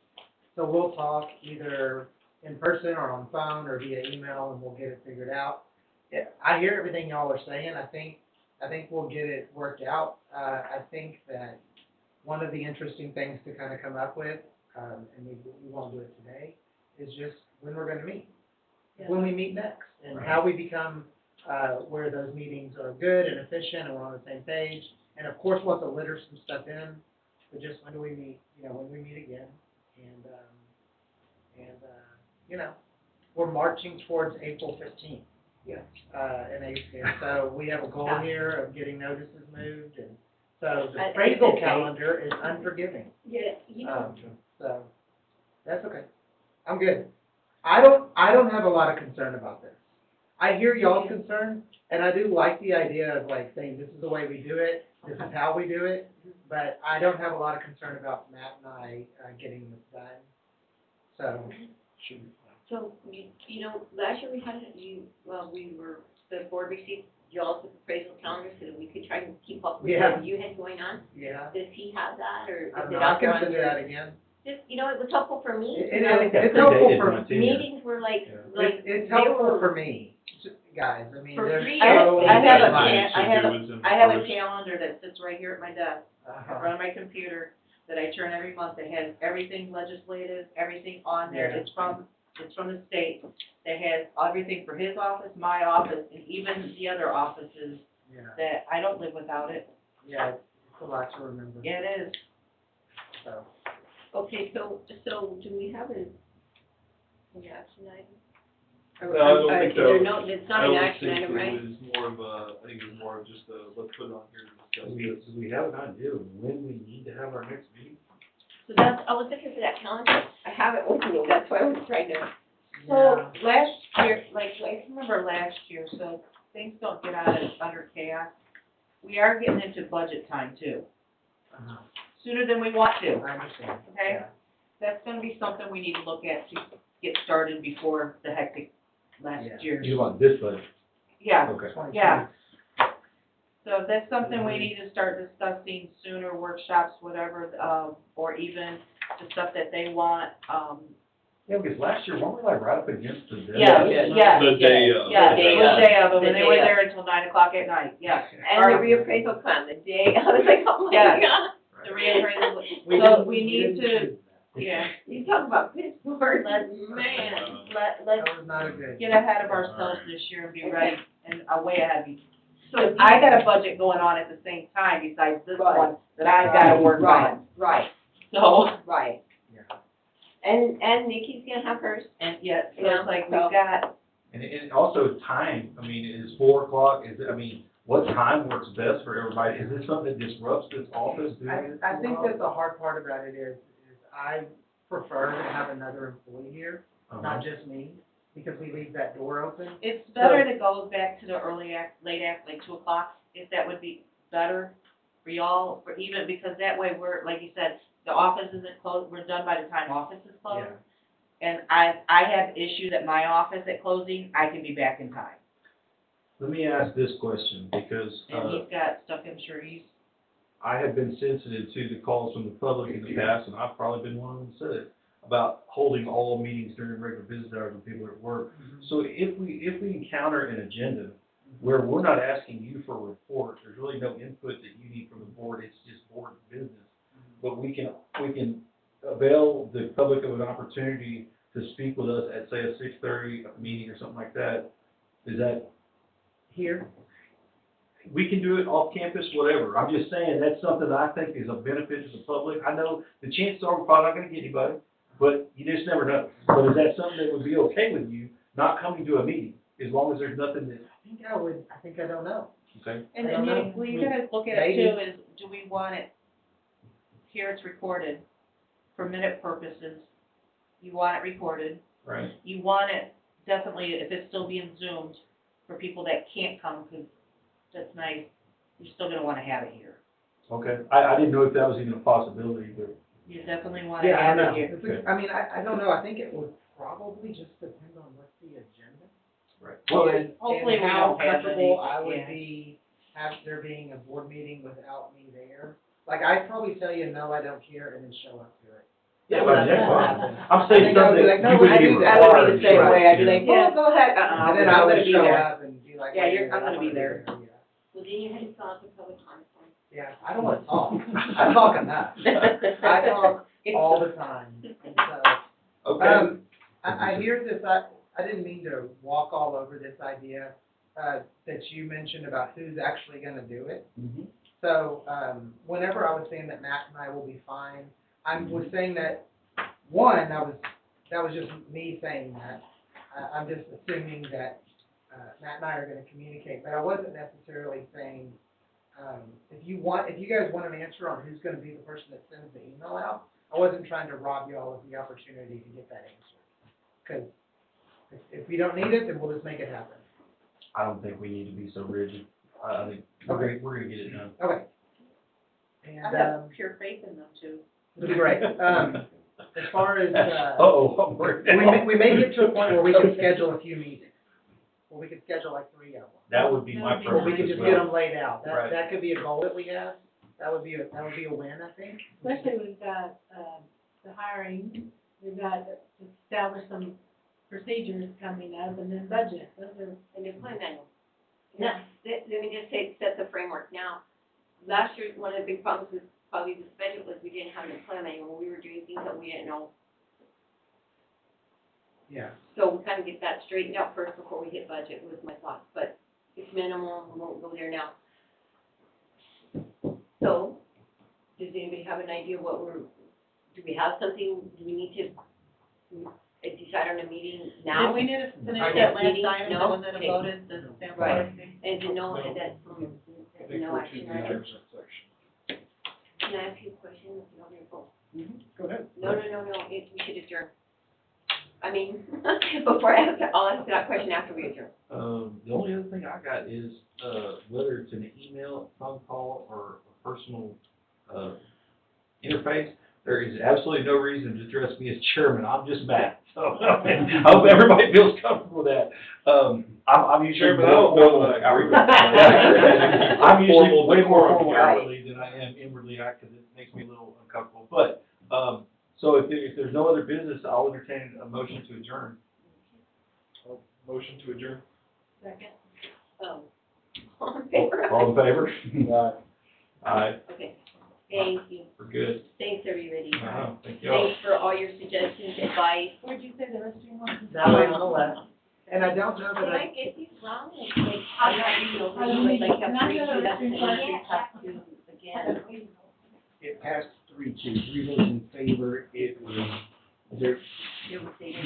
So we'll talk either in person or on phone or via email and we'll get it figured out. Yeah, I hear everything y'all are saying. I think we'll get it worked out. I think that one of the interesting things to kind of come up with, and we won't do it today, is just when we're gonna meet. When we meet next, and how we become, where those meetings are good and efficient and we're on the same page. And of course, we'll have to litter some stuff in, but just when do we meet, when we meet again. And, we're marching towards April 15th. Yes. And so we have a goal here of getting notices moved, and so the I- appraisal okay. calendar is unforgiving. Yeah, you know, So, that's okay. I'm good. I don't have a lot of concern about this. I hear y'all's concern, and I do like the idea of like saying, this is the way we do it, this is how we do it, but I don't have a lot of concern about Matt and I, getting this done. So, So, you know, last year we had, the board received y'all's appraisal calendar so that we could try to keep up with Yeah. what you had going on. yeah. Does he have that, or is I don't it know, I out there can on send you your? that again. Just, you know, it was helpful for me. It I is, was- it's helpful Predated for, my tenure. Meetings were like, it's they helpful were- for me, guys, I mean, For there's free. I have, so I have a, much. I have a calendar that sits right here at my desk, in Uh-huh. front of my computer, that I turn every month, that has everything legislative, everything on there, Yeah. it's from the state, that has everything for his office, my office, and even the other offices, Yeah, that I don't live without it. yeah, it's a lot to remember, Yeah, it is. so. Okay, so do we have an action item? Or, No, I don't think is there so. no, it's not an action item, right? I think it was more of just a, let's put it on here to discuss this. Do we have an idea of when we need to have our next meeting? So that's, I was looking for that calendar, I have it with me, that's why I was trying to. So, last year, like, I remember last year, so things don't get out of, under chaos. We are getting into budget time too, Uh-huh. sooner than we want to, I understand. okay? Yeah. That's gonna be something we need to look at to get started before the hectic last Yeah. year. You want this budget? Yeah, Okay. 2020. yeah. So that's something we need to start discussing sooner, workshops, whatever, or even the stuff that they want, Yeah, because last year, weren't we like right up against the deadline? yeah. The day of. Yeah, The day the of. day of them, and The they were day of. there until 9 o'clock at night, yeah. And the reappraisal come, the day, I was like, oh my Yeah. God. The reappraisal, so didn't- we need didn't to, choose that. yeah, You talk about Pittsburgh, man. let's That was not a good. get ahead of ourselves this year and be ready, and way ahead. So I got a budget going on at the same time besides this Right. one that I've gotta work on, Right, so, right. Yeah. And Nikki's gonna have hers. and yet, so Yeah, it's like, so- we've got, And also time, I mean, is 4 o'clock, what time works best for everybody? Is this something that disrupts this office doing it? I think that the hard part about it is I prefer to have another employee here, not just me, because we leave that door open. it's better to go back to the late like 2 o'clock, if that would be better for y'all, for even, because that way we're, like you said, the office isn't closed, we're done by the time office is closed. Yeah. And I have issues at my office at closing, I can be back in time. Let me ask this question, because, And he's got stuff, I'm sure he's, I have been sensitive to the calls from the public in the past, and I've probably been one of them that said it, about holding all meetings during regular business hours when people are at work. So if we encounter an agenda where we're not asking you for a report, there's really no input that you need from the board, it's just board business. But we can avail the public of an opportunity to speak with us at, say, a 6:30 meeting or something like that. Is that, Here, we can do it off campus, whatever. I'm just saying, that's something that I think is a benefit to the public. I know the chances are we're probably not gonna get anybody, but you just never know. But is that something that would be okay with you, not coming to a meeting, as long as there's nothing that, I think I don't know. okay? and I don't then know. well, you gotta look at it Maybe. too, is, do we want it, here it's recorded, for minute purposes, you want it recorded, Right. you want it, definitely, if it's still being zoomed, for people that can't come, because that's nice, you're still gonna wanna have it here. Okay. I didn't know if that was even a possibility, but. You definitely wanna Yeah, I have know. it here. It's a- I mean, I don't know, I think it would probably just depend on what's the agenda. Right. And hopefully we how don't have comfortable any, I would yeah. be, there being a board meeting without me there. Like, I'd probably tell you, no, I don't care, and then show up to it. Yeah, but that's That's what fine. happened. I'm I saying think I would be something like, no, you would I be do that. required I would be the same to way, I'd be show. like, yeah, go ahead, And then I'm I gonna would be show there. up and be like, Yeah, wait a you're- minute, I'm I gonna wanna be there. Yeah. Well, then you had to fill out the public comment form. Yeah, I don't wanna talk. I talk enough. I talk all the time. And so, Okay. I hear this, I didn't mean to walk all over this idea, that you mentioned about who's actually gonna do it. Mhm. So, whenever I was saying that Matt and I will be fine, I was saying that, one, that was just me saying that. I'm just assuming that, Matt and I are gonna communicate, but I wasn't necessarily saying, if you guys want an answer on who's gonna be the person that sends the email out, I wasn't trying to rob y'all of the opportunity to get that answer. Cause if we don't need it, then we'll just make it happen. I don't think we need to be so rigid. I think we're gonna get it done. Okay. I And, have pure faith in them too. it'll be great. As far as, Uh-oh, I'm worried now. we may get to a point where we can schedule a few meetings. Where we could schedule like 3 of them. That would be my Where we preference could as just get well. them laid out. Right. That could be a goal that we have. That would be a win, I think. Especially we've got, the hiring, we've got to establish some procedures coming up, and then budget, those are, And the plan manual. Now, let me just say, set the framework now. Last year, one of the big problems with probably this budget was we didn't have an plan manual, we were doing things that we didn't know. Yeah. So we kind of get that straightened out first before we hit budget was my thought, but it's minimal, we won't go there now. So, does anybody have an idea what do we have something, do we need to decide on a meeting now? Did we need to finish Our that next last meeting? item, No? the one that I Okay. voted, the sample Right. testing? And to know No. that, I think no we're action, to the right? next section. Can I ask you a question, if you want me to go? Go ahead. No, we should adjourn. I mean, before I ask, I'll ask that question after we adjourn. The only other thing I got is, whether it's an email, phone call, or a personal, interface, there is absolutely no reason to address me as chairman, I'm just Matt. So, I hope everybody feels comfortable with that. I'm usually Chairman, I more don't know formal that I agree with outwardly. I'm usually Formal way more decorum, formal yeah. outwardly than I am inwardly, because it makes me a little uncomfortable. But, so if there's no other business, I'll entertain a motion to adjourn. Motion to adjourn. second. All in favor? All in favor? Aye, Okay, thank you. we're good. Thanks, everybody. Thank you all. Thanks for all your suggestions, advice. Where'd you say the restroom was? That way on the left. And I don't know that Did I get these wrong? It's like, I got emails, it's like, have three, two, that's the one, have to again. It passed 3-2, 3 votes in favor, it was, there, It was stated,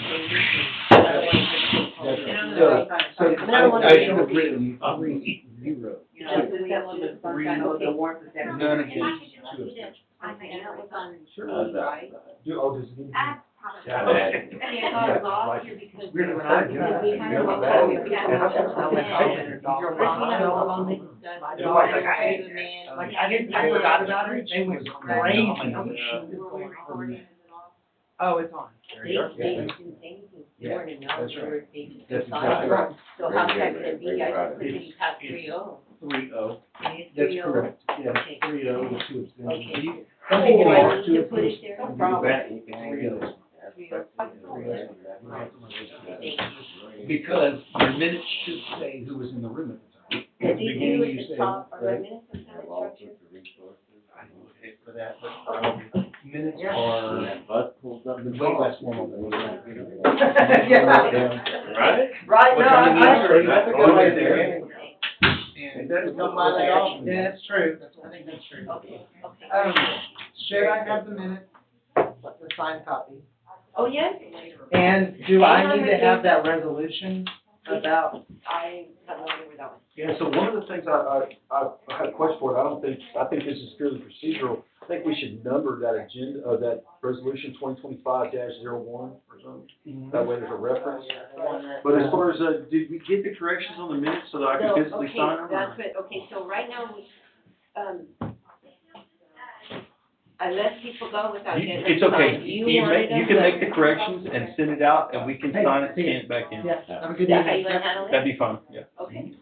I don't want to so, I don't wanna I be- should have written 3-0. You know, this is one of the Three, the warrant that. None against, 2 abstentions. Okay, that was on, Sure. right? Does it give you? Yeah, I thought it was off here because. Really, when I Because we kind of Yeah. looked at it, we Yeah. kind of looked I went at home it. and First we had a long discussion. Yeah, like, I forgot about it, they was crazy. Oh, it's on. They didn't say anything, they weren't announced, they were, they just That's decided. exactly right. So how's that gonna be, I just think you have It's- 3-0. 3-0, It is that's 3-0. correct, yeah, Okay. 3-0 with 2 abstentions. Okay. You- Oh, I think it I is need 2 to put it there? abstentions. No problem. 3-0. 3-0. Thank you. Because your minutes should say who was in the room at the time. Did At the they beginning, do you at the said, top, are right? the minutes of town structure? I didn't look at for that, but, minutes Yeah. are the way less formal than what I Yeah. Right? Right, What no, kind of I meetings agree. are- That's a Go good way in to there. do it. And Doesn't come by the often. Yeah, that's true. I think that's true. Should I have the minutes, the signed copy? Oh, yes? And do I need to have that resolution about, I have no idea where that was. Yeah, so one of the things I had a question for, it. I think this is purely procedural. I think we should number that agenda, that resolution 2025-01 or something. That way there's a reference. But as far as, did we get the corrections on the minutes so that I No, could physically okay, sign them? that's what, okay, so right now, I let people go without getting them It's okay. signed. You wanted them, can but- make the corrections and send it out, and we can sign it, scan it back in. yeah, have a good Is that how evening. you wanna handle it? That'd be fine, yeah. Okay.